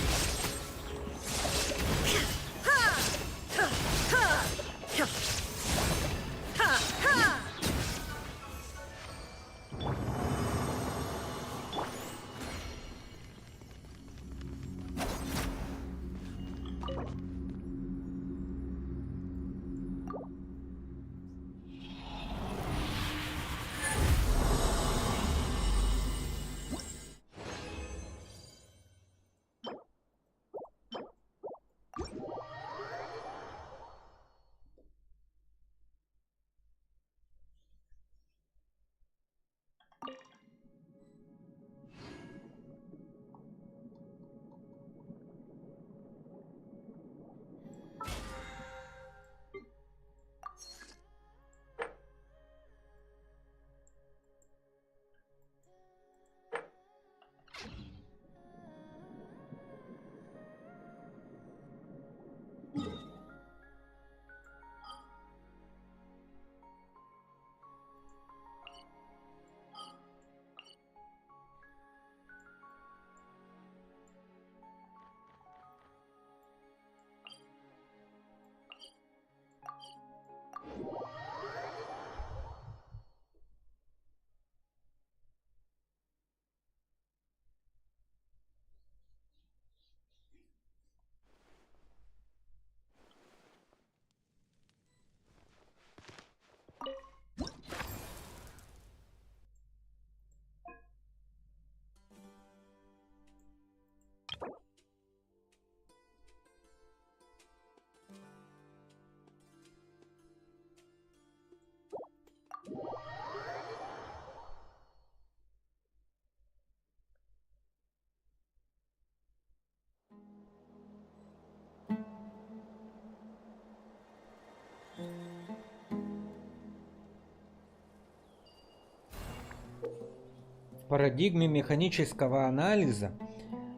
В парадигме механического анализа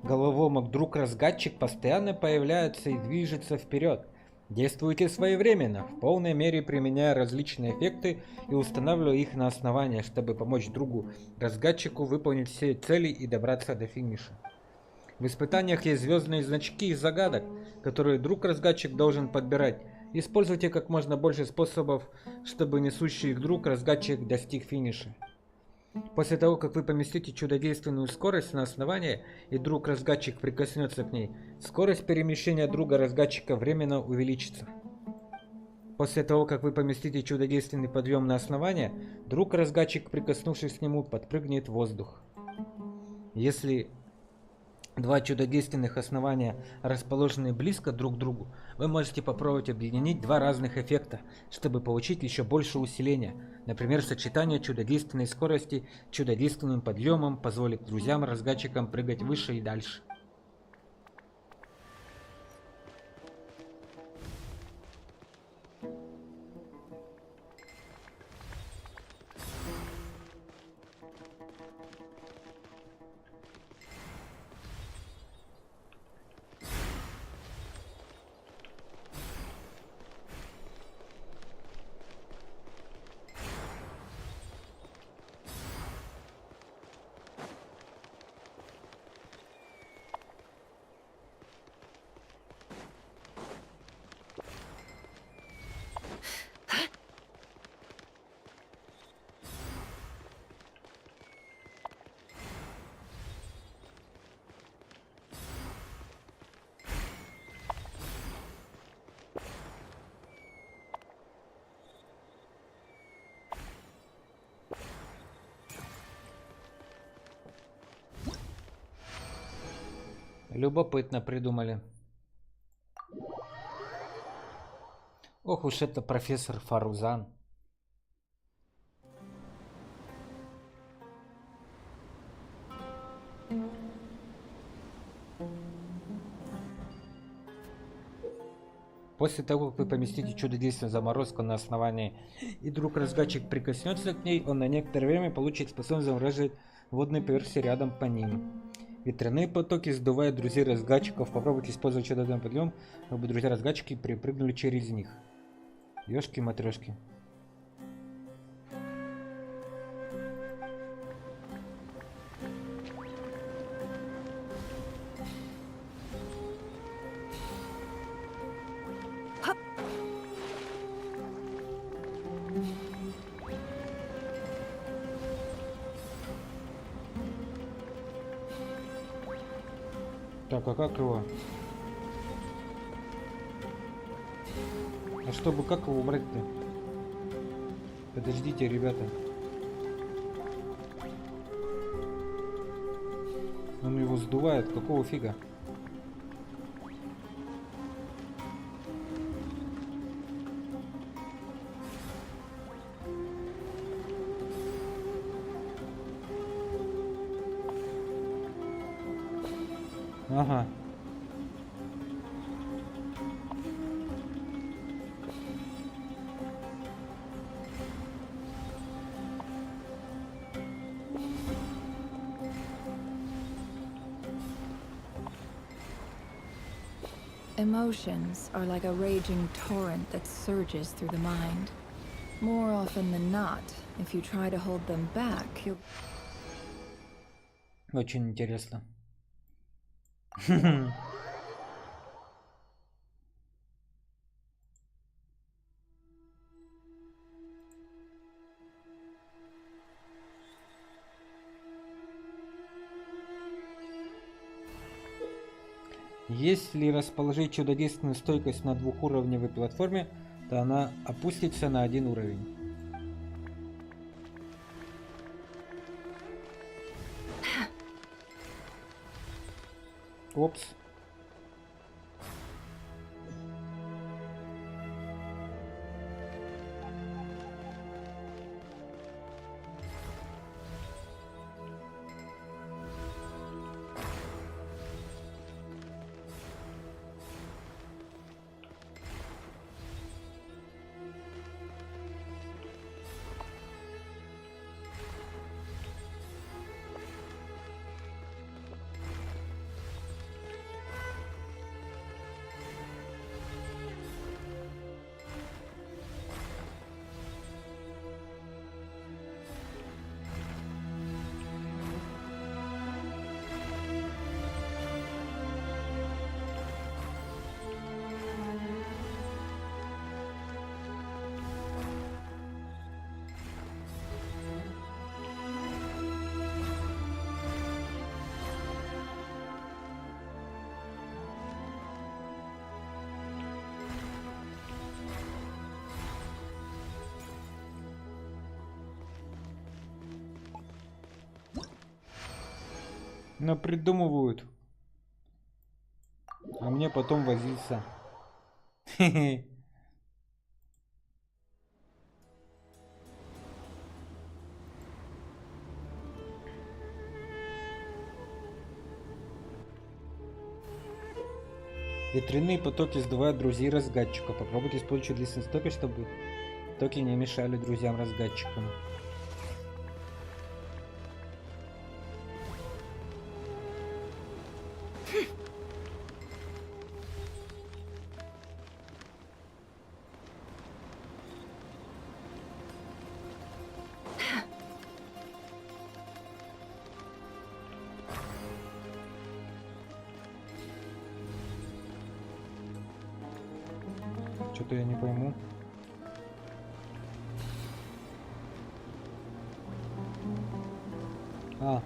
головоломок друг-разгадчик постоянно появляется и движется вперед. Действуйте своевременно, в полной мере применяя различные эффекты и устанавливая их на основания, чтобы помочь другу-разгадчику выполнить все цели и добраться до финиша. В испытаниях есть звездные значки и загадок, которые друг-разгадчик должен подбирать. Используйте как можно больше способов, чтобы несущий их друг-разгадчик достиг финиша. После того, как вы поместите чудодейственную скорость на основание, и друг-разгадчик прикоснется к ней, скорость перемещения друга-разгадчика временно увеличится. После того, как вы поместите чудодейственный подъем на основание, друг-разгадчик, прикоснувшись к нему, подпрыгнет в воздух. Если два чудодейственных основания расположены близко друг к другу, вы можете попробовать объединить два разных эффекта, чтобы получить еще больше усиления. Например, сочетание чудодейственной скорости с чудодейственным подъемом позволит друзьям-разгадчикам прыгать выше и дальше. Любопытно придумали. Ох уж это профессор Фарузан. После того, как вы поместите чудодейственную заморозку на основании, и вдруг разгадчик прикоснется к ней, он на некоторое время получит способность замораживать водные поверхности рядом по ним. Ветряные потоки сдувают друзей разгадчиков. Попробуйте использовать чудодейственный подъем, чтобы друзья разгадчики припрыгнули через них. Ёшки-матрёшки. Так, а как его? А чтобы как его убрать-то? Подождите, ребята. Он его сдувает. Какого фига? Ага. Emotions are like a raging torrent that surges through the mind. More often than not, if you try to hold them back, you'll... Очень интересно. Если расположить чудодейственную стойкость на двухуровневой платформе, то она опустится на один уровень. Опс. Напридумывают. А мне потом возиться. Хе-хе. Ветряные потоки сдувают друзей разгадчика. Попробуйте использовать чудодейственные стоки, чтобы токи не мешали друзьям-разгадчикам. Что-то я не пойму. А.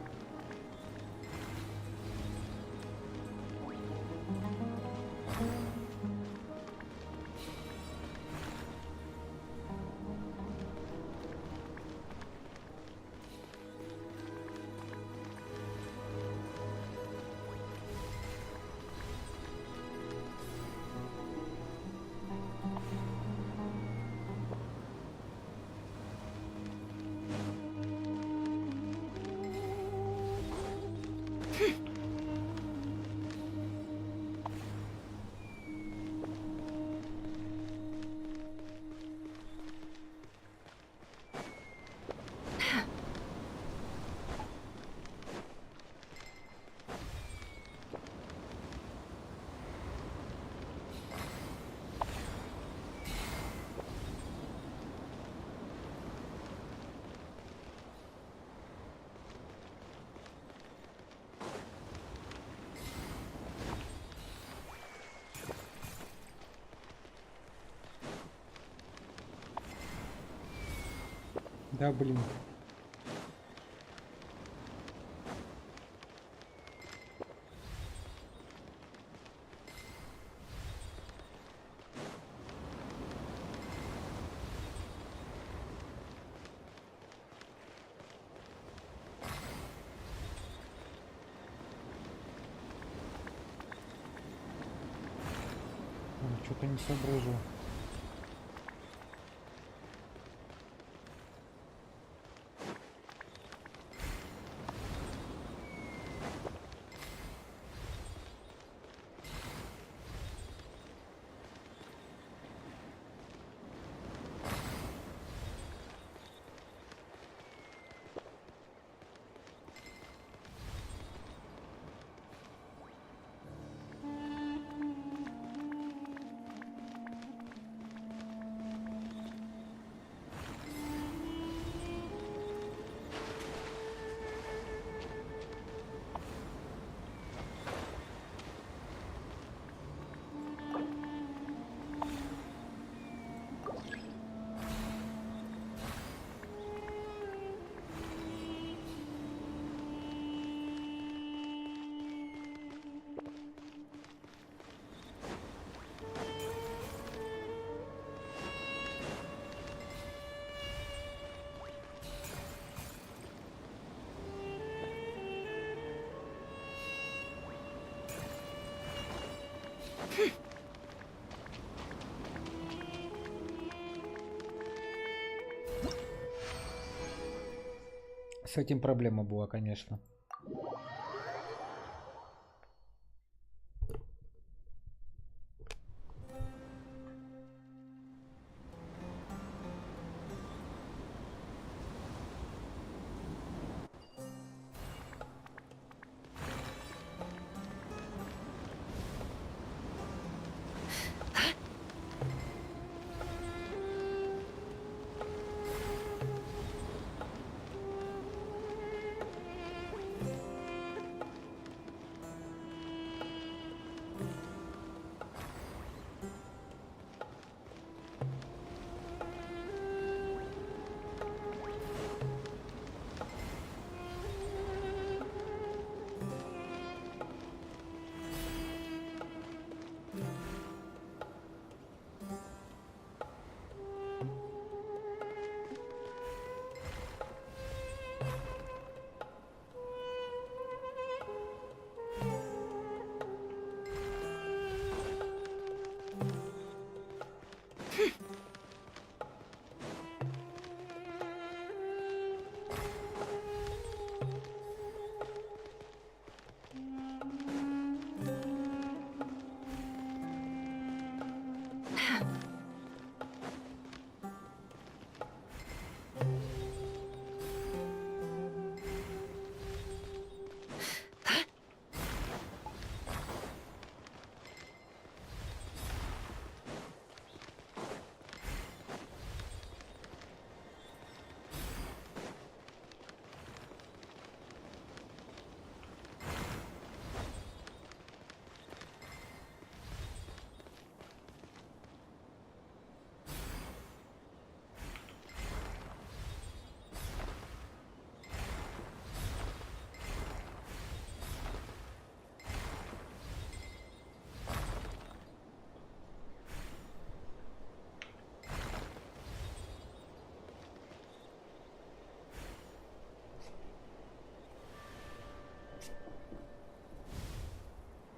Да, блин. Что-то не соображу. С этим проблема была, конечно.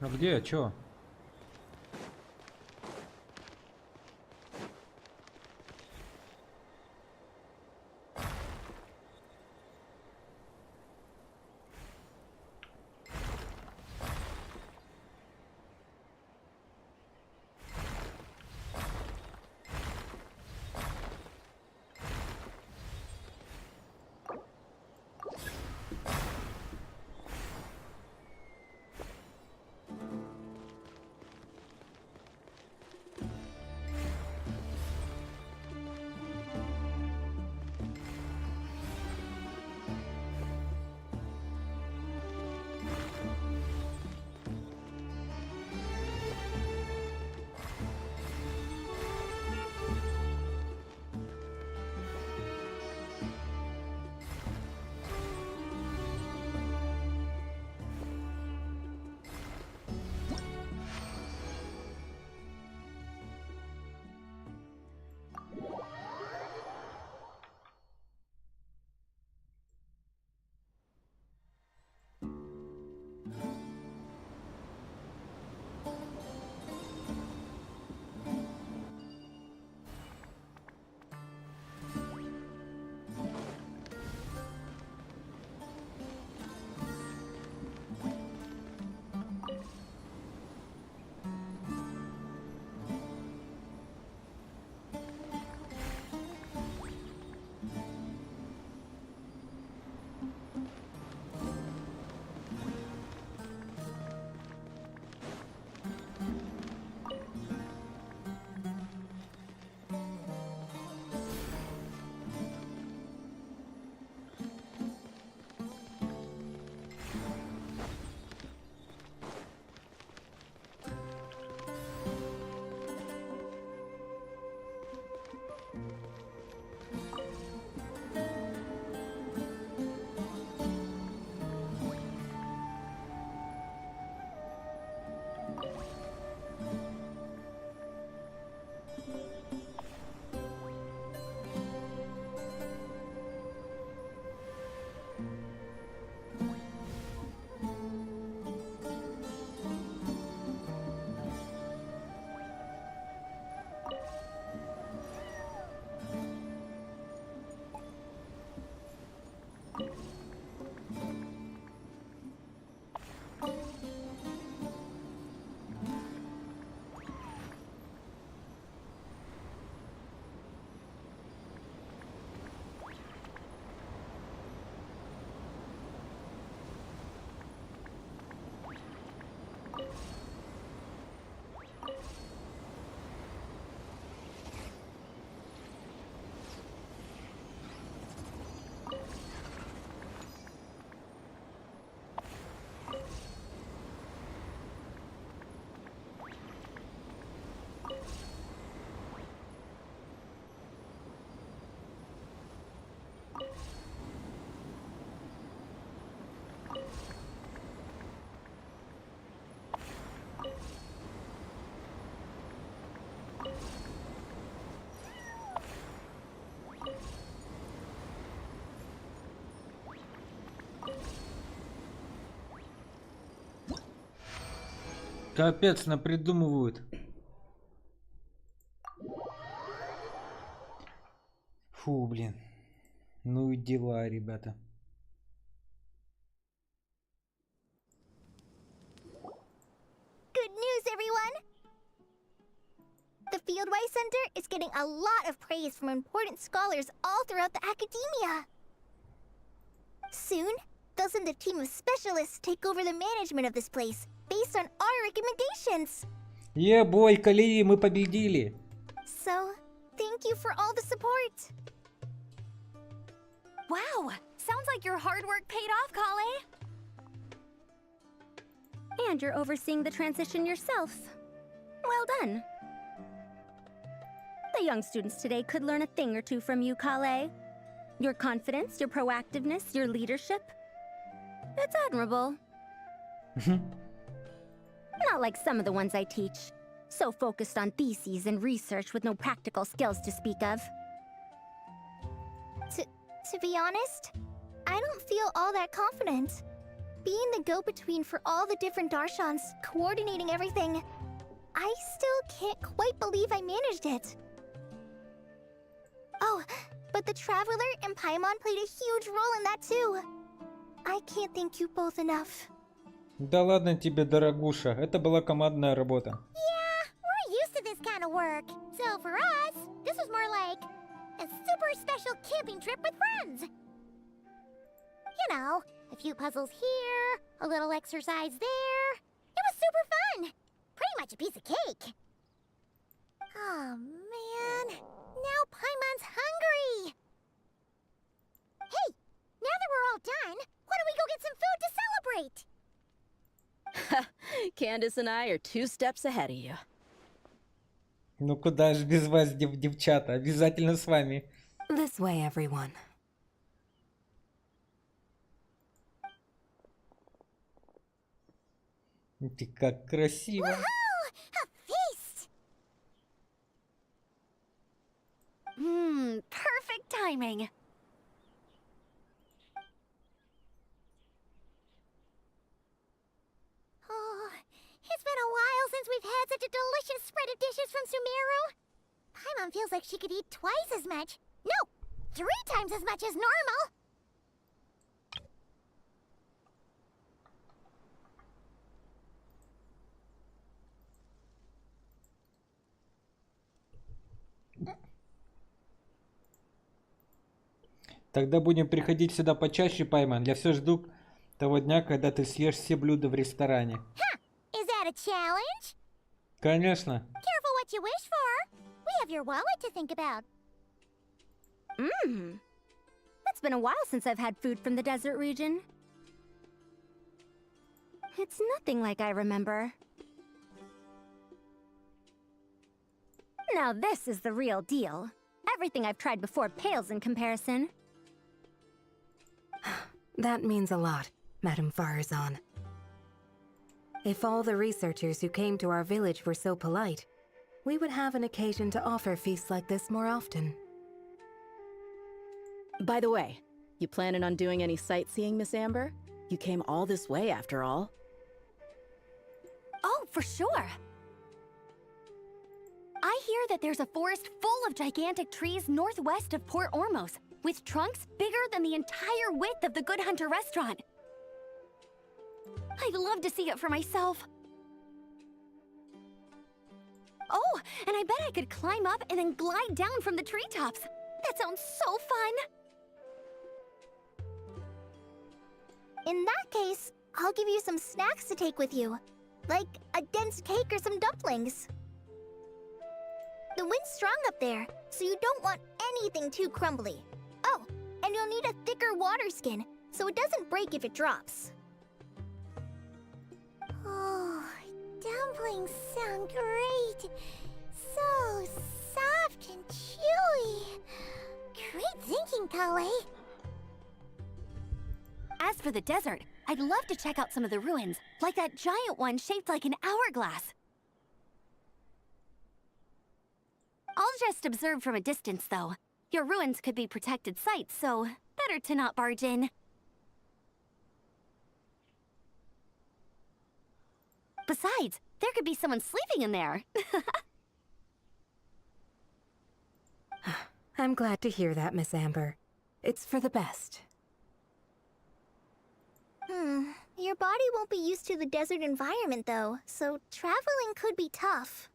А где? Чё? Капец, напридумывают. Фу, блин. Ну и дела, ребята. Good news, everyone! The Fieldwise Center is getting a lot of praise from important scholars all throughout the academia. Soon, they'll send a team of specialists take over the management of this place based on our recommendations. Бой, коллеги, мы победили. So, thank you for all the support. Wow, sounds like your hard work paid off, Kale. And you're overseeing the transition yourself. Well done. The young students today could learn a thing or two from you, Kale. Your confidence, your proactiveness, your leadership. It's admirable. Not like some of the ones I teach. So focused on theses and research with no practical skills to speak of. To be honest, I don't feel all that confident. Being the go-between for all the different Darshans, coordinating everything, I still can't quite believe I managed it. Oh, but the Traveler and Paimon played a huge role in that too. I can't thank you both enough. Да ладно тебе, дорогуша. Это была командная работа. Yeah, we're used to this kind of work. So for us, this was more like a super special camping trip with friends. You know, a few puzzles here, a little exercise there. It was super fun. Pretty much a piece of cake. Oh man, now Paimon's hungry. Hey, now that we're all done, why don't we go get some food to celebrate? Candace and I are 2 steps ahead of you. Ну куда же без вас, девчата? Обязательно с вами. This way, everyone. Ты как красиво. Woohoo! A feast! Perfect timing. had such a delicious spread of dishes from Sumeru. Paimon feels like she could eat twice as much. No, 3 times as much as normal. Тогда будем приходить сюда почаще, Пайман. Я все жду того дня, когда ты съешь все блюда в ресторане. Is that a challenge? Конечно. Careful what you wish for. We have your wallet to think about. It's been a while since I've had food from the desert region. It's nothing like I remember. Now this is the real deal. Everything I've tried before pales in comparison. That means a lot, Madame Farazan. If all the researchers who came to our village were so polite, we would have an occasion to offer feasts like this more often. By the way, you planning on doing any sightseeing, Miss Amber? You came all this way after all. Oh, for sure. I hear that there's a forest full of gigantic trees northwest of Port Ormos, with trunks bigger than the entire width of the Good Hunter restaurant. I'd love to see it for myself. Oh, and I bet I could climb up and then glide down from the treetops. That sounds so fun. In that case, I'll give you some snacks to take with you. Like a dense cake or some dumplings. The wind's strong up there, so you don't want anything too crumbly. Oh, and you'll need a thicker water skin, so it doesn't break if it drops. Oh, dumplings sound great. So soft and chewy. Great thinking, Kale. As for the desert, I'd love to check out some of the ruins, like that giant one shaped like an hourglass. I'll just observe from a distance, though. Your ruins could be protected sites, so better to not barge in. Besides, there could be someone sleeping in there. I'm glad to hear that, Miss Amber. It's for the best. Your body won't be used to the desert environment, though, so traveling could be tough.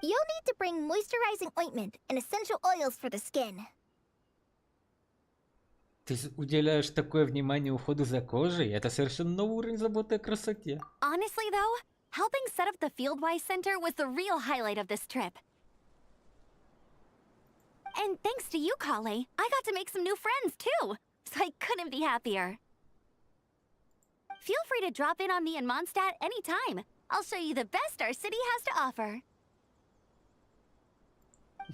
You'll need to bring moisturizing ointment and essential oils for the skin. Ты уделяешь такое внимание уходу за кожей? Это совершенно новый уровень заботы о красоте. Honestly, though, helping set up the Fieldwise Center was the real highlight of this trip. And thanks to you, Kale, I got to make some new friends, too. So I couldn't be happier. Feel free to drop in on me in Mondstadt anytime. I'll show you the best our city has to offer.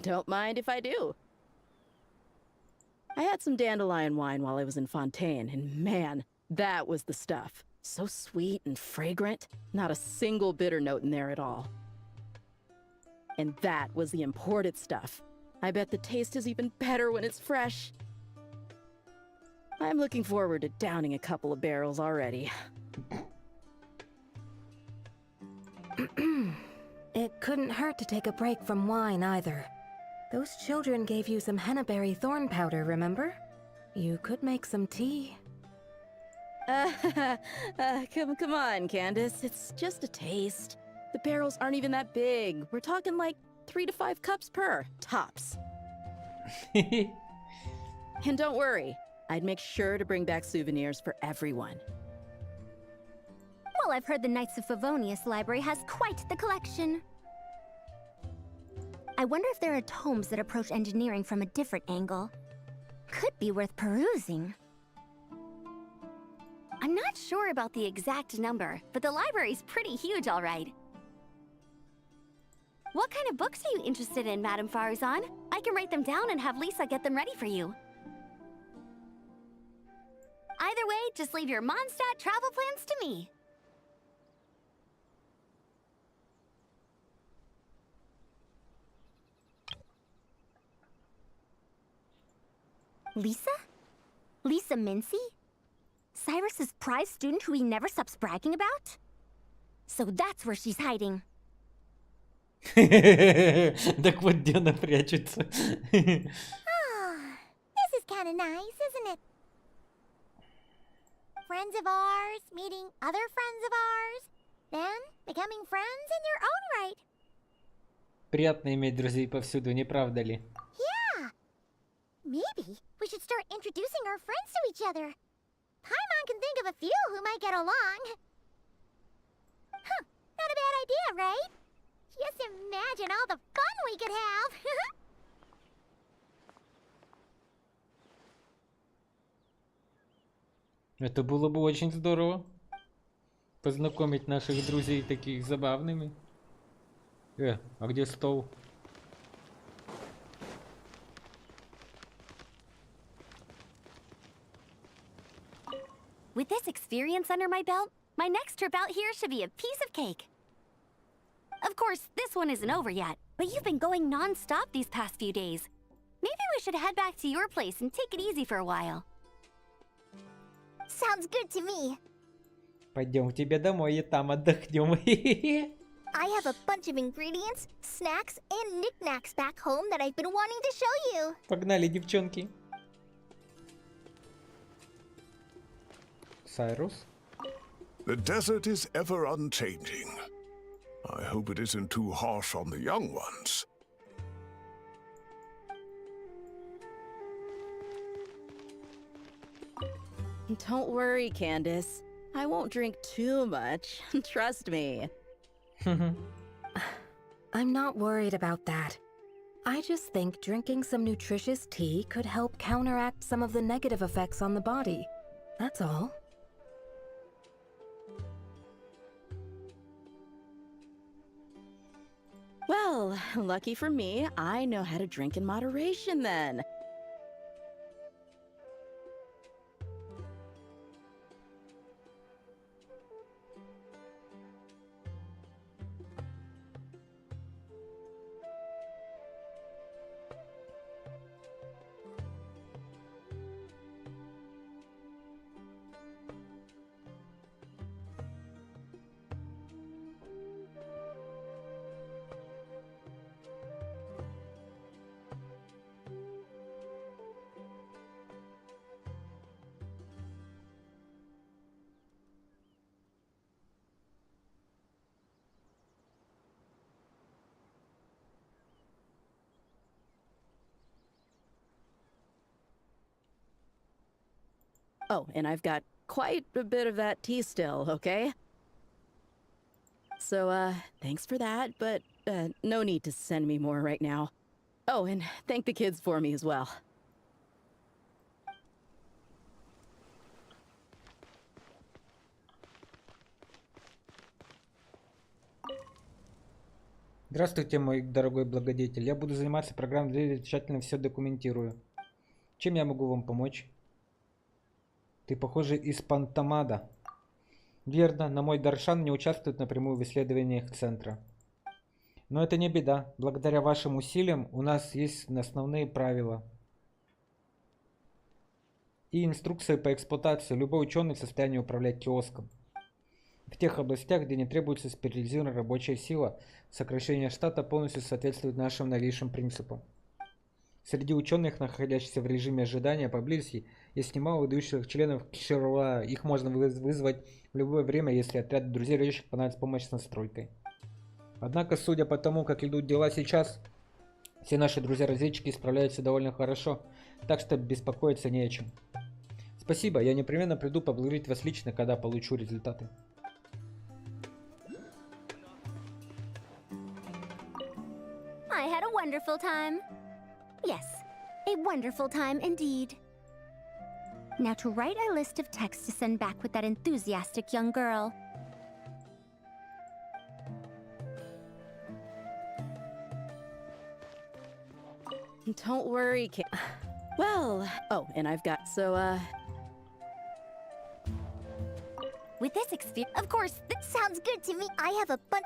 Don't mind if I do. I had some dandelion wine while I was in Fontaine, and man, that was the stuff. So sweet and fragrant, not a single bitter note in there at all. And that was the imported stuff. I bet the taste is even better when it's fresh. I'm looking forward to downing a couple of barrels already. It couldn't hurt to take a break from wine either. Those children gave you some hennaberry thorn powder, remember? You could make some tea. Come on, Candace. It's just a taste. The barrels aren't even that big. We're talking like 3 to 5 cups per, tops. And don't worry, I'd make sure to bring back souvenirs for everyone. Well, I've heard the Knights of Favonius library has quite the collection. I wonder if there are tomes that approach engineering from a different angle. Could be worth perusing. I'm not sure about the exact number, but the library's pretty huge, all right. What kind of books are you interested in, Madame Farazan? I can write them down and have Lisa get them ready for you. Either way, just leave your Mondstadt travel plans to me. Lisa? Lisa Mincy? Cyrus's prize student who he never stops bragging about? So that's where she's hiding. Так вот где она прячется. This is kind of nice, isn't it? Friends of ours meeting other friends of ours, then becoming friends in their own right. Приятно иметь друзей повсюду, не правда ли? Yeah. Maybe we should start introducing our friends to each other. Paimon can think of a few who might get along. Huh, not a bad idea, right? Just imagine all the fun we could have. Это было бы очень здорово. Познакомить наших друзей таких забавными. А где стол? With this experience under my belt, my next trip out here should be a piece of cake. Of course, this one isn't over yet, but you've been going non-stop these past few days. Maybe we should head back to your place and take it easy for a while. Sounds good to me. Пойдем к тебе домой и там отдохнем. I have a bunch of ingredients, snacks, and knickknacks back home that I've been wanting to show you. Погнали, девчонки. Сайрус? The desert is ever unchanging. I hope it isn't too harsh on the young ones. Don't worry, Candace. I won't drink too much. Trust me. I'm not worried about that. I just think drinking some nutritious tea could help counteract some of the negative effects on the body. That's all. Well, lucky for me, I know how to drink in moderation then. Oh, and I've got quite a bit of that tea still, okay? So, thanks for that, but, no need to send me more right now. Oh, and thank the kids for me as well. Здравствуйте, мой дорогой благодетель. Я буду заниматься программой, где тщательно все документирую. Чем я могу вам помочь? Ты, похоже, из Пантомада. Верно, на мой Даршан не участвует напрямую в исследованиях центра. Но это не беда. Благодаря вашим усилиям у нас есть основные правила. И инструкции по эксплуатации. Любой ученый в состоянии управлять киоском. В тех областях, где не требуется специализированная рабочая сила, сокращение штата полностью соответствует нашим новейшим принципам. Среди ученых, находящихся в режиме ожидания поблизости, есть немало выдающихся членов Кишеруа. Их можно вызвать в любое время, если отряду друзей речь понадобится помощь с настройкой. Однако, судя по тому, как идут дела сейчас, все наши друзья-разведчики справляются довольно хорошо, так что беспокоиться не о чем. Спасибо, я непременно приду поблагодарить вас лично, когда получу результаты. I had a wonderful time. Yes, a wonderful time indeed. Now to write a list of texts to send back with that enthusiastic young girl. Don't worry, Well, oh, and I've got, so, With this experience, Of course, that sounds good to me. I have a bunch.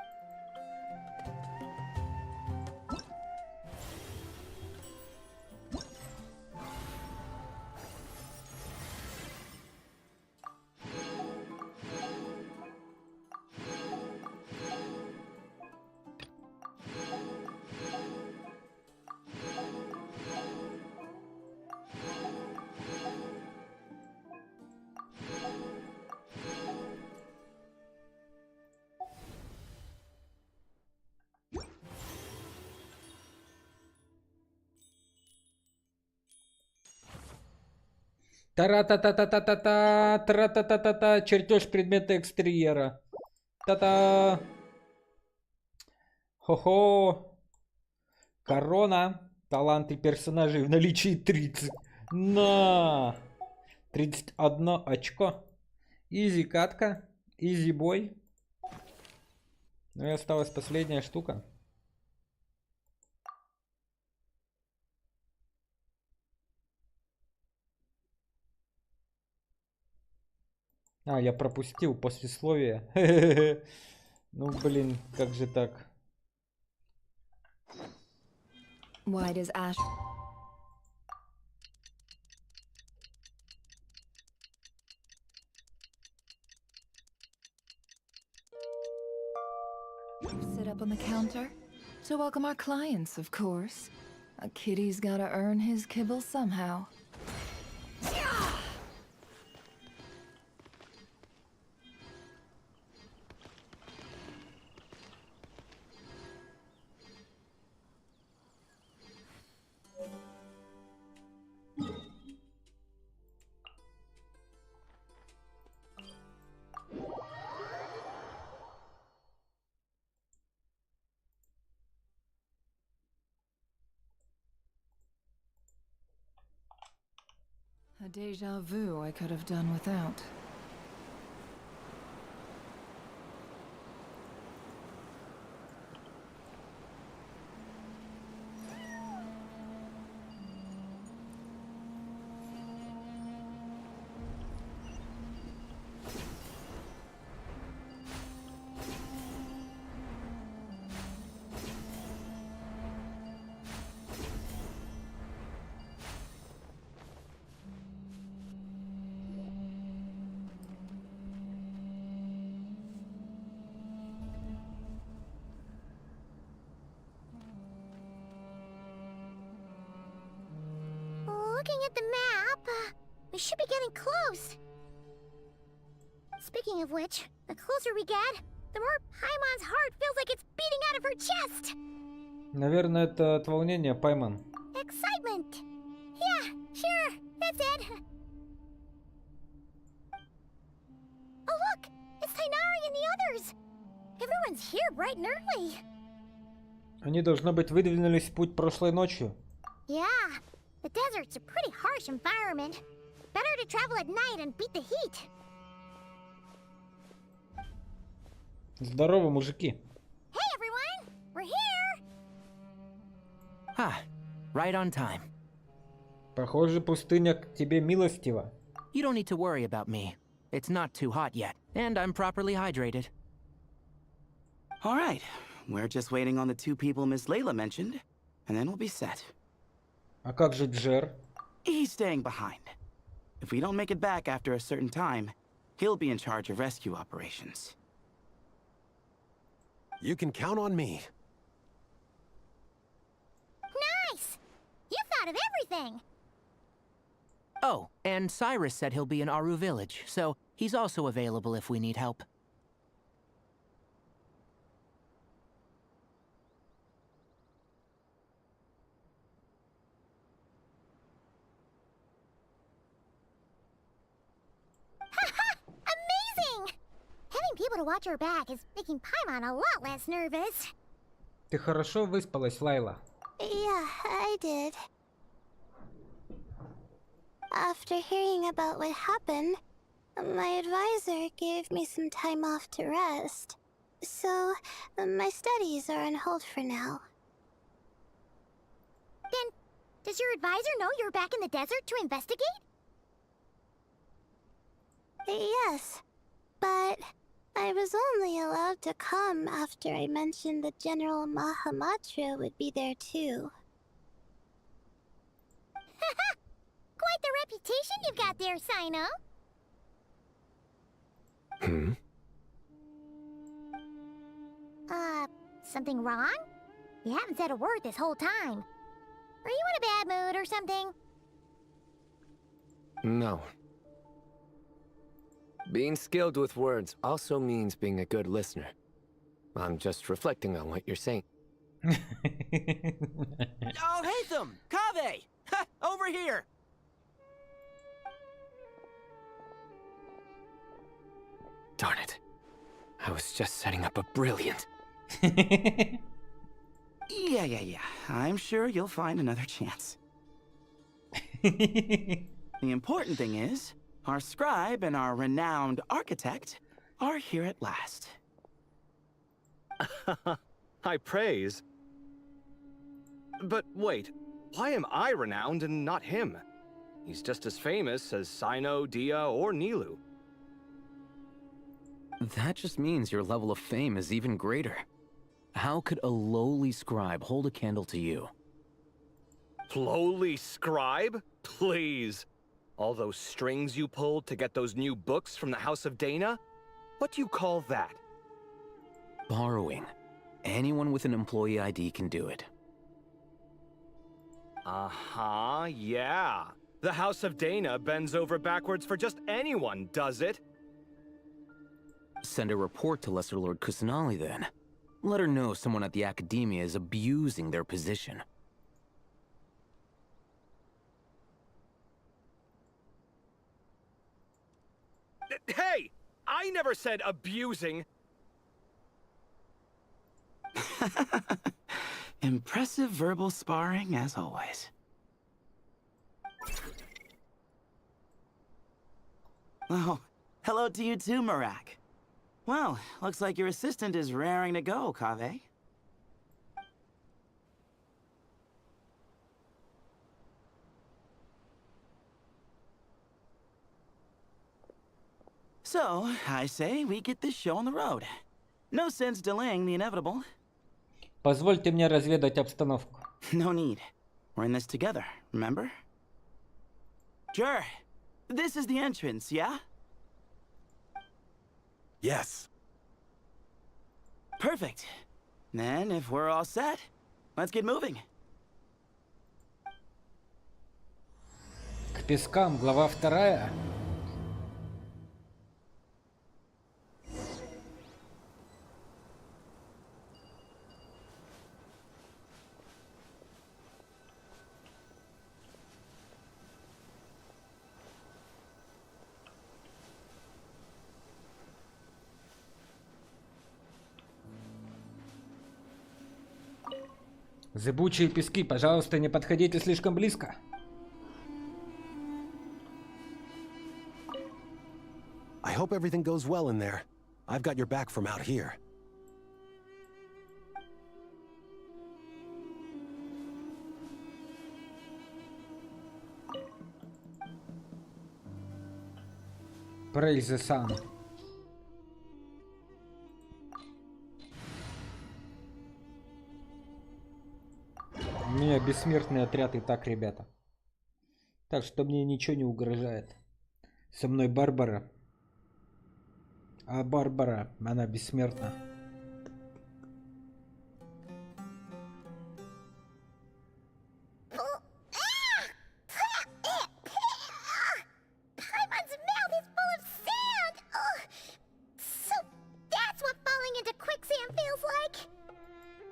Тара-та-та-та-та-та-та, тра-та-та-та-та, чертеж предмета экстерьера. Та-та. Хо-хо. Корона. Таланты персонажей в наличии 30. На. 31 очко. Изи катка. Изи бой. Ну и осталась последняя штука. А, я пропустил послесловие. Ну, блин, как же так? Why does Ash... Sit up on the counter? To welcome our clients, of course. A kitty's gotta earn his kibble somehow. A deja vu I could have done without. Looking at the map, we should be getting close. Speaking of which, the closer we get, the more Paimon's heart feels like it's beating out of her chest. Наверное, это от волнения, Пайман. Excitement. Yeah, sure, that's it. Oh look, it's Tainari and the others. Everyone's here bright and early. Они, должно быть, выдвинулись в путь прошлой ночью. Yeah, the desert's a pretty harsh environment. Better to travel at night and beat the heat. Здорово, мужики. Hey everyone, we're here. Ah, right on time. Похоже, пустыня к тебе милостива. You don't need to worry about me. It's not too hot yet, and I'm properly hydrated. All right, we're just waiting on the two people Miss Layla mentioned, and then we'll be set. А как же Джер? He's staying behind. If we don't make it back after a certain time, he'll be in charge of rescue operations. You can count on me. Nice! You thought of everything. Oh, and Cyrus said he'll be in Aru Village, so he's also available if we need help. Amazing! Having people to watch our back is making Paimon a lot less nervous. Ты хорошо выспалась, Лайла? Yeah, I did. After hearing about what happened, my advisor gave me some time off to rest. So, my studies are on hold for now. Then, does your advisor know you're back in the desert to investigate? Yes, but I was only allowed to come after I mentioned that General Mahamatra would be there too. Quite the reputation you've got there, Sino. Something wrong? You haven't said a word this whole time. Are you in a bad mood or something? No. Being skilled with words also means being a good listener. I'm just reflecting on what you're saying. Oh, Hatham! Kaveh! Ha! Over here! I was just setting up a brilliant. Yeah. I'm sure you'll find another chance. The important thing is, our scribe and our renowned architect are here at last. High praise. But wait, why am I renowned and not him? He's just as famous as Sino, Dia, or Nilu. That just means your level of fame is even greater. How could a lowly scribe hold a candle to you? Lowly scribe? Please. All those strings you pulled to get those new books from the House of Dana? What do you call that? Borrowing. Anyone with an employee ID can do it. Uh-huh, yeah. The House of Dana bends over backwards for just anyone, does it? Send a report to Lesser Lord Kusanali then. Let her know someone at the Academia is abusing their position. Hey! I never said abusing! Impressive verbal sparring, as always. Oh, hello to you too, Marak. Well, looks like your assistant is raring to go, Kaveh. So, I say we get this show on the road. No sense delaying the inevitable. Позвольте мне разведать обстановку. No need. We're in this together, remember? Sure. This is the entrance, yeah? Yes. Perfect. Then, if we're all set, let's get moving. К пескам, глава 2. Зыбучие пески, пожалуйста, не подходите слишком близко. I hope everything goes well in there. I've got your back from out here. Praise the sun. У меня бессмертный отряд и так, ребята. Так что мне ничего не угрожает. Со мной Барбара. А Барбара, она бессмертна. Paimon's mouth is full of sand! Ugh. So that's what falling into quicksand feels like?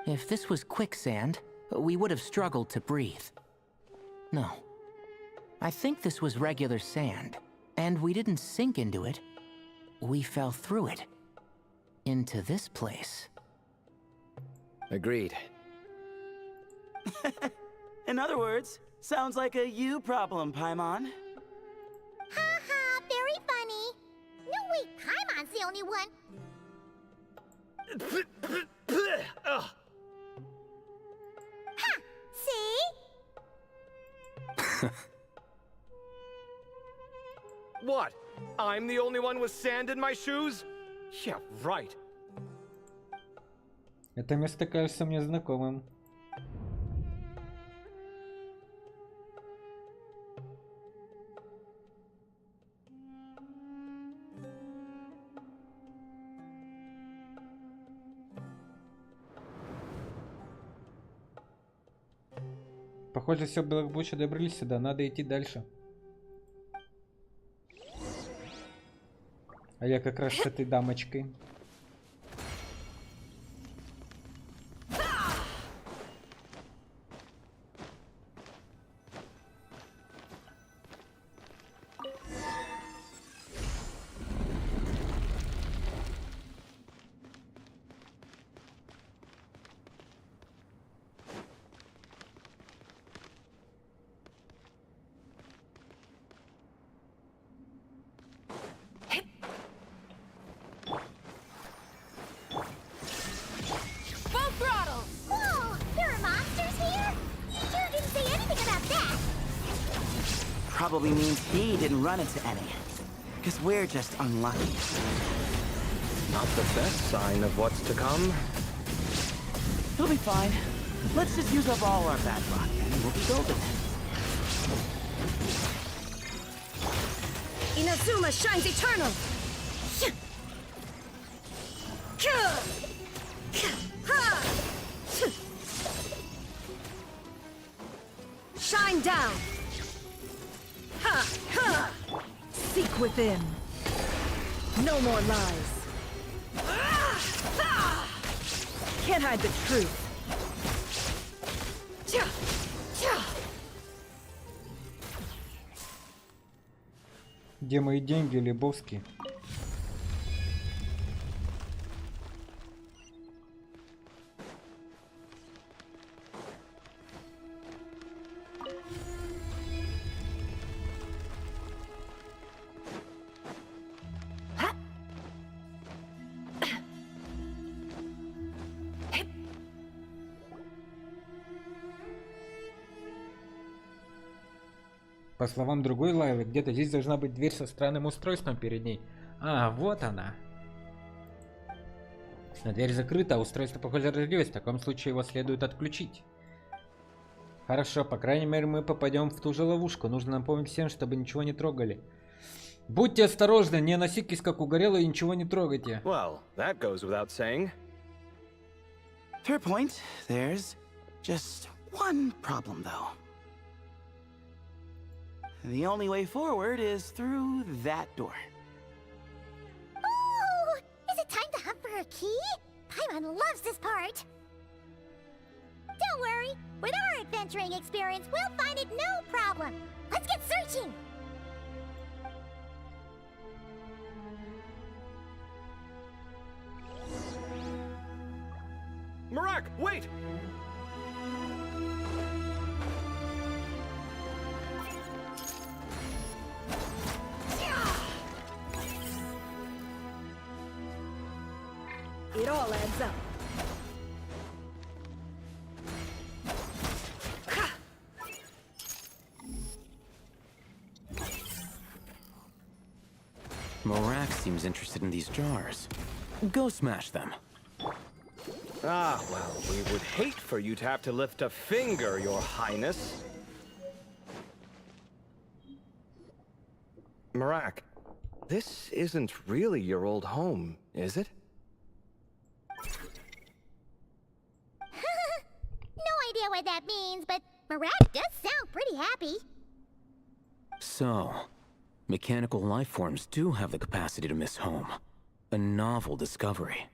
If this was quicksand, we would have struggled to breathe. No. I think this was regular sand, and we didn't sink into it. We fell through it. Into this place. Agreed. In other words, sounds like a you problem, Paimon. Ha ha, very funny. No, wait, Paimon's the only one. Ugh. Ha! See? What? I'm the only one with sand in my shoes? Yeah, right. Это место кажется мне знакомым. Похоже, все благополучно добрались сюда. Надо идти дальше. А я как раз с этой дамочкой. probably means he didn't run into any. Because we're just unlucky. Not the best sign of what's to come. He'll be fine. Let's just use up all our bad luck, and we'll be golden. Inazuma shines eternal! Shine down! Ha! Ha! Seek within. No more lies. Can't hide the truth. Где мои деньги, Лебовский? По словам другой Лайлы, где-то здесь должна быть дверь со странным устройством перед ней. А, вот она. Но дверь закрыта, а устройство, похоже, разрядилось. В таком случае его следует отключить. Хорошо, по крайней мере, мы попадем в ту же ловушку. Нужно напомнить всем, чтобы ничего не трогали. Будьте осторожны, не носитесь как угорелые и ничего не трогайте. Well, that goes without saying. Fair point. There's just one problem, though. The only way forward is through that door. Oh! Is it time to hunt for a key? Paimon loves this part! Don't worry! With our adventuring experience, we'll find it no problem! Let's get searching! Marak, wait! It all adds up. Morak seems interested in these jars. Go smash them. Ah, well, we would hate for you to have to lift a finger, Your Highness. Marak, this isn't really your old home, is it? No idea what that means, but Marak does sound pretty happy. So, mechanical life forms do have the capacity to miss home. A novel discovery.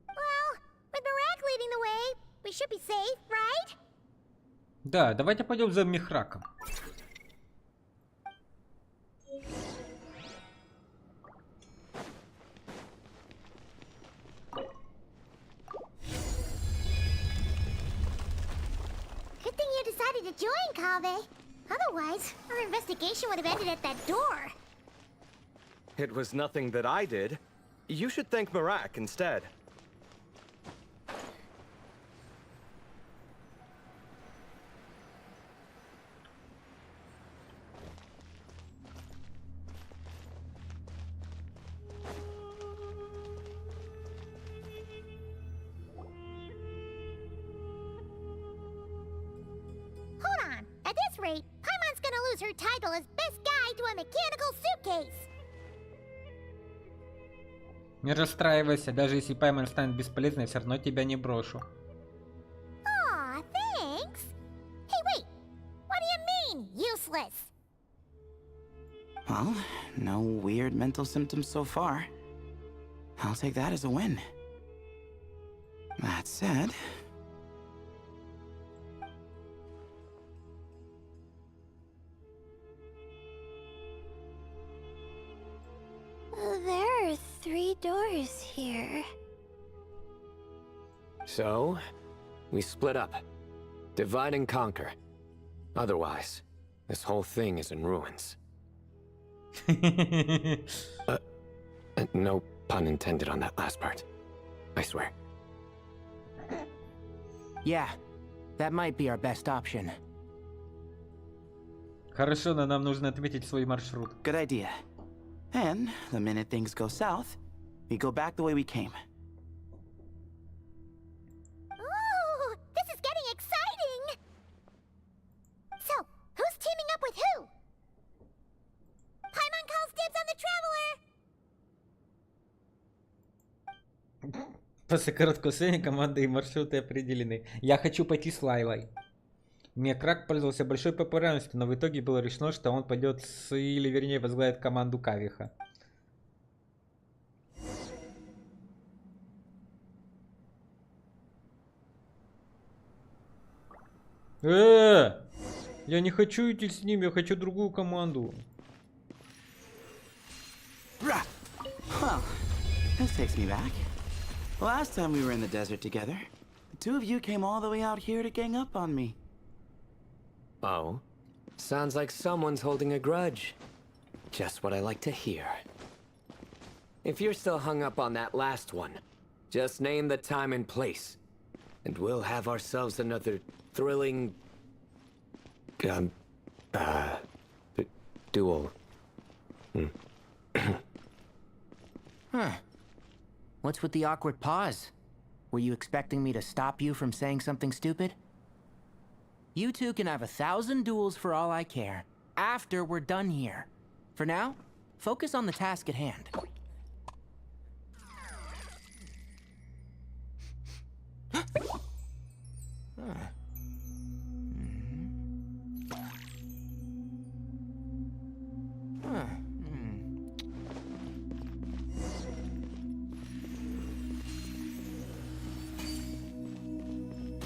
Well, with Marak leading the way, we should be safe, right? Да, давайте пойдем за Михраком. Good thing you decided to join, Kaveh. Otherwise, our investigation would have ended at that door. It was nothing that I did. You should thank Marak instead. Hold on. At this rate, Paimon's gonna lose her title as best guide to a mechanical suitcase. Не расстраивайся, даже если Пайман станет бесполезной, я все равно тебя не брошу. Aw, thanks. Hey, wait. What do you mean, useless? Well, no weird mental symptoms so far. I'll take that as a win. That said... There are 3 doors here. So, we split up. Divide and conquer. Otherwise, this whole thing is in ruins. No pun intended on that last part. I swear. Yeah, that might be our best option. Хорошо, но нам нужно отметить свой маршрут. Good idea. And the minute things go south, we go back the way we came. Ooh, this is getting exciting! So, who's teaming up with who? Paimon calls dibs on the Traveler! После короткого сцены команды и маршруты определены. Я хочу пойти с Лайлой. Мекрак пользовался большой популярностью, но в итоге было решено, что он пойдет или вернее возглавит команду Кавиха. Я не хочу идти с ними, я хочу другую команду. Well, this takes me back. Last time we were in the desert together, the two of you came all the way out here to gang up on me. Oh? Sounds like someone's holding a grudge. Just what I like to hear. If you're still hung up on that last one, just name the time and place. And we'll have ourselves another thrilling... duel. Huh. What's with the awkward pause? Were you expecting me to stop you from saying something stupid? You two can have 1,000 duels for all I care, after we're done here. For now, focus on the task at hand.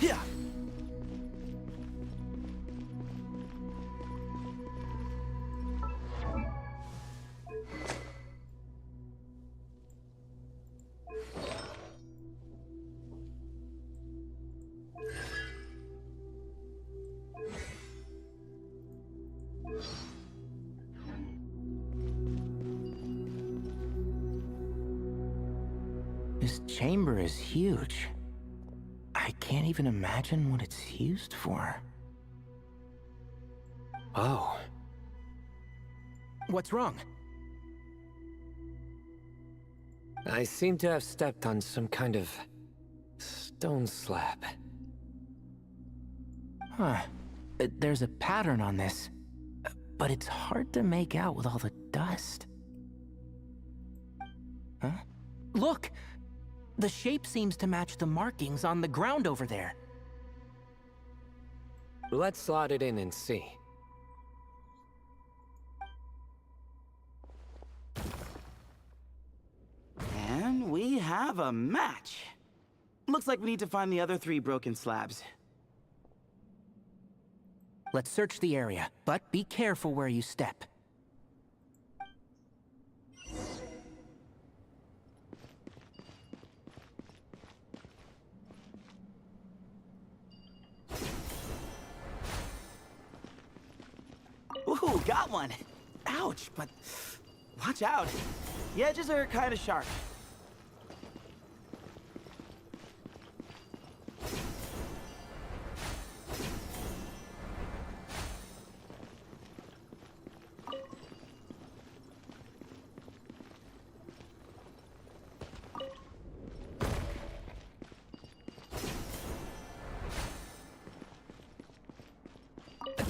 Yeah. This chamber is huge. I can't even imagine what it's used for. Oh. What's wrong? I seem to have stepped on some kind of stone slab. Huh. There's a pattern on this, but it's hard to make out with all the dust. Huh? Look! The shape seems to match the markings on the ground over there. Let's slot it in and see. And we have a match. Looks like we need to find the other 3 broken slabs. Let's search the area, but be careful where you step. Ooh, got one. Ouch, but watch out. The edges are kind of sharp.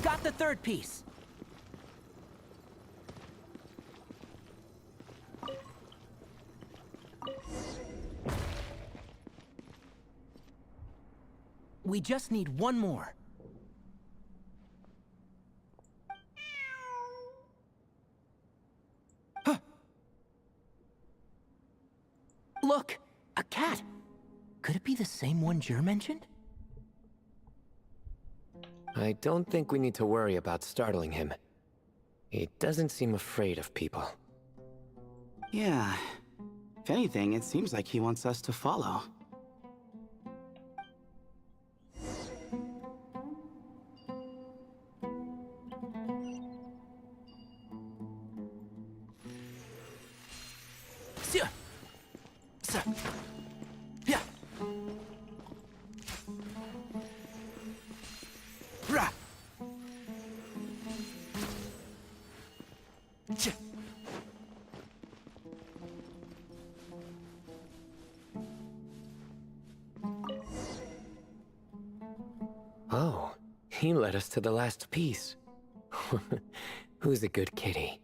Got the 3rd piece. We just need one more. Huh. Look! A cat! Could it be the same one Jer mentioned? I don't think we need to worry about startling him. He doesn't seem afraid of people. Yeah. If anything, it seems like he wants us to follow. He led us to the last piece. Who's a good kitty?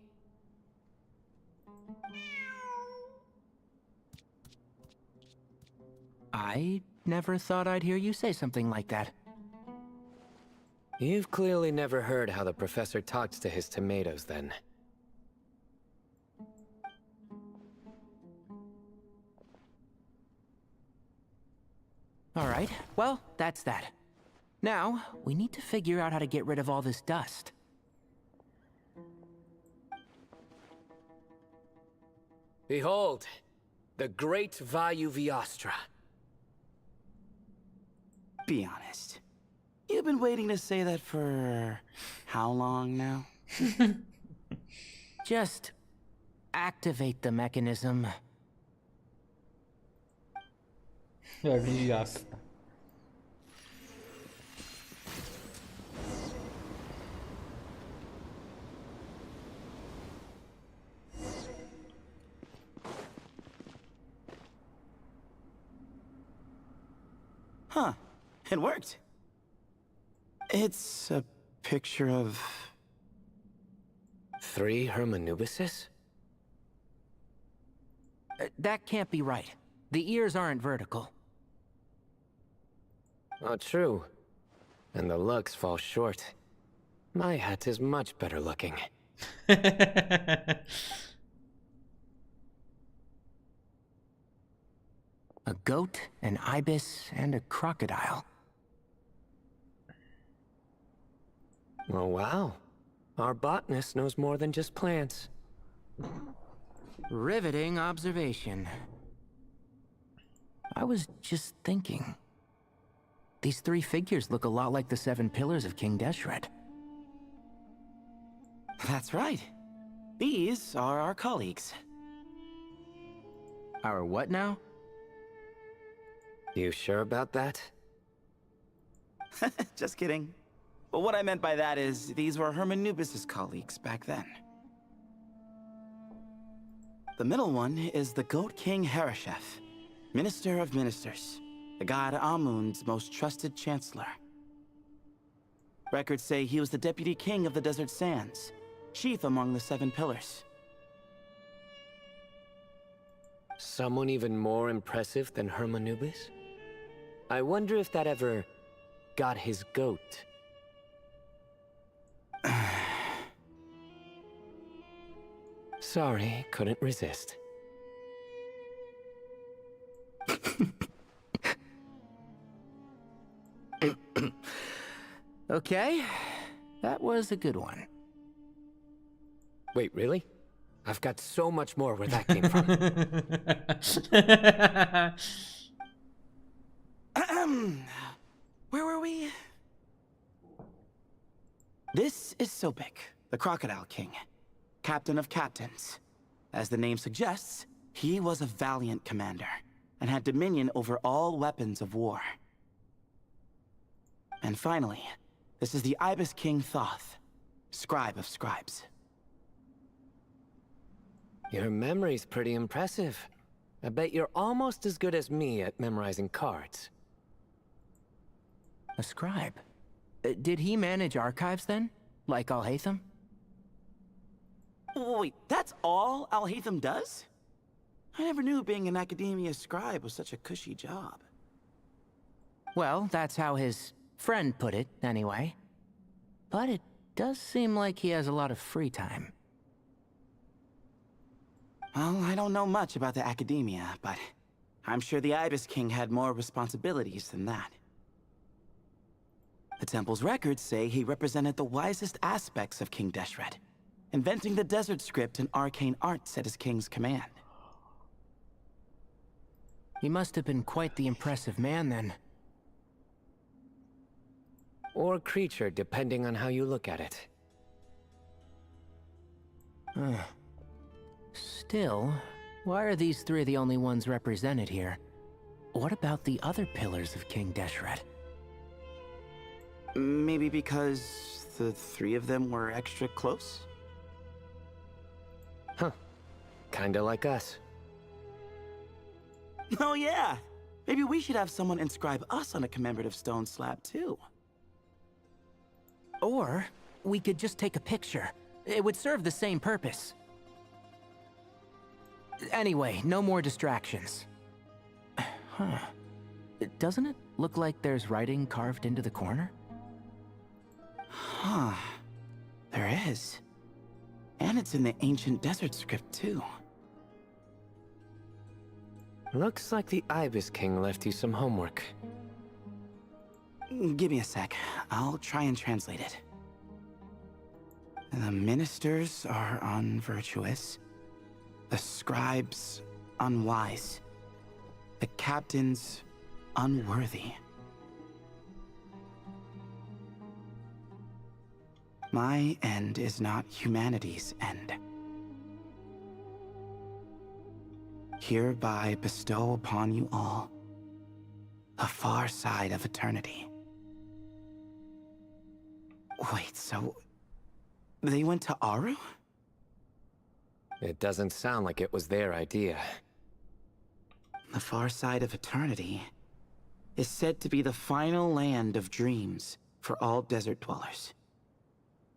I never thought I'd hear you say something like that. You've clearly never heard how the professor talks to his tomatoes, then. All right, well, that's that. Now, we need to figure out how to get rid of all this dust. Behold, the great Vayu Viastra. Be honest. You've been waiting to say that for how long now? Just activate the mechanism. Ясно. Huh. It worked. It's a picture of... 3 Hermanubises? That can't be right. The ears aren't vertical. Not true. And the looks fall short. My hat is much better looking. A goat, an ibis, and a crocodile. Oh, wow. Our botanist knows more than just plants. Riveting observation. I was just thinking. These 3 figures look a lot like the 7 pillars of King Deshret. That's right. These are our colleagues. Our what now? You sure about that? Just kidding. But what I meant by that is, these were Hermanubis' colleagues back then. The middle one is the Goat King Harashef, Minister of Ministers, the god Amun's most trusted chancellor. Records say he was the deputy king of the Desert Sands, chief among the 7 pillars. Someone even more impressive than Hermanubis? I wonder if that ever got his goat. Sorry, couldn't resist. Okay, that was a good one. Wait, really? I've got so much more where that came from. Where were we? This is Sobek, the Crocodile King, captain of captains. As the name suggests, he was a valiant commander and had dominion over all weapons of war. And finally, this is the Ibis King Thoth, scribe of scribes. Your memory's pretty impressive. I bet you're almost as good as me at memorizing cards. A scribe? Did he manage archives then? Like Alhaitham? Wait, that's all Alhaitham does? I never knew being an academia scribe was such a cushy job. Well, that's how his friend put it, anyway. But it does seem like he has a lot of free time. Well, I don't know much about the academia, but I'm sure the Ibis King had more responsibilities than that. The temple's records say he represented the wisest aspects of King Deshret, inventing the desert script and arcane arts at his king's command. He must have been quite the impressive man, then. Or creature, depending on how you look at it. Still, why are these 3 the only ones represented here? What about the other pillars of King Deshret? Maybe because the 3 of them were extra close? Huh. Kinda like us. Oh yeah! Maybe we should have someone inscribe us on a commemorative stone slab, too. Or we could just take a picture. It would serve the same purpose. Anyway, no more distractions. Huh. Doesn't it look like there's writing carved into the corner? Huh. There is. And it's in the ancient desert script, too. Looks like the Ibis King left you some homework. Give me a sec. I'll try and translate it. The ministers are unvirtuous. The scribes unwise. The captains unworthy. My end is not humanity's end. Hereby bestow upon you all the far side of eternity. Wait, so they went to Aru? It doesn't sound like it was their idea. The far side of eternity is said to be the final land of dreams for all desert dwellers.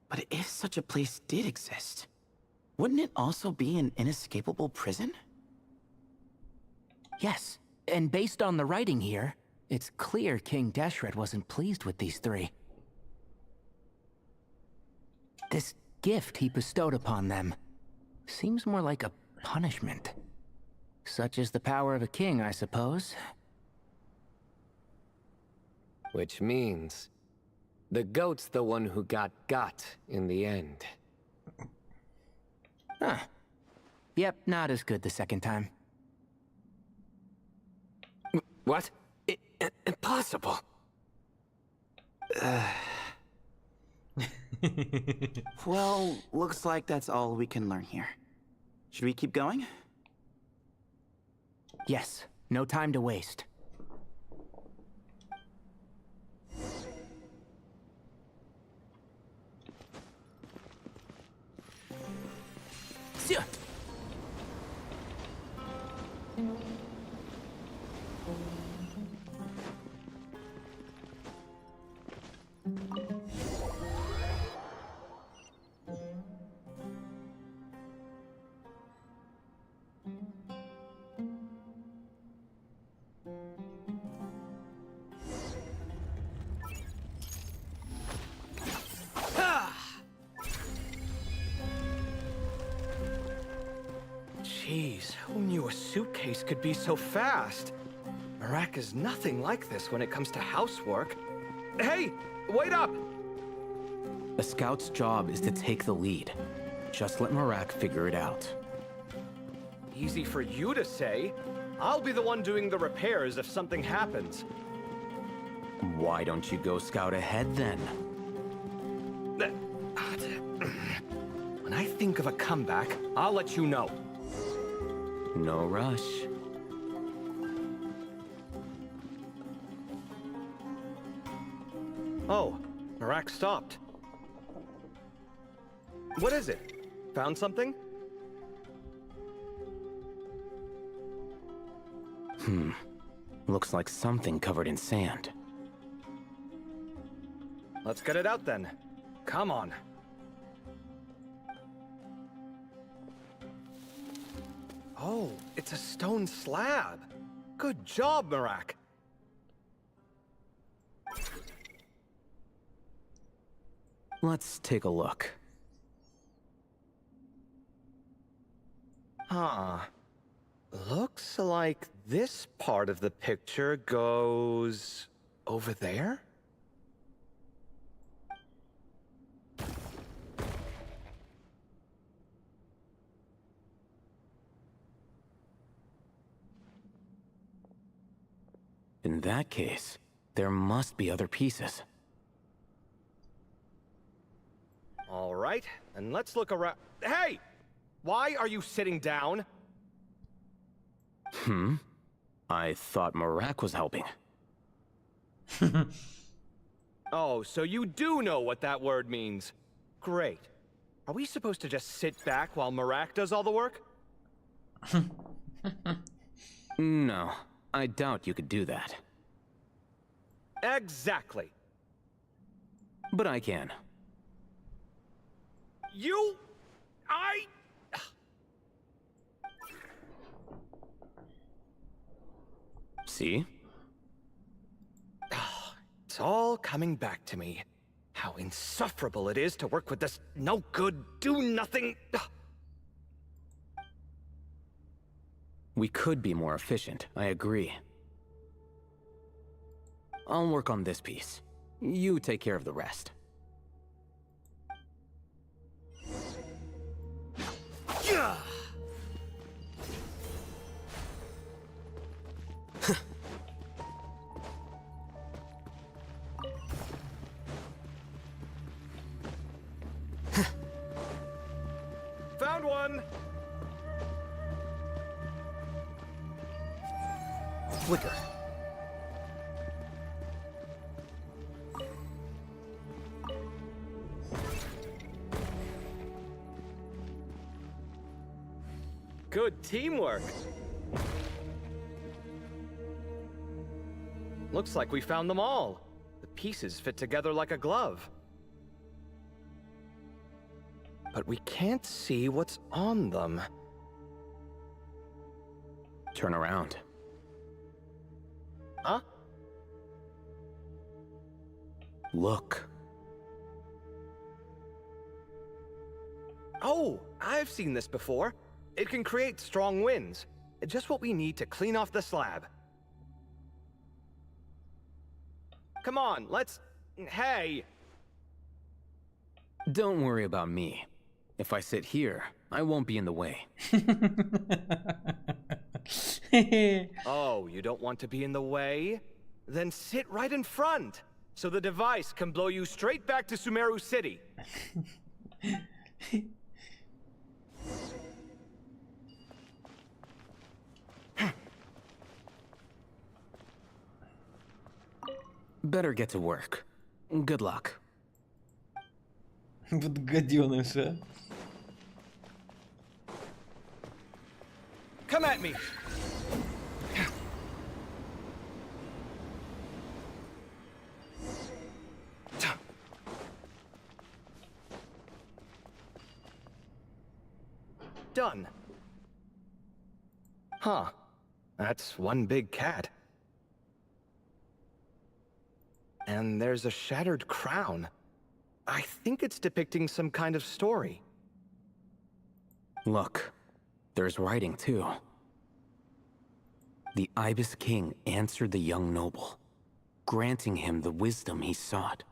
But if such a place did exist, wouldn't it also be an inescapable prison? Yes, and based on the writing here, it's clear King Deshret wasn't pleased with these three. This gift he bestowed upon them seems more like a punishment. Such is the power of a king, I suppose. Which means the goat's the one who got in the end. Huh. Yep, not as good the second time. What? Impossible. Well, looks like that's all we can learn here. Should we keep going? Yes, no time to waste. Jeez, who knew a suitcase could be so fast? Marak is nothing like this when it comes to housework. Hey, wait up! A scout's job is to take the lead. Just let Marak figure it out. Easy for you to say. I'll be the one doing the repairs if something happens. Why don't you go scout ahead then? When I think of a comeback, I'll let you know. No rush. Oh, Marak stopped. What is it? Found something? Looks like something covered in sand. Let's get it out then. Come on. Oh, it's a stone slab. Good job, Marak. Let's take a look. Huh. Looks like this part of the picture goes over there? In that case, there must be other pieces. All right, and let's look around. Hey! Why are you sitting down? I thought Marak was helping. Oh, so you do know what that word means. Great. Are we supposed to just sit back while Marak does all the work? No, I doubt you could do that. Exactly. But I can. See? It's all coming back to me. How insufferable it is to work with this no-good, do-nothing... We could be more efficient, I agree. I'll work on this piece. You take care of the rest. Found one! Flicker. Good teamwork. Looks like we found them all. The pieces fit together like a glove. But we can't see what's on them. Turn around. Huh? Look. Oh, I've seen this before. It can create strong winds. Just what we need to clean off the slab. Come on, let's... Hey! Don't worry about me. If I sit here, I won't be in the way. Oh, you don't want to be in the way? Then sit right in front, so the device can blow you straight back to Sumeru City. Better get to work. Good luck. Вот гаденыша. Come at me! Done. Huh. That's one big cat. And there's a shattered crown. I think it's depicting some kind of story. Look, there's writing too. The Ibis King answered the young noble, granting him the wisdom he sought.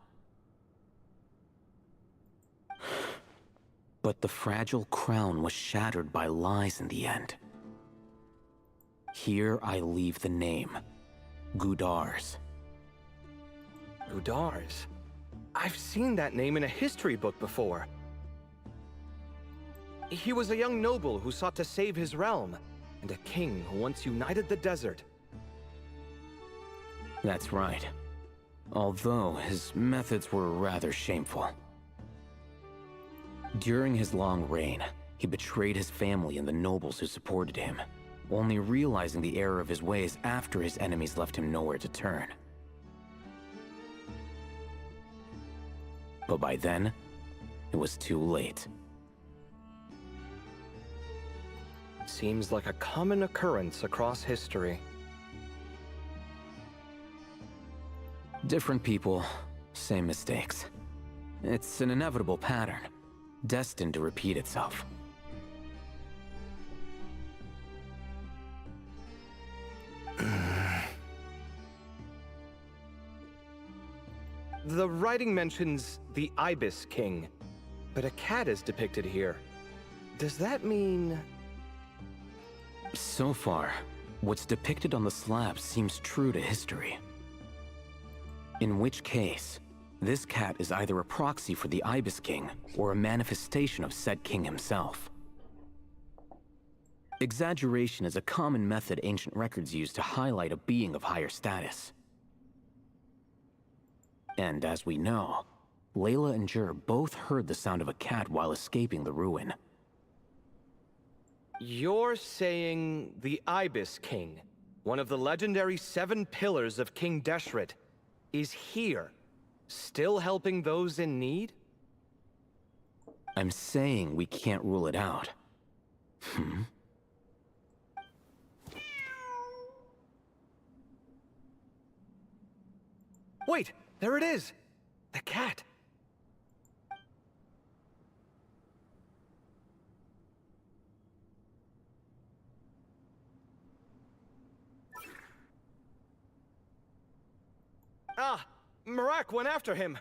But the fragile crown was shattered by lies in the end. Here I leave the name, Gudar's. Gudar's? I've seen that name in a history book before. He was a young noble who sought to save his realm, and a king who once united the desert. That's right. Although his methods were rather shameful. During his long reign, he betrayed his family and the nobles who supported him, only realizing the error of his ways after his enemies left him nowhere to turn. But by then, it was too late. Seems like a common occurrence across history. Different people, same mistakes. It's an inevitable pattern, destined to repeat itself. The writing mentions the Ibis King, but a cat is depicted here. Does that mean... So far, what's depicted on the slab seems true to history. In which case, this cat is either a proxy for the Ibis King or a manifestation of said king himself. Exaggeration is a common method ancient records use to highlight a being of higher status. And as we know, Layla and Jur both heard the sound of a cat while escaping the ruin. You're saying the Ibis King, one of the legendary 7 pillars of King Deshret, is here, still helping those in need? I'm saying we can't rule it out. Wait, there it is! The cat! Ah! Marak went after him!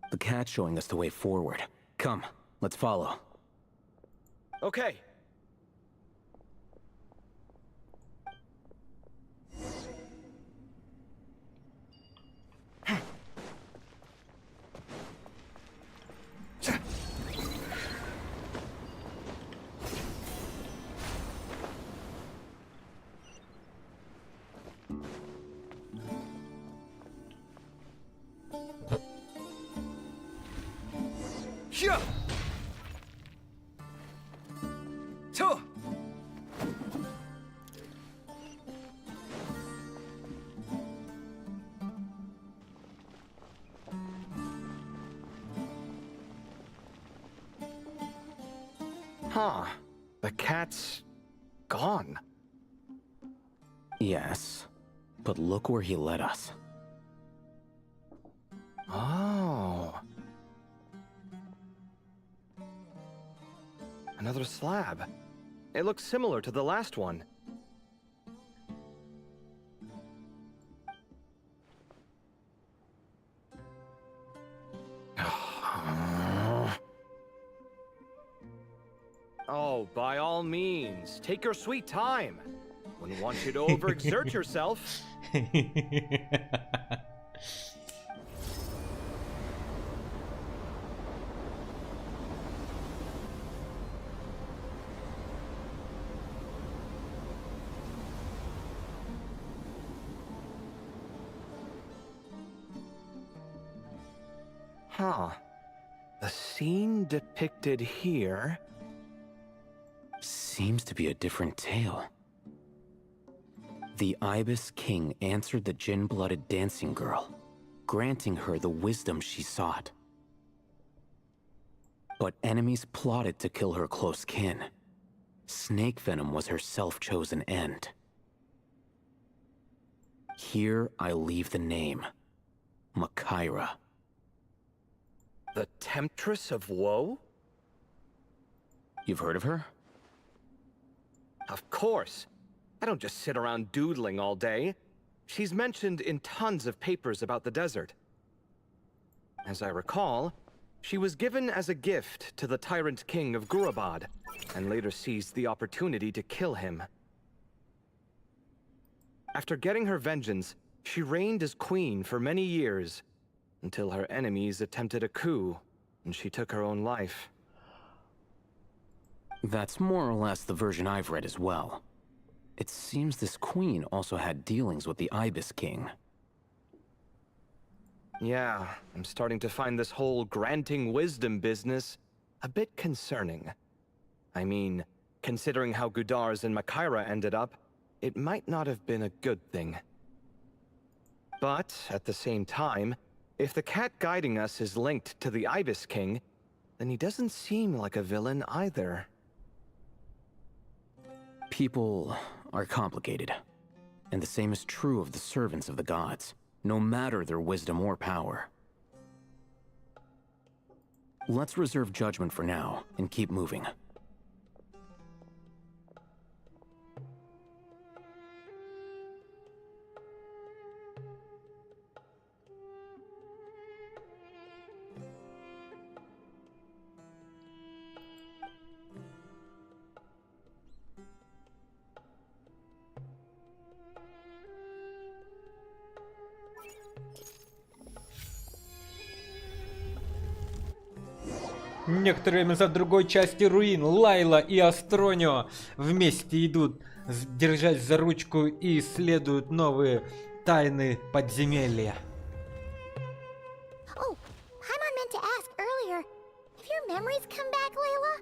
The cat's showing us the way forward. Come, let's follow. Okay. Yeah. So. Huh. The cat's gone. Yes, but look where he led us. Oh. Another slab. It looks similar to the last one. Oh, by all means, take your sweet time. Wouldn't want you to overexert yourself. Huh. The scene depicted here seems to be a different tale. The Ibis King answered the gin-blooded dancing girl, granting her the wisdom she sought. But enemies plotted to kill her close kin. Snake venom was her self-chosen end. Here I leave the name, Makaira. The Temptress of Woe? You've heard of her? Of course. I don't just sit around doodling all day. She's mentioned in tons of papers about the desert. As I recall, she was given as a gift to the tyrant king of Gurabad, and later seized the opportunity to kill him. After getting her vengeance, she reigned as queen for many years, until her enemies attempted a coup, and she took her own life. That's more or less the version I've read as well. It seems this queen also had dealings with the Ibis King. Yeah, I'm starting to find this whole granting wisdom business a bit concerning. I mean, considering how Gudars and Makaira ended up, it might not have been a good thing. But, at the same time, if the cat guiding us is linked to the Ibis King, then he doesn't seem like a villain either. People are complicated, and the same is true of the servants of the gods, no matter their wisdom or power. Let's reserve judgment for now, and keep moving. Некоторое время за другой части руин Лайла и Астронио вместе идут, держась за ручку, и исследуют новые тайны подземелья. Oh, Paimon meant to ask earlier. Have your memories come back, Layla?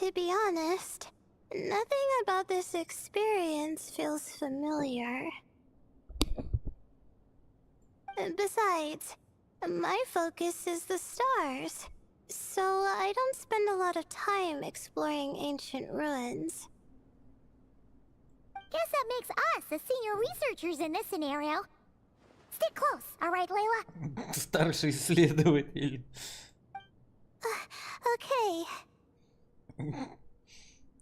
To be honest, nothing about this experience feels familiar. Besides, my focus is the stars, so I don't spend a lot of time exploring ancient ruins. Guess that makes us the senior researchers in this scenario. Stick close, alright, Layla? Старший исследователь. Okay.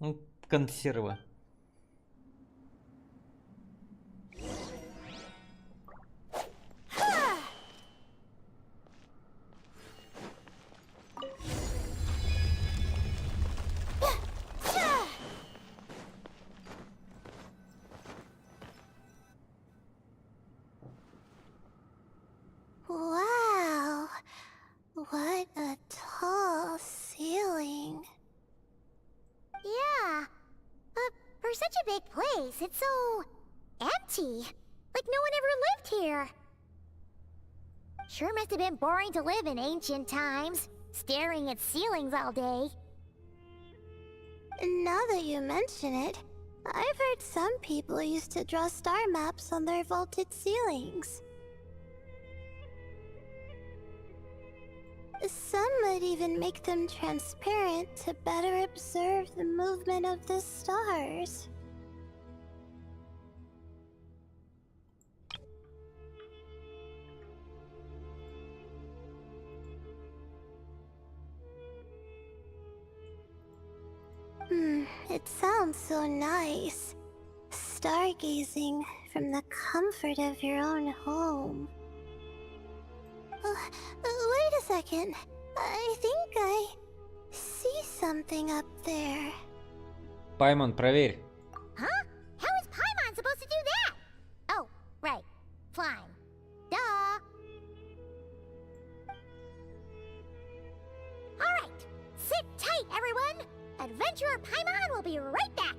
Ну, консерва. Wow. What a tall ceiling. Yeah. For such a big place, it's so empty. Like no one ever lived here. Sure must have been boring to live in ancient times, staring at ceilings all day. Now that you mention it, I've heard some people used to draw star maps on their vaulted ceilings. Some might even make them transparent to better observe the movement of the stars. It sounds so nice. Stargazing from the comfort of your own home. Wait a second. I think I see something up there. Паймон, проверь. Huh? How is Paimon supposed to do that? Oh, right. Flying. Duh. Alright. Sit tight, everyone. Adventurer Paimon will be right back.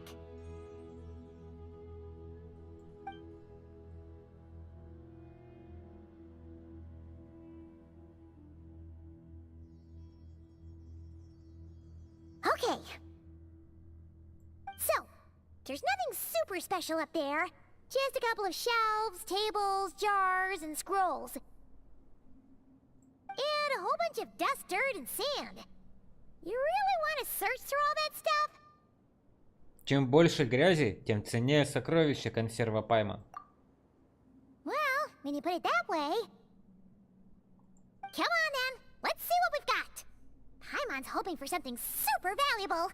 Okay. So, there's nothing super special up there. Just a couple of shelves, tables, jars, and scrolls. And a whole bunch of dust, dirt, and sand. You really want to search through all that stuff? Чем больше грязи, тем ценнее сокровище, консерва Паймон. Well, when you put it that way... Come on then, let's see what we've got. Paimon's hoping for something super valuable.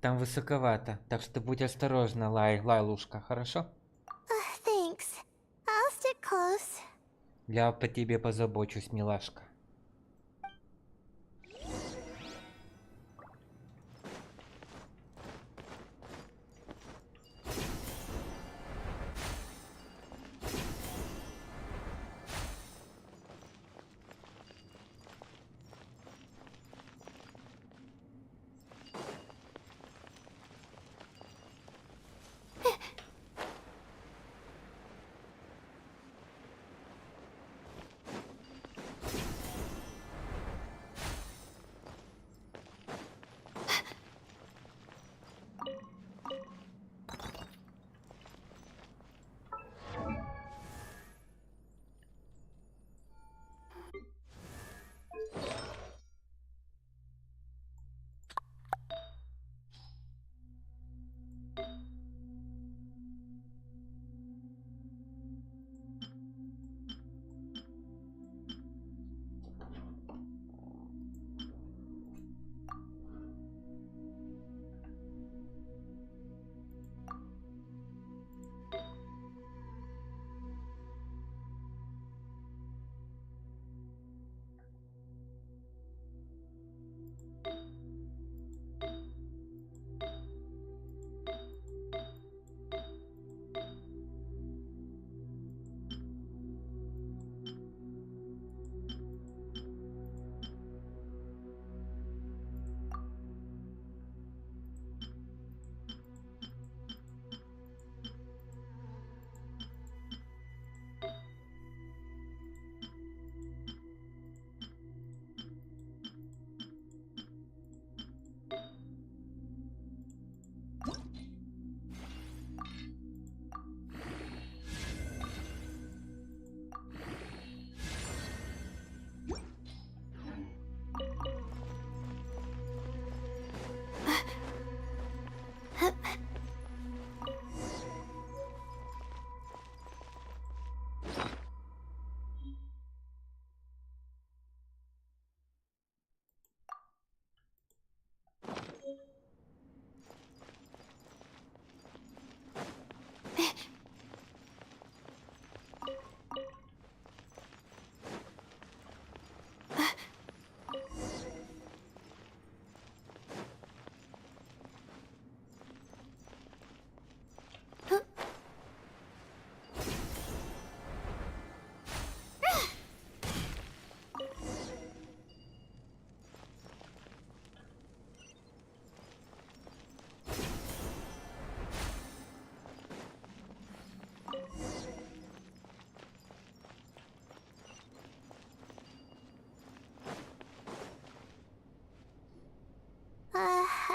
Там высоковато, так что будь осторожна, Лайлушка, хорошо? Thanks. I'll stick close. Я по тебе позабочусь, милашка.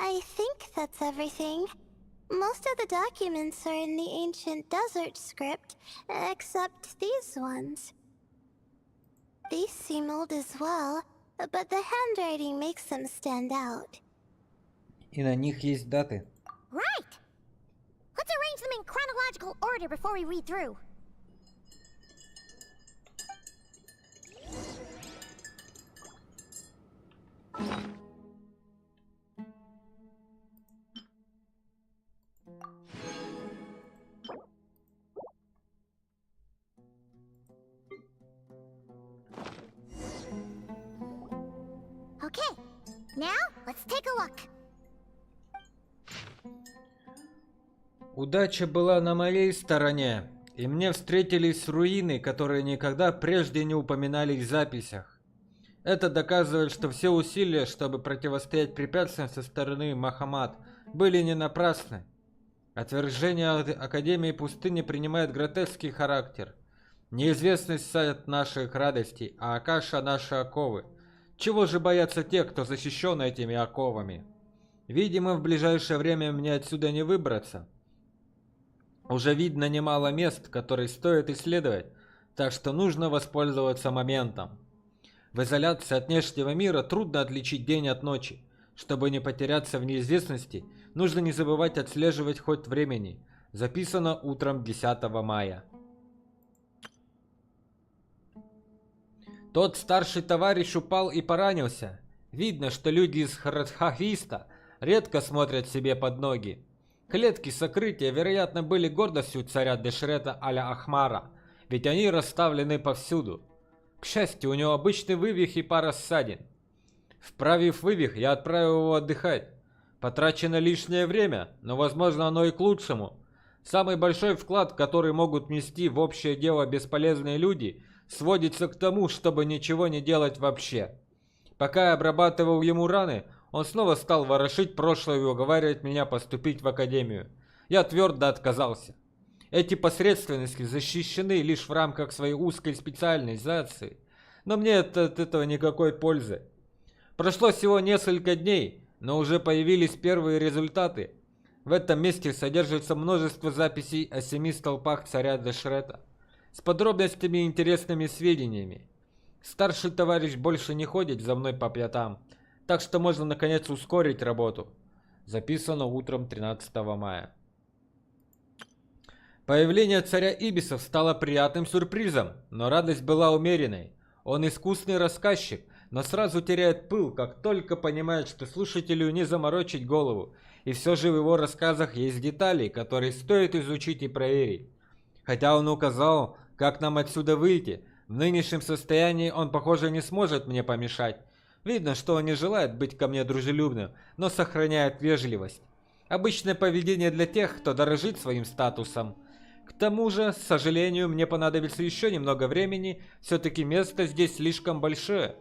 I think that's everything. Most of the documents are in the ancient desert script, except these ones. These seem old as well, but the handwriting makes them stand out. И на них есть даты. Right! Let's arrange them in chronological order before we read through. Okay, now let's take a look. Удача была на моей стороне, и мне встретились руины, которые никогда прежде не упоминались в записях. Это доказывает, что все усилия, чтобы противостоять препятствиям со стороны Махамад, были не напрасны. Отвержение Академии Пустыни принимает гротескный характер. Неизвестность садит наших радостей, а Акаша наши оковы. Чего же боятся те, кто защищен этими оковами? Видимо, в ближайшее время мне отсюда не выбраться. Уже видно немало мест, которые стоит исследовать, так что нужно воспользоваться моментом. В изоляции от внешнего мира трудно отличить день от ночи. Чтобы не потеряться в неизвестности, нужно не забывать отслеживать ход времени. Записано утром 10 мая. Тот старший товарищ упал и поранился. Видно, что люди из Храдхависта редко смотрят себе под ноги. Клетки сокрытия, вероятно, были гордостью царя Дешрета а-ля Ахмара, ведь они расставлены повсюду. К счастью, у него обычный вывих и пара ссадин. Вправив вывих, я отправил его отдыхать. Потрачено лишнее время, но, возможно, оно и к лучшему. Самый большой вклад, который могут внести в общее дело бесполезные люди, сводится к тому, чтобы ничего не делать вообще. Пока я обрабатывал ему раны, он снова стал ворошить прошлое и уговаривать меня поступить в академию. Я твердо отказался. Эти посредственности защищены лишь в рамках своей узкой специализации, но мне от этого никакой пользы. Прошло всего несколько дней, но уже появились первые результаты. В этом месте содержится множество записей о 7 столпах царя Дешрета с подробностями и интересными сведениями. Старший товарищ больше не ходит за мной по пятам, так что можно наконец ускорить работу. Записано утром 13 мая. Появление царя Ибисов стало приятным сюрпризом, но радость была умеренной. Он искусный рассказчик, но сразу теряет пыл, как только понимает, что слушателю не заморочить голову. И все же в его рассказах есть детали, которые стоит изучить и проверить. Хотя он указал, как нам отсюда выйти, в нынешнем состоянии он, похоже, не сможет мне помешать. Видно, что он не желает быть ко мне дружелюбным, но сохраняет вежливость. Обычное поведение для тех, кто дорожит своим статусом. К тому же, с сожалению, мне понадобится еще немного времени, все-таки место здесь слишком большое.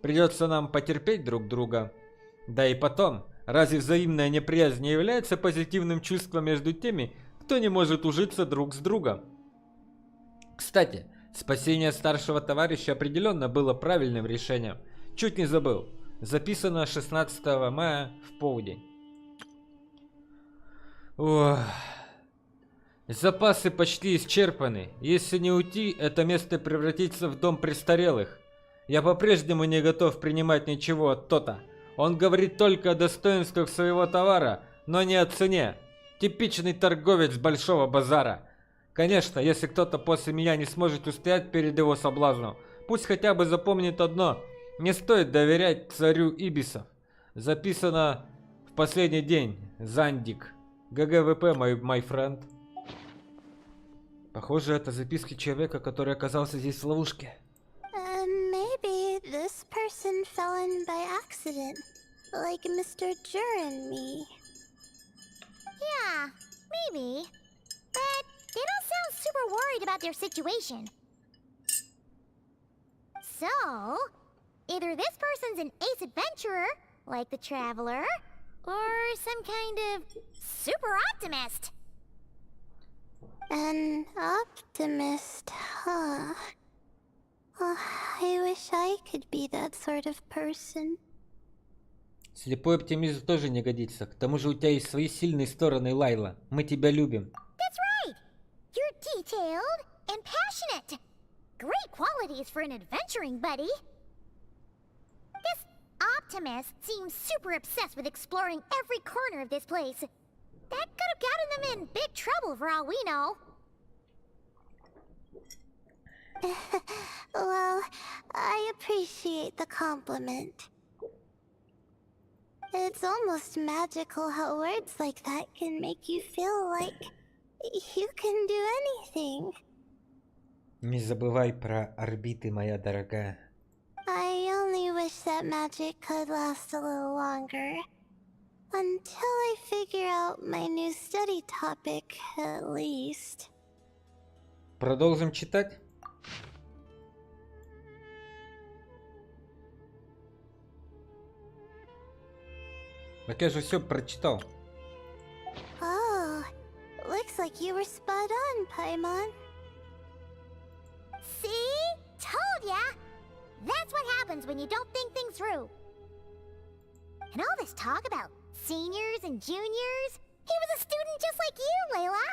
Придется нам потерпеть друг друга. Да и потом, разве взаимная неприязнь не является позитивным чувством между теми, кто не может ужиться друг с другом? Кстати, спасение старшего товарища определенно было правильным решением. Чуть не забыл. Записано 16 мая в полдень. Ох. Запасы почти исчерпаны. Если не уйти, это место превратится в дом престарелых. Я по-прежнему не готов принимать ничего от Тота. Он говорит только о достоинствах своего товара, но не о цене. Типичный торговец большого базара. Конечно, если кто-то после меня не сможет устоять перед его соблазном, пусть хотя бы запомнит одно. Не стоит доверять царю Ибисов. Записано в последний день. Зандик. ГГВП, my friend. Похоже, это записки человека, который оказался здесь в ловушке. Maybe this person fell in by accident, like Mr. Jur and me. Yeah, maybe. But they don't sound super worried about their situation. So, either this person's an ace adventurer, like the Traveler, or some kind of super optimist. An optimist, huh? Oh, I wish I could be that sort of person. Слепой оптимизм тоже не годится. К тому же у тебя есть свои сильные стороны, Лайла. Мы тебя любим. That's right. You're detailed and passionate. Great qualities for an adventuring buddy. This optimist seems super obsessed with exploring every corner of this place. That could have gotten them in big trouble for all we know. Well, I appreciate the compliment. It's almost magical how words like that can make you feel like you can do anything. Не забывай про орбиты, моя дорогая. I only wish that magic could last a little longer. Until I figure out my new study topic, at least. Продолжим читать? Так я же все прочитал. Oh, looks like you were spot on, Paimon. See? Told ya! That's what happens when you don't think things through. And all this talk about seniors and juniors, he was a student just like you, Layla!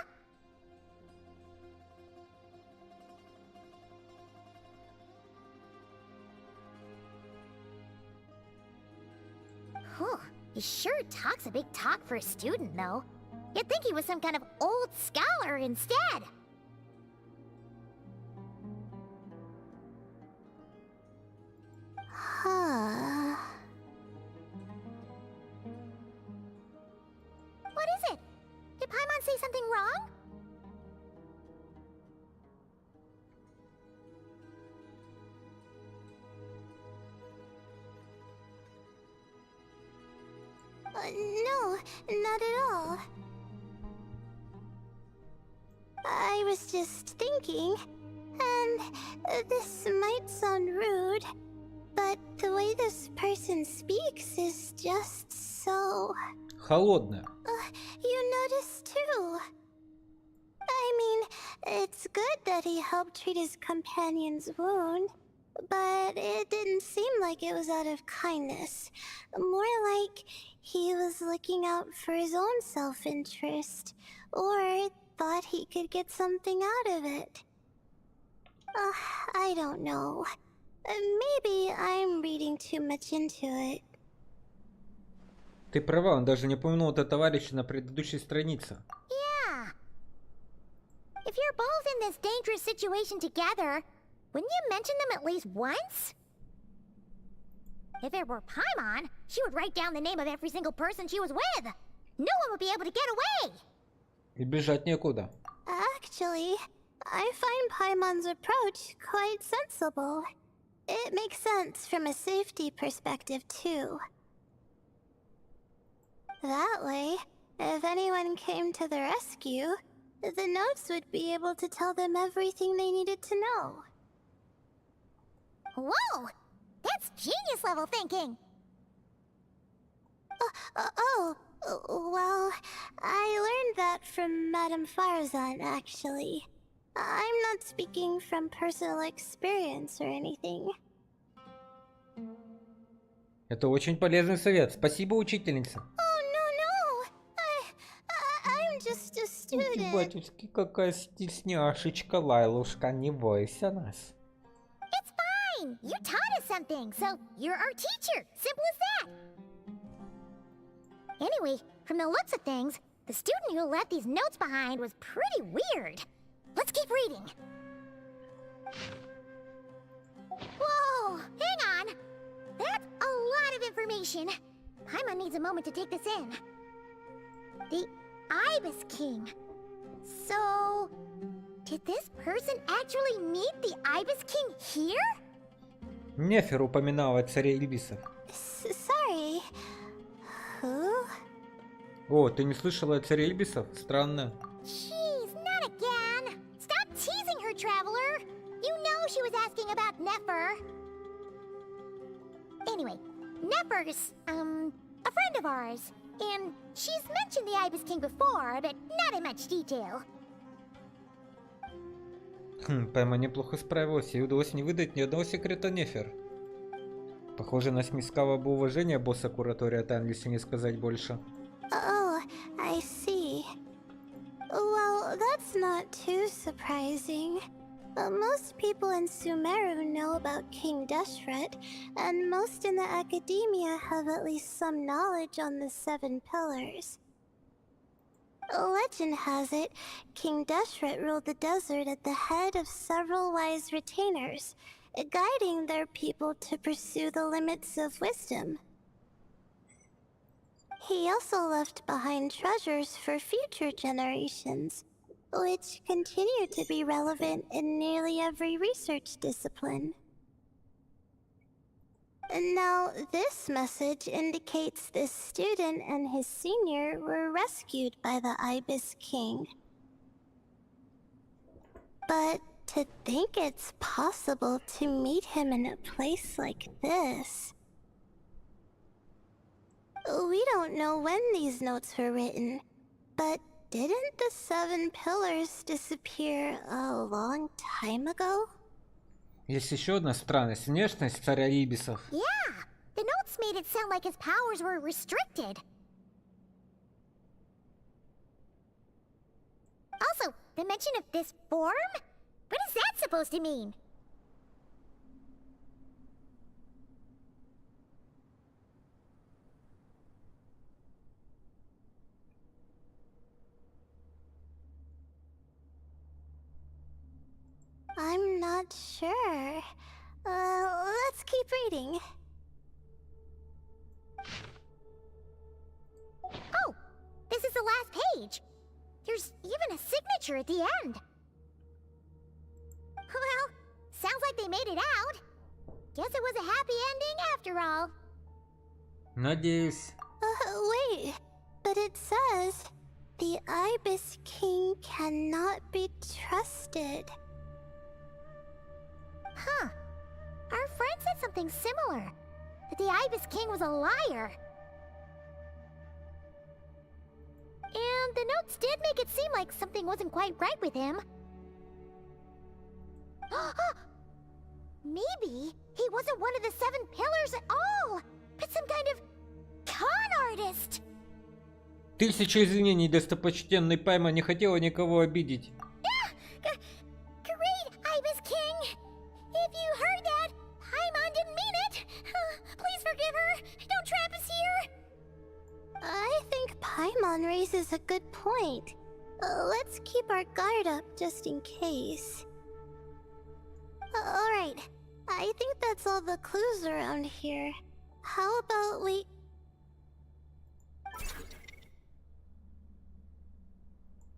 Whew, he sure talks a big talk for a student, though. You'd think he was some kind of old scholar instead. Huh. What is it? Did Paimon say something wrong? No, not at all. I was just thinking, and this might sound rude, but the way this person speaks is just so... Холодная. You noticed too. I mean, it's good that he helped treat his companion's wound, but it didn't seem like it was out of kindness. More like he was looking out for his own self-interest, or thought he could get something out of it. I don't know. Maybe I'm reading too much into it. Ты права, он даже не упомянул это товарища на предыдущей странице. Yeah. If you're both in this dangerous situation together, wouldn't you mention them at least once? If it were Paimon, she would write down the name of every single person she was with. No one would be able to get away. И бежать некуда. Actually, I find Paimon's approach quite sensible. It makes sense from a safety perspective, too. That way, if anyone came to the rescue, the notes would be able to tell them everything they needed to know. Whoa! That's genius level thinking! Well, I learned that from Madame Farzan, actually. I'm not speaking from personal experience or anything. Это очень полезный совет. Спасибо, учительница. Oh, no. I'm just a student. Батюшки, какая стесняшечка, Лайлушка, не бойся нас. It's fine! You taught us something, so you're our teacher. Simple as that. Anyway, from the looks of things, the student who left these notes behind was pretty weird. Let's keep reading. Whoa! Hang on! That's a lot of information. Paimon needs a moment to take this in. The Ibis King. So... did this person actually meet the Ibis King here? Нефер упоминал о царе Ильбисов. Sorry. Who? О, ты не слышала о царе Ильбисов? Странно. Jeez, not again! Stop teasing her, Traveler! You know she was asking about Nefer. Anyway, Nefer's, a friend of ours. And she's mentioned the Ibis King before, but not in much detail. Пэма неплохо справилась, ей удалось не выдать ни одного секрета Нефер. Похоже, насмискало бы уважение босса куратория Тан, если не сказать больше. Oh, I see. Well, that's not too surprising. Most people in Sumeru know about King Deshret, and most in the academia have at least some knowledge on the Seven Pillars. Legend has it, King Deshret ruled the desert at the head of several wise retainers, guiding their people to pursue the limits of wisdom. He also left behind treasures for future generations, which continue to be relevant in nearly every research discipline. And now, this message indicates this student and his senior were rescued by the Ibis King. But to think it's possible to meet him in a place like this... We don't know when these notes were written, but didn't the Seven Pillars disappear a long time ago? Есть еще одна странность. Внешность царя Ибисов. Yeah, the notes made it sound like his powers were restricted. Also, the mention of this form? What is that supposed to mean? I'm not sure. Let's keep reading. Oh, this is the last page. There's even a signature at the end. Well, sounds like they made it out. Guess it was a happy ending after all. Надеюсь. Wait, but it says, the Ibis King cannot be trusted. Huh. Our friend said something similar. That the Ibis King was a liar. And the notes did make it seem like something wasn't quite right with him. Maybe he wasn't one of the Seven Pillars at all, but some kind of con artist. Тысяча извинений, достопочтенный Пайма, не хотела никого обидеть. Great, Ibis King! If you heard that, Paimon didn't mean it. Please forgive her. Don't trap us here. I think Paimon raises a good point. Let's keep our guard up just in case. Alright, I think that's all the clues around here. How about we...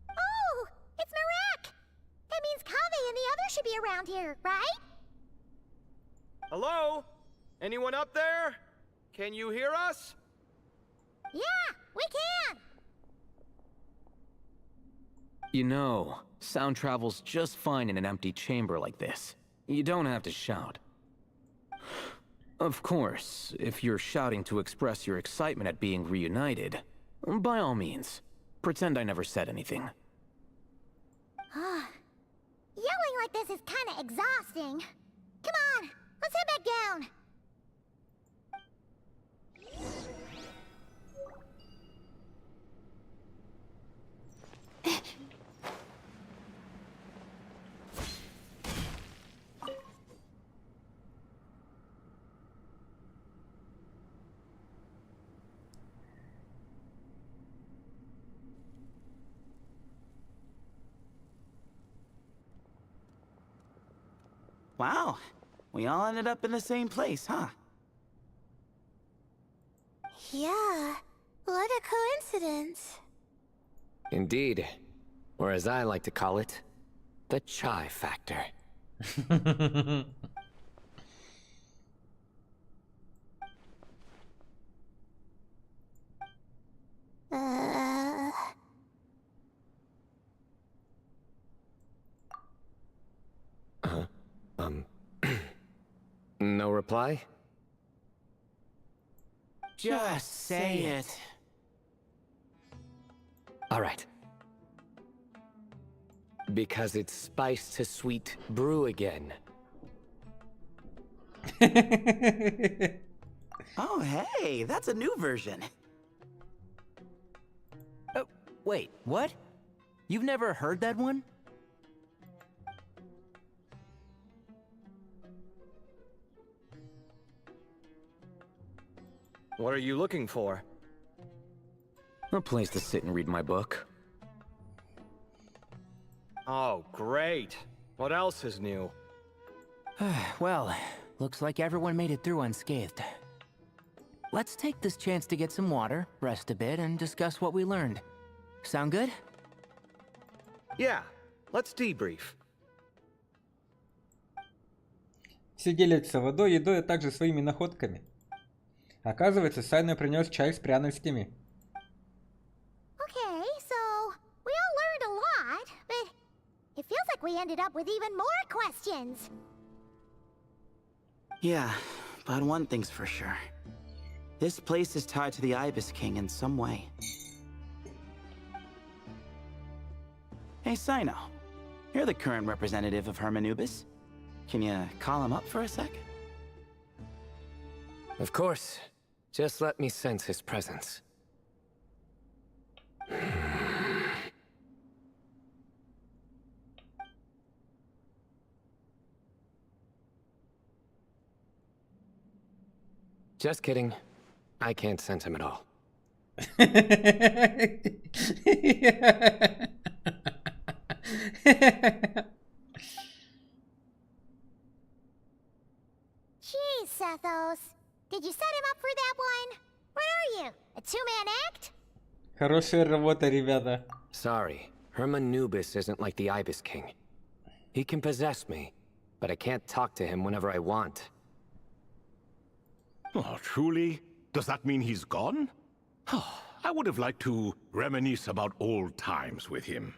Oh, it's Marak! That means Kaveh and the others should be around here, right? Hello? Anyone up there? Can you hear us? Yeah, we can! You know, sound travels just fine in an empty chamber like this. You don't have to shout. Of course, if you're shouting to express your excitement at being reunited, by all means, pretend I never said anything. Yelling like this is kinda exhausting. Come on, let's head back down. Wow, we all ended up in the same place, huh? Yeah, what a coincidence. Indeed. Or as I like to call it, the chai factor. No reply? Just say it. All right. Because it's spice to sweet brew again. Oh, hey, that's a new version. Oh, wait, what? You've never heard that one? What are you looking for? A place to sit and read my book. Oh, great. What else is new? Well, looks like everyone made it through unscathed. Let's take this chance to get some water, rest a bit, and discuss what we learned. Sound good? Yeah, let's debrief. Все делятся водой, едой, а также своими находками. Оказывается, Сайна принес чай с пряностями. Okay, so we all learned a lot, but it feels like we ended up with even more questions. Yeah, but one thing's for sure. This place is tied to the Ibis King in some way. Hey, Sino. You're the current representative of Hermanubis. Can you call him up for a sec? Of course. Just let me sense his presence. Just kidding. I can't sense him at all. Jeez, Sethos. Did you set him up for that one? What are you, a two-man act? Хорошая работа, ребята. Sorry, Hermanubis isn't like the Ibis King. He can possess me, but I can't talk to him whenever I want. Oh, truly? Does that mean he's gone? I would have liked to reminisce about old times with him.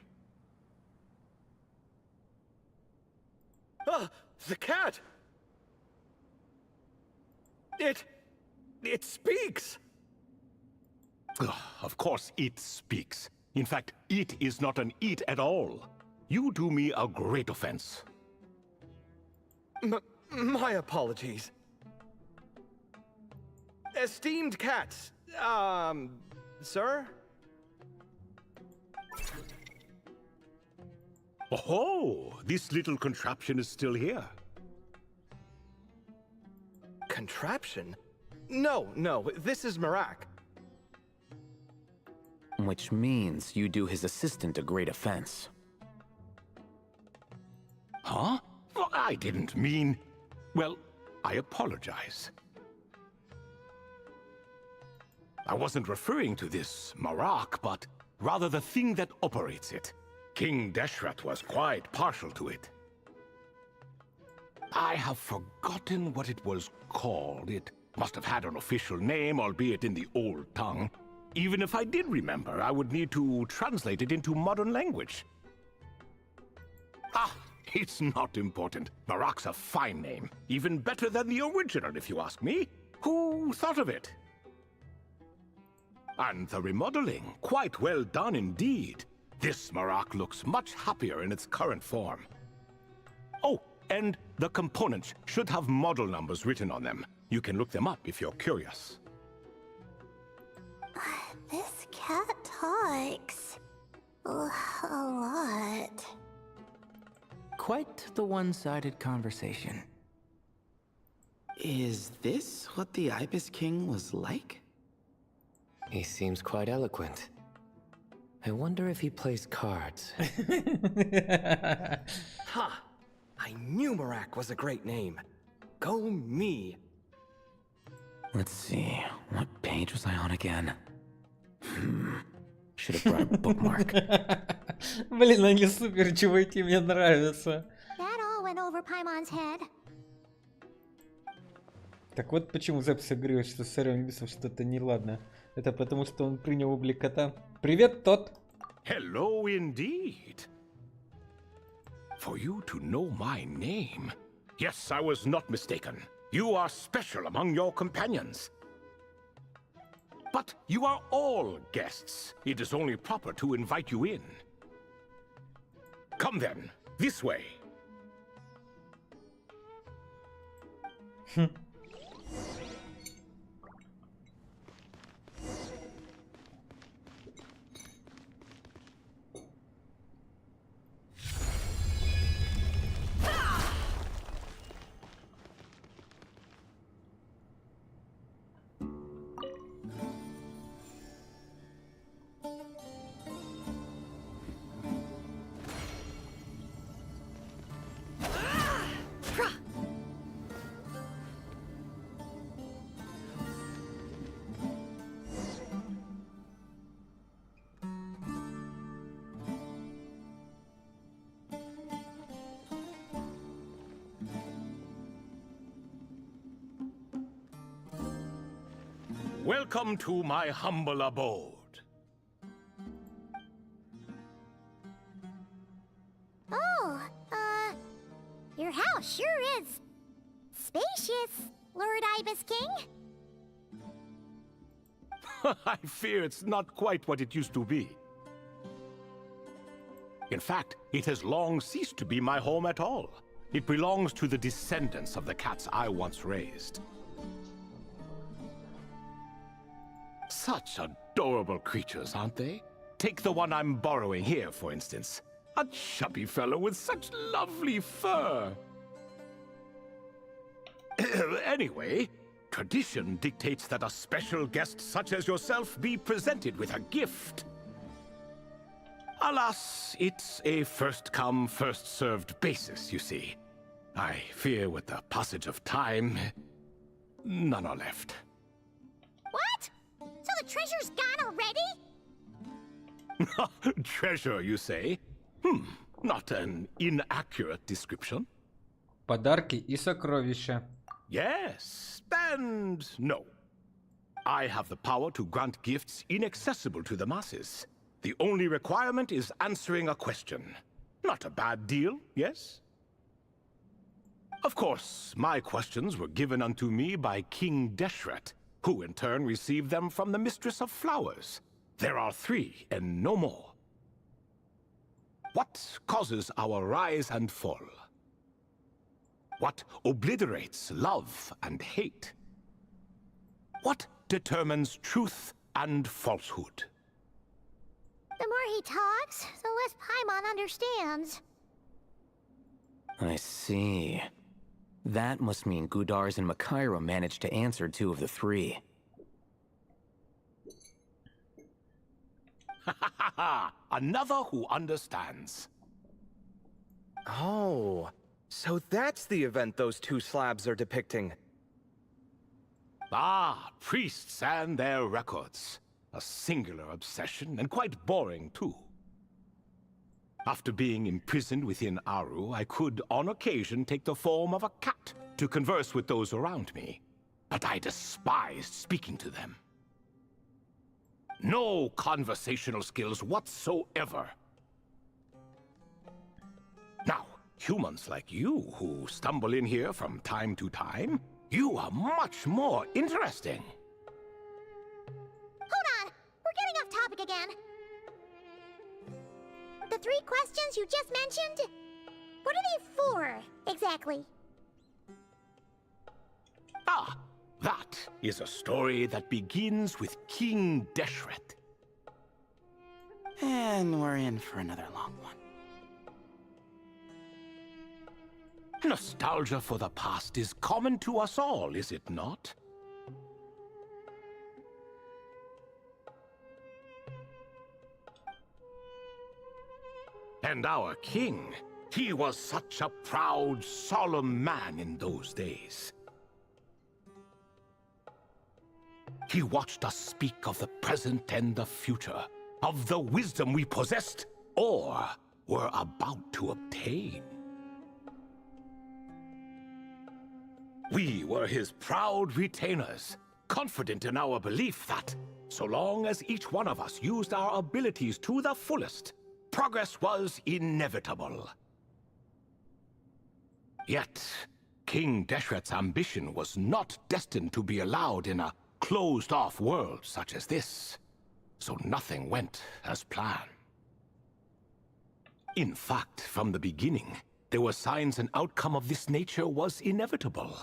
Ah, the cat! It speaks! Of course it speaks. In fact, it is not an it at all. You do me a great offense. My apologies. Esteemed cats, sir? Oh, this little contraption is still here. Contraption? No, this is Marak. Which means you do his assistant a great offense. Huh? Well, I didn't mean... Well, I apologize. I wasn't referring to this Marak, but rather the thing that operates it. King Deshret was quite partial to it. I have forgotten what it was called. It must have had an official name, albeit in the old tongue. Even if I did remember, I would need to translate it into modern language. Ah, it's not important. Marak's a fine name. Even better than the original, if you ask me. Who thought of it? And the remodeling, quite well done indeed. This Marak looks much happier in its current form. Oh, and the components should have model numbers written on them. You can look them up if you're curious. This cat talks a lot. Quite the one-sided conversation. Is this what the Ibis King was like? He seems quite eloquent. I wonder if he plays cards. Ha! I knew Marak was a great name. Go me. Let's see, what page was I on again? Should have brought a bookmark. Блин, они супер, чуваки, мне нравятся. That all went over Paimon's head. Так вот почему запись говорил, что с Hermanubisом что-то неладно. Это потому, что он принял облик кота. Привет, Тот! Hello indeed. For you to know my name. Yes, I was not mistaken. You are special among your companions. But you are all guests. It is only proper to invite you in. Come then, this way. Welcome to my humble abode. Oh, your house sure is spacious, Lord Ibis King. I fear it's not quite what it used to be. In fact, it has long ceased to be my home at all. It belongs to the descendants of the cats I once raised. Such adorable creatures, aren't they? Take the one I'm borrowing here, for instance. A chubby fellow with such lovely fur. Anyway, tradition dictates that a special guest such as yourself be presented with a gift. Alas, it's a first-come, first-served basis, you see. I fear with the passage of time, none are left. What? So the treasure's gone already? Treasure, you say? Not an inaccurate description. Подарки и сокровища. Yes, and no. I have the power to grant gifts inaccessible to the masses. The only requirement is answering a question. Not a bad deal, yes? Of course, my questions were given unto me by King Deshret, who in turn received them from the Mistress of Flowers. There are 3, and no more. What causes our rise and fall? What obliterates love and hate? What determines truth and falsehood? The more he talks, the less Paimon understands. I see. That must mean Gudars and Makaira managed to answer 2 of the 3. Another who understands. Oh, so that's the event those 2 slabs are depicting. Ah, priests and their records. A singular obsession, and quite boring, too. After being imprisoned within Aru, I could, on occasion, take the form of a cat to converse with those around me. But I despised speaking to them. No conversational skills whatsoever. Now, humans like you who stumble in here from time to time, you are much more interesting. Hold on! We're getting off topic again. The 3 questions you just mentioned? What are they for, exactly? Ah, that is a story that begins with King Deshret. And we're in for another long one. Nostalgia for the past is common to us all, is it not? And our king, he was such a proud, solemn man in those days. He watched us speak of the present and the future, of the wisdom we possessed or were about to obtain. We were his proud retainers, confident in our belief that, so long as each one of us used our abilities to the fullest, progress was inevitable. Yet, King Deshret's ambition was not destined to be allowed in a closed-off world such as this, so nothing went as planned. In fact, from the beginning, there were signs an outcome of this nature was inevitable,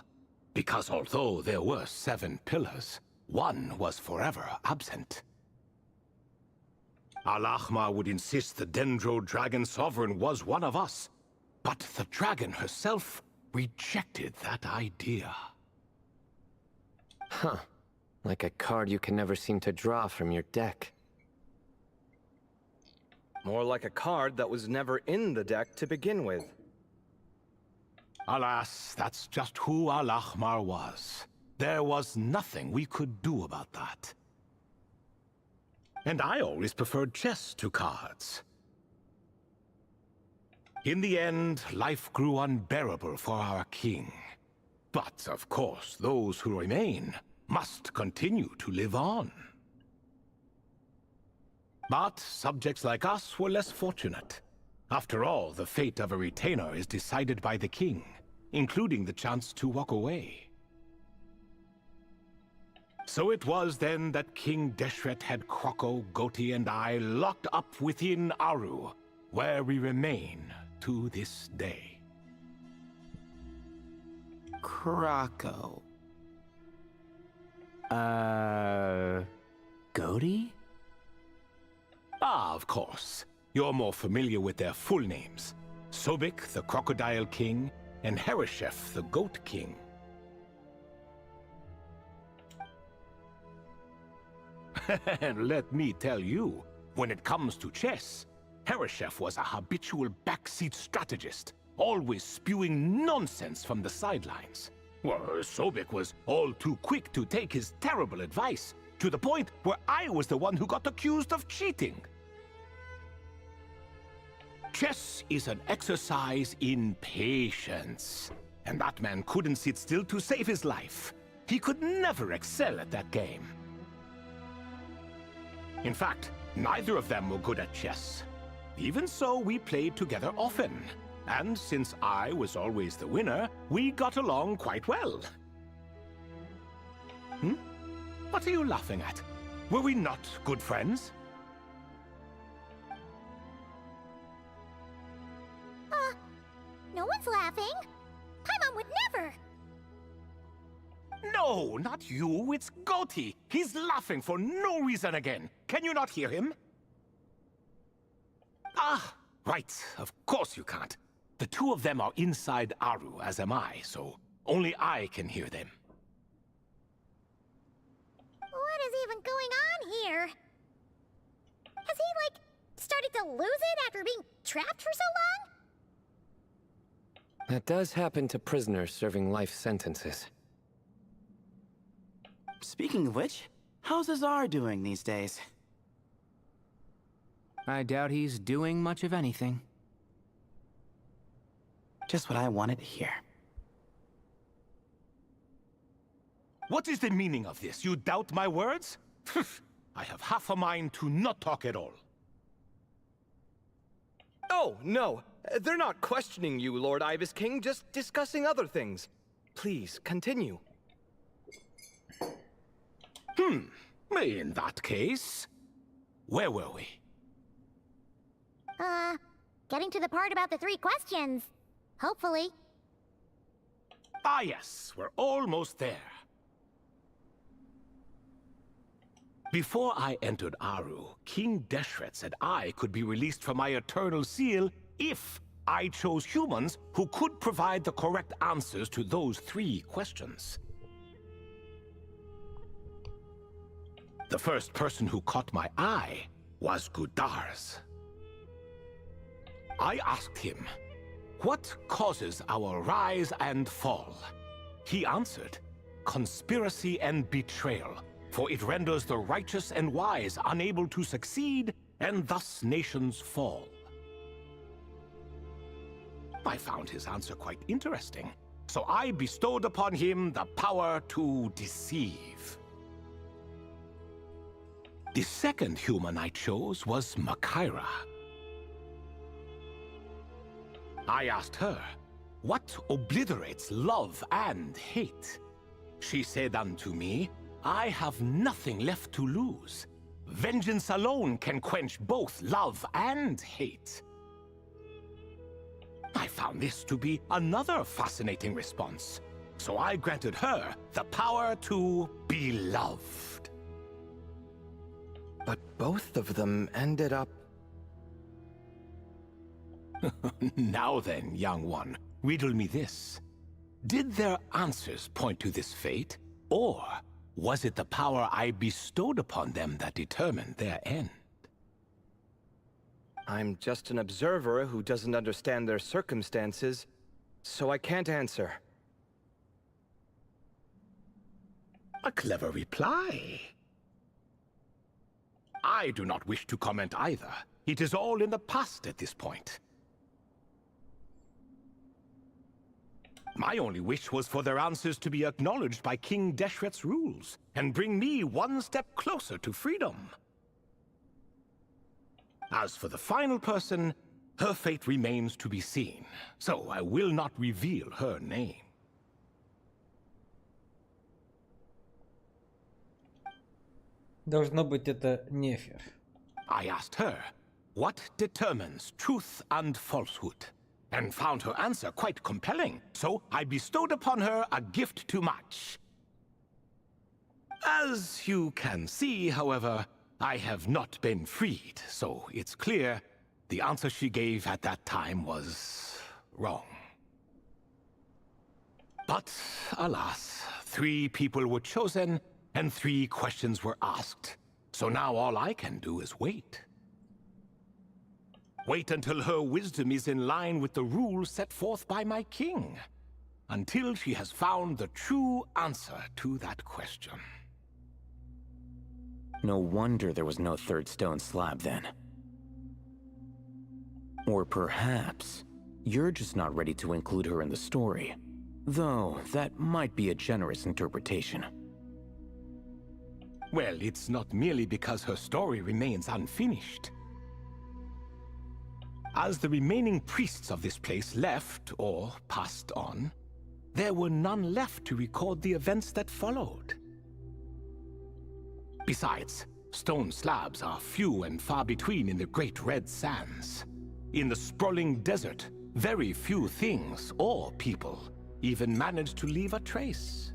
because although there were 7 pillars, one was forever absent. Al-Ahmar would insist the Dendro Dragon Sovereign was one of us, but the dragon herself rejected that idea. Huh. Like a card you can never seem to draw from your deck. More like a card that was never in the deck to begin with. Alas, that's just who Al-Ahmar was. There was nothing we could do about that. And I always preferred chess to cards. In the end, life grew unbearable for our king. But, of course, those who remain must continue to live on. But subjects like us were less fortunate. After all, the fate of a retainer is decided by the king, including the chance to walk away. So it was then that King Deshret had Kroko, Goti, and I locked up within Aru, where we remain to this day. Krako. Goti? Ah, of course. You're more familiar with their full names. Sobek, the Crocodile King, and Hereshef, the Goat King. And let me tell you, when it comes to chess, Hereshef was a habitual backseat strategist, always spewing nonsense from the sidelines. Well, Sobek was all too quick to take his terrible advice, to the point where I was the one who got accused of cheating. Chess is an exercise in patience, and that man couldn't sit still to save his life. He could never excel at that game. In fact, neither of them were good at chess. Even so, we played together often, and since I was always the winner, we got along quite well. What are you laughing at? Were we not good friends? No one's laughing. Paimon would never. No, not you. It's Goti. He's laughing for no reason again. Can you not hear him? Ah, right. Of course you can't. The two of them are inside Aru, as am I, so only I can hear them. What is even going on here? Has he, started to lose it after being trapped for so long? That does happen to prisoners serving life sentences. Speaking of which, how's Azar doing these days? I doubt he's doing much of anything. Just what I wanted to hear. What is the meaning of this? You doubt my words? I have half a mind to not talk at all. Oh, no. They're not questioning you, Lord Ibis King, just discussing other things. Please, continue. In that case, where were we? Getting to the part about the 3 questions. Hopefully. Ah, yes, we're almost there. Before I entered Aru, King Deshret said I could be released from my eternal seal if I chose humans who could provide the correct answers to those 3 questions. The first person who caught my eye was Gudars. I asked him, what causes our rise and fall? He answered, conspiracy and betrayal, for it renders the righteous and wise unable to succeed, and thus nations fall. I found his answer quite interesting, so I bestowed upon him the power to deceive. The second human I chose was Makaira. I asked her, what obliterates love and hate? She said unto me, I have nothing left to lose. Vengeance alone can quench both love and hate. I found this to be another fascinating response, so I granted her the power to be loved. But both of them ended up... Now then, young one, riddle me this. Did their answers point to this fate, or was it the power I bestowed upon them that determined their end? I'm just an observer who doesn't understand their circumstances, so I can't answer. A clever reply. I do not wish to comment either. It is all in the past at this point. My only wish was for their answers to be acknowledged by King Deshret's rules, and bring me one step closer to freedom. As for the final person, her fate remains to be seen, so I will not reveal her name. Должно быть, это Нефер. I asked her, what determines truth and falsehood? And found her answer quite compelling, so I bestowed upon her a gift to match. As you can see, however, I have not been freed, so it's clear the answer she gave at that time was wrong. But alas, 3 people were chosen, and 3 questions were asked. So now all I can do is wait. Wait until her wisdom is in line with the rules set forth by my king. Until she has found the true answer to that question. No wonder there was no third stone slab then. Or perhaps you're just not ready to include her in the story. Though that might be a generous interpretation. Well, it's not merely because her story remains unfinished. As the remaining priests of this place left, or passed on, there were none left to record the events that followed. Besides, stone slabs are few and far between in the Great Red Sands. In the sprawling desert, very few things or people even manage to leave a trace.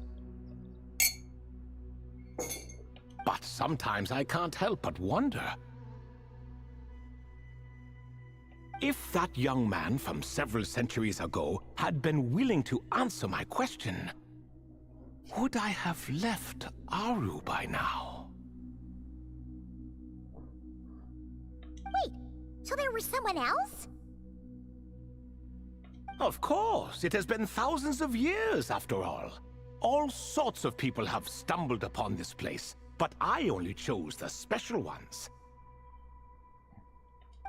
But sometimes I can't help but wonder. If that young man from several centuries ago had been willing to answer my question, would I have left Aru by now? Wait, so there was someone else? Of course, it has been thousands of years after all. All sorts of people have stumbled upon this place, but I only chose the special ones.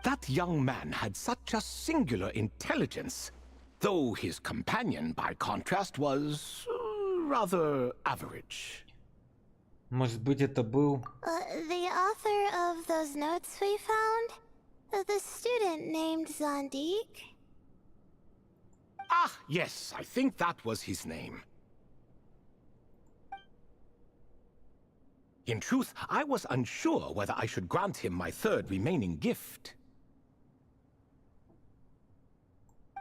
That young man had such a singular intelligence, though his companion, by contrast, was rather average. Может быть, это был... The author of those notes we found? The student named Zandik? Ah, yes, I think that was his name. In truth, I was unsure whether I should grant him my 3rd remaining gift.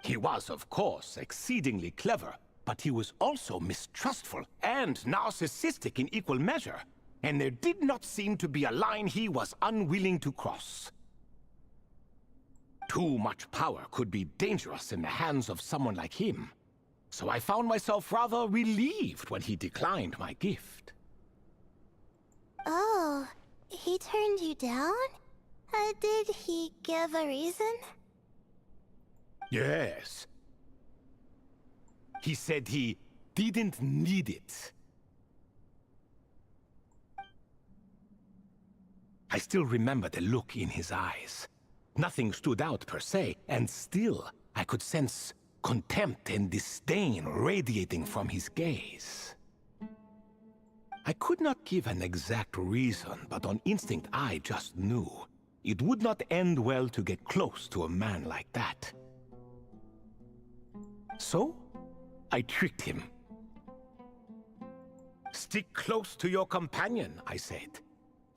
He was, of course, exceedingly clever, but he was also mistrustful and narcissistic in equal measure, and there did not seem to be a line he was unwilling to cross. Too much power could be dangerous in the hands of someone like him, so I found myself rather relieved when he declined my gift. Oh, he turned you down? Did he give a reason? Yes. He said he didn't need it. I still remember the look in his eyes. Nothing stood out per se, and still I could sense contempt and disdain radiating from his gaze. I could not give an exact reason, but on instinct I just knew. It would not end well to get close to a man like that. So, I tricked him. Stick close to your companion, I said.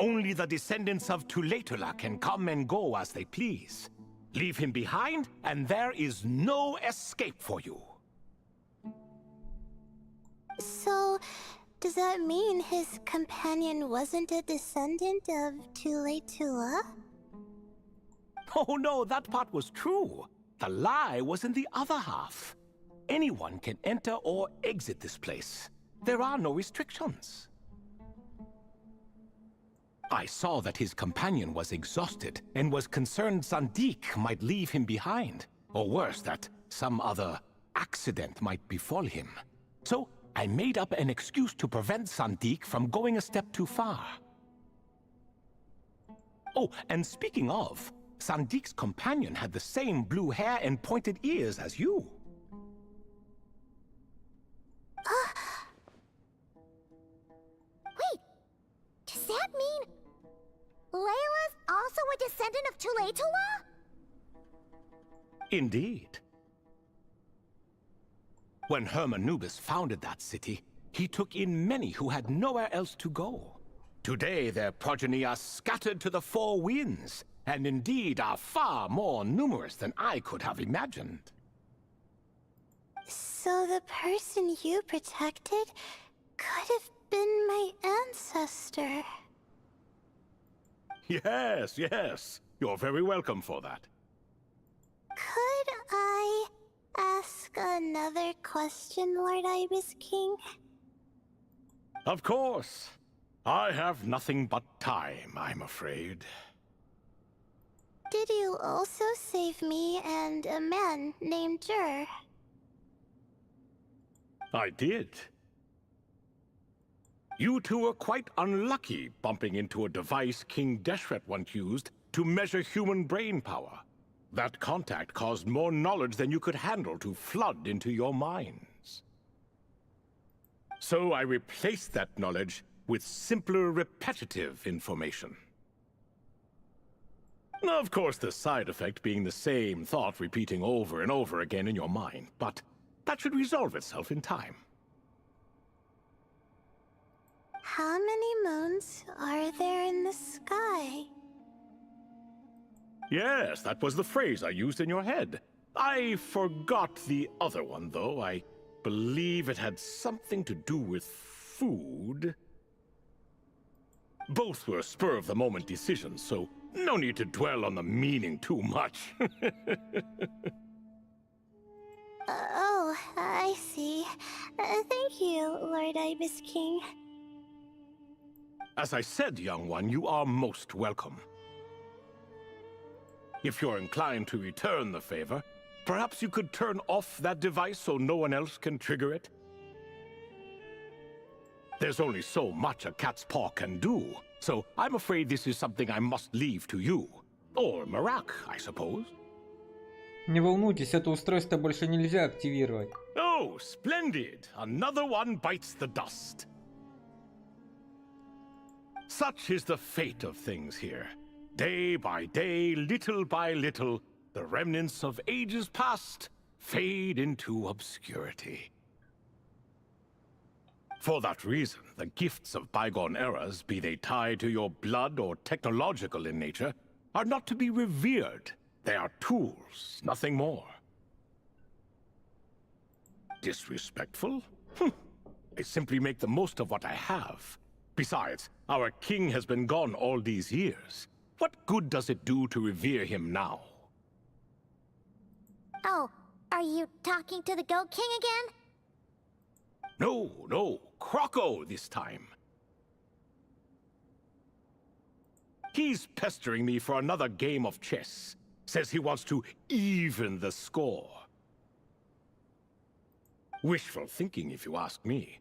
Only the descendants of Tulatula can come and go as they please. Leave him behind, and there is no escape for you. So, does that mean his companion wasn't a descendant of Tulatula? Oh no, that part was true. The lie was in the other half. Anyone can enter or exit this place. There are no restrictions. I saw that his companion was exhausted and was concerned Zandik might leave him behind, or worse, that some other accident might befall him. So I made up an excuse to prevent Zandik from going a step too far. Oh, and speaking of, Sandik's companion had the same blue hair and pointed ears as you. descendant of Tulatula? Indeed. When Hermanubis founded that city, he took in many who had nowhere else to go. Today, their progeny are scattered to the four winds, and indeed are far more numerous than I could have imagined. So the person you protected could have been my ancestor. Yes, yes. You're very welcome for that. Could I ask another question, Lord Ibis King? Of course. I have nothing but time, I'm afraid. Did you also save me and a man named Jur? I did. You two were quite unlucky bumping into a device King Deshret once used to measure human brain power. That contact caused more knowledge than you could handle to flood into your minds. So I replaced that knowledge with simpler, repetitive information. Of course, the side effect being the same thought repeating over and over again in your mind, but that should resolve itself in time. How many moons are there in the sky? Yes, that was the phrase I used in your head. I forgot the other one, though. I believe it had something to do with food. Both were spur-of-the-moment decisions, so no need to dwell on the meaning too much. Oh, I see. Thank you, Lord Ibis King. As I said, young one, you are most welcome. If you're inclined to return the favor, perhaps you could turn off that device so no one else can trigger it? There's only so much a cat's paw can do, so I'm afraid this is something I must leave to you. Or Marak, I suppose. Не волнуйтесь, это устройство больше нельзя активировать. Oh, splendid! Another one bites the dust. Such is the fate of things here. Day by day, little by little, the remnants of ages past fade into obscurity. For that reason, the gifts of bygone eras, be they tied to your blood or technological in nature, are not to be revered. They are tools, nothing more. Disrespectful? I simply make the most of what I have. Besides, our king has been gone all these years. What good does it do to revere him now? Oh, are you talking to the Goat King again? No, Croco this time. He's pestering me for another game of chess. Says he wants to even the score. Wishful thinking, if you ask me.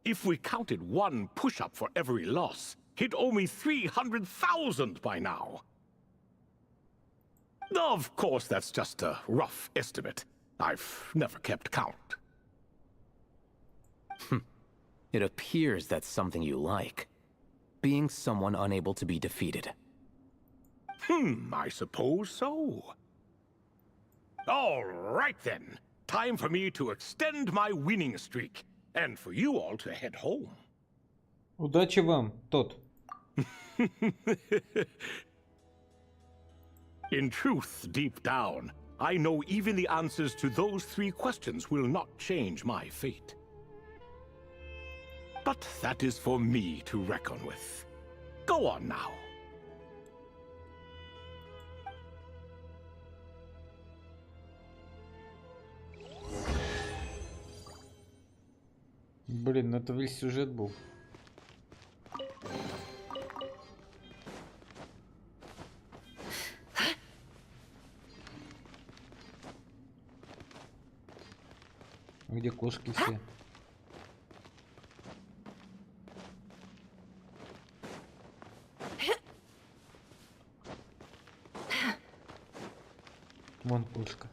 If we counted one push-up for every loss, he'd owe me 300,000 by now. Of course, that's just a rough estimate. I've never kept count. It appears that's something you like. Being someone unable to be defeated. I suppose so. All right then. Time for me to extend my winning streak. And for you all to head home. Удачи вам, тот. In truth, deep down, I know even the answers to those 3 questions will not change my fate. But that is for me to reckon with. Go on now. Блин, это весь сюжет был. Где кошки все? Вон кошка.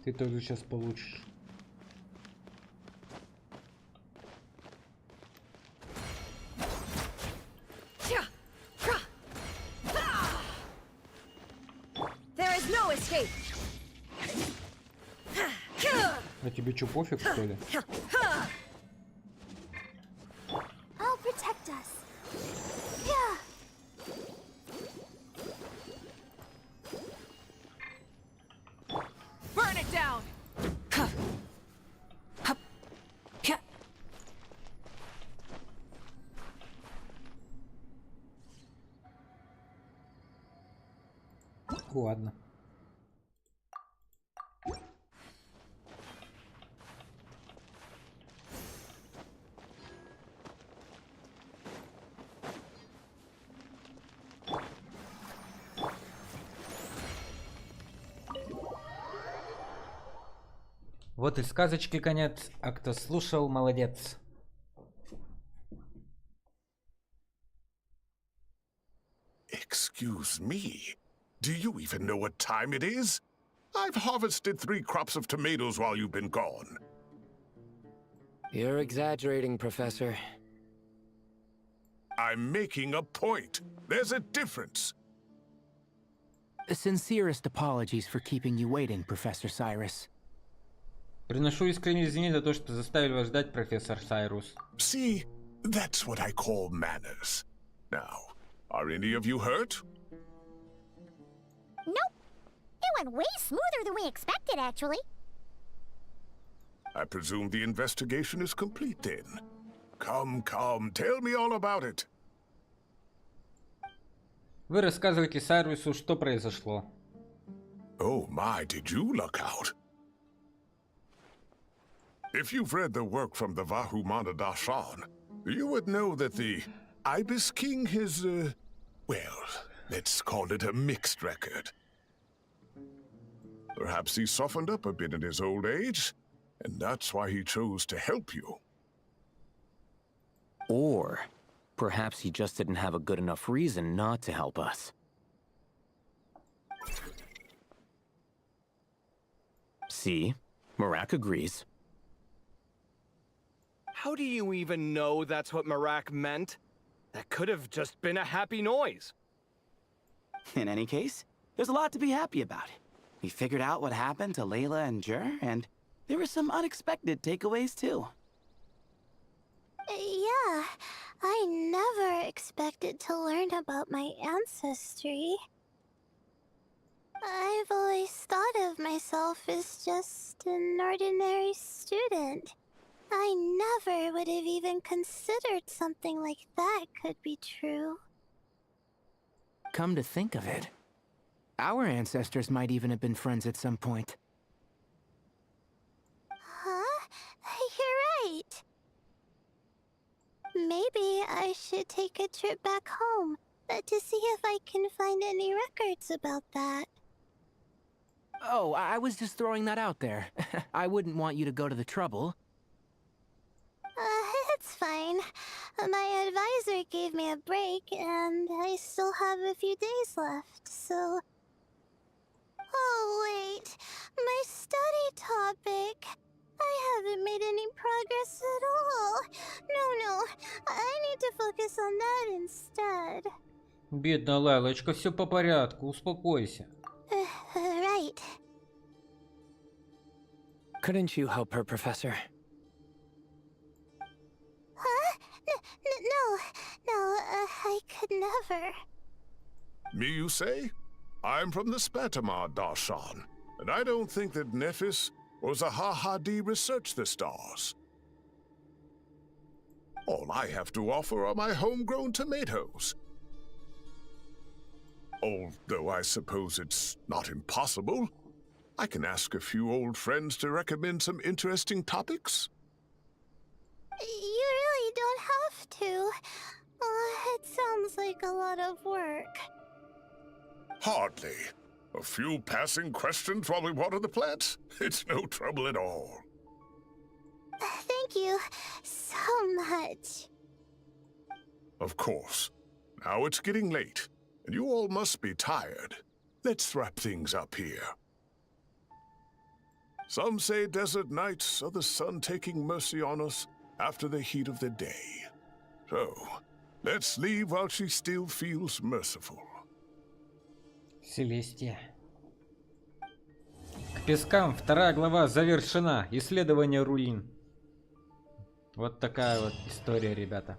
Ты тоже сейчас получишь. There is no escape. А тебе что, пофиг, что ли? I'll protect us. Yeah. Burn it down. Ладно. Вот и сказочки конец, а кто слушал, молодец. Excuse me. Do you even know what time it is? I've harvested 3 crops of tomatoes while you've been gone. You're exaggerating, Professor. I'm making a point. There's a difference. Sincerest apologies for keeping you waiting, Professor Cyrus. Приношу искренние извинения за то, что заставили вас ждать, профессор Сайрус. See, that's what I call manners. Now, are any of you hurt? Nope. It went way smoother than we expected, actually. I presume the investigation is complete then. Come, tell me all about it. Вы рассказывайте Сайрусу, что произошло. Oh my, did you luck out? If you've read the work from the Vahumana Dashan, you would know that the Ibis King has, well, let's call it a mixed record. Perhaps he softened up a bit in his old age, and that's why he chose to help you. Or perhaps he just didn't have a good enough reason not to help us. See? Marak agrees. How do you even know that's what Marak meant? That could have just been a happy noise. In any case, there's a lot to be happy about. We figured out what happened to Layla and Jur, and there were some unexpected takeaways too. Yeah, I never expected to learn about my ancestry. I've always thought of myself as just an ordinary student. I never would have even considered something like that could be true. Come to think of it, our ancestors might even have been friends at some point. Huh? You're right. Maybe I should take a trip back home to see if I can find any records about that. Oh, I was just throwing that out there. I wouldn't want you to go to the trouble. It's fine. My advisor gave me a break, and I still have a few days left, so... Oh, wait. My study topic. I haven't made any progress at all. No. I need to focus on that instead. Бедная Лайлочка, все по порядку, успокойся. Right. Couldn't you help her, Professor? Huh? No, I could never. Me, you say? I'm from the Spatamar Darshan, and I don't think that Nephis or Zahahadi researched the stars. All I have to offer are my homegrown tomatoes. Although I suppose it's not impossible. I can ask a few old friends to recommend some interesting topics. You really don't have to. It sounds like a lot of work. Hardly. A few passing questions while we water the plants? It's no trouble at all. Thank you so much. Of course. Now it's getting late, and you all must be tired. Let's wrap things up here. Some say desert nights are the sun taking mercy on us after the heat of the day. So, let's leave while she still feels merciful. Селестия. К пескам. 2 глава завершена. Исследование руин. Вот такая вот история, ребята.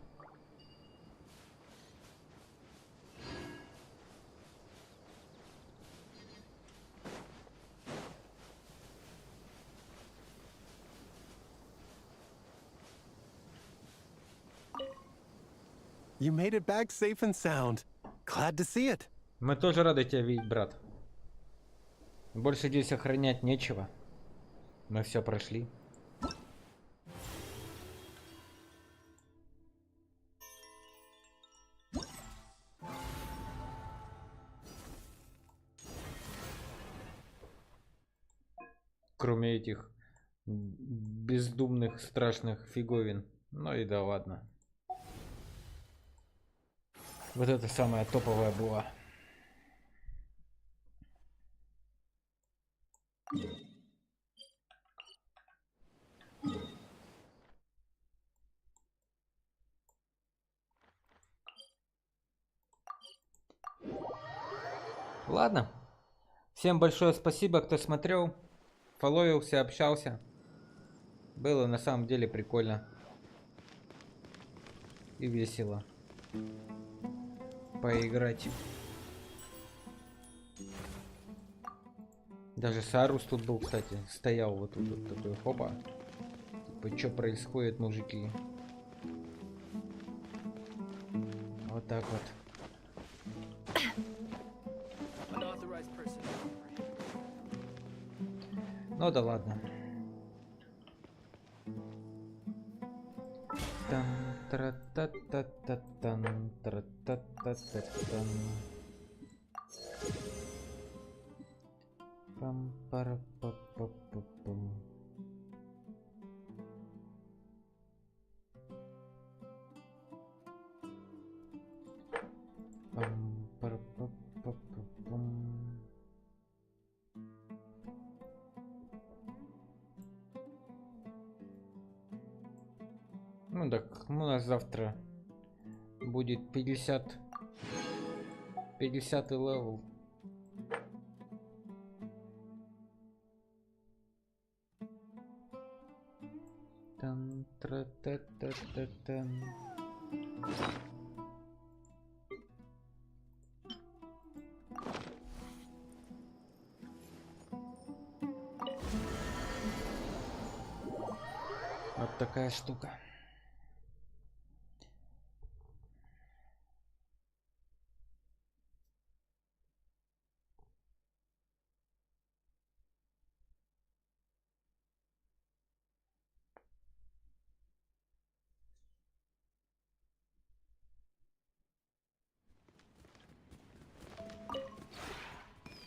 You made it back safe and sound. Glad to see it. Мы тоже рады тебя видеть, брат. Больше здесь охранять нечего. Мы все прошли. Кроме этих бездумных страшных фиговин. Ну и да ладно. Вот это самая топовая была. Ладно. Всем большое спасибо, кто смотрел, фолловился, общался. Было на самом деле прикольно. И весело. Поиграть. Даже Сарус тут был, кстати. Стоял вот тут вот такой, хопа. Типа, что происходит, мужики? Вот так вот. Ну да ладно. Там тра-та-та-та-тан, тра-та-та-та-тан. Пам-пара-па-па-па-пам. Пам-пара-па-па-па-пам. Ну так, у нас завтра будет 50-й левел. Тан тра та та та тан. Вот такая штука.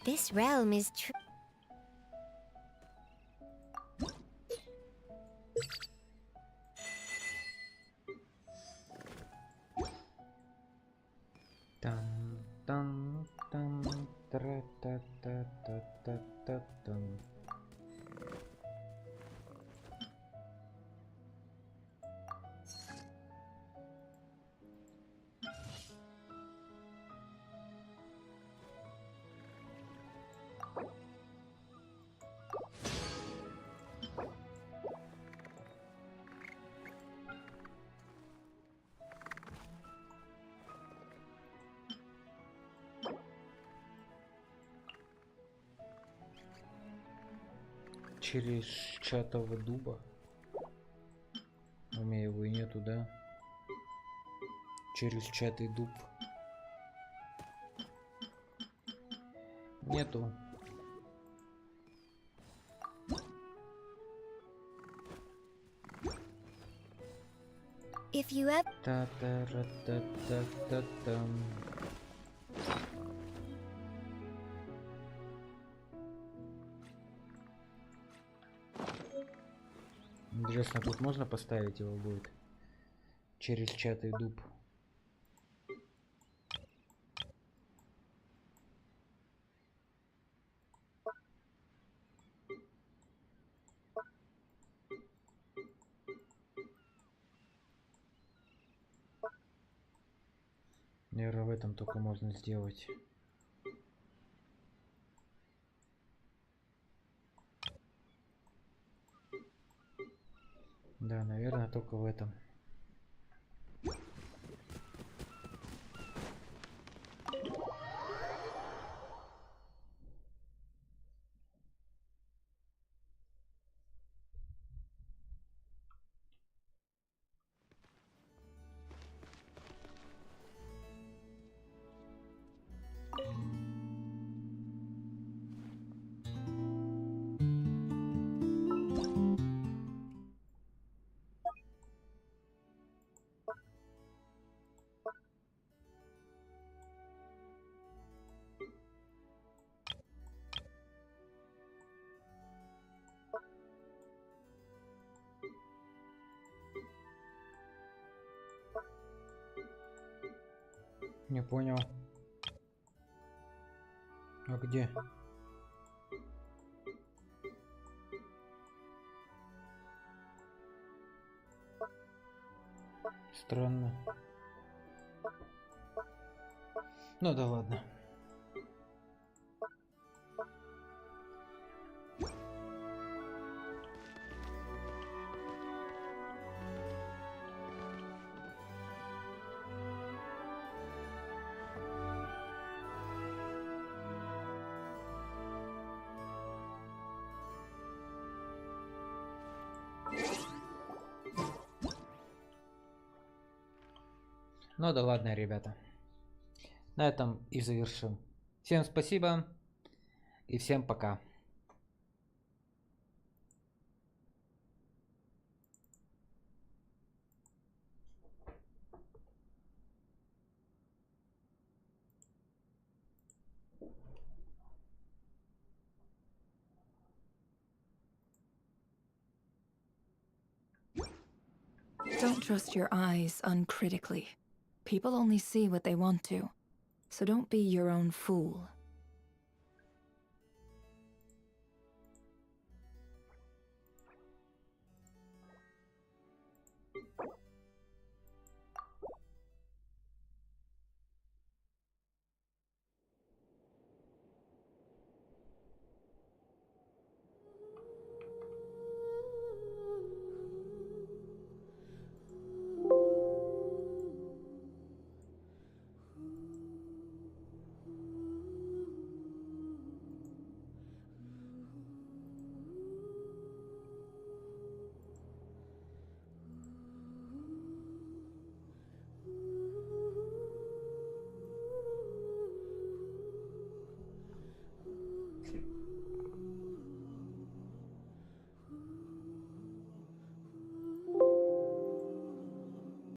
This realm is true. Там там там тра та та та та та там. Через чатового дуба. У меня его и нету, да? Через чатый дуб. Нету. If you have Та-та-ра-та-та-та-там. Интересно, тут можно поставить его будет? Через чатый дуб. Наверное, в этом только можно сделать. Да, наверное, только в этом. Не понял. А где? Странно. Ну да ладно. Ну да ладно, ребята. На этом и завершим. Всем спасибо и всем пока. Don't trust your eyes uncritically. People only see what they want to, so don't be your own fool.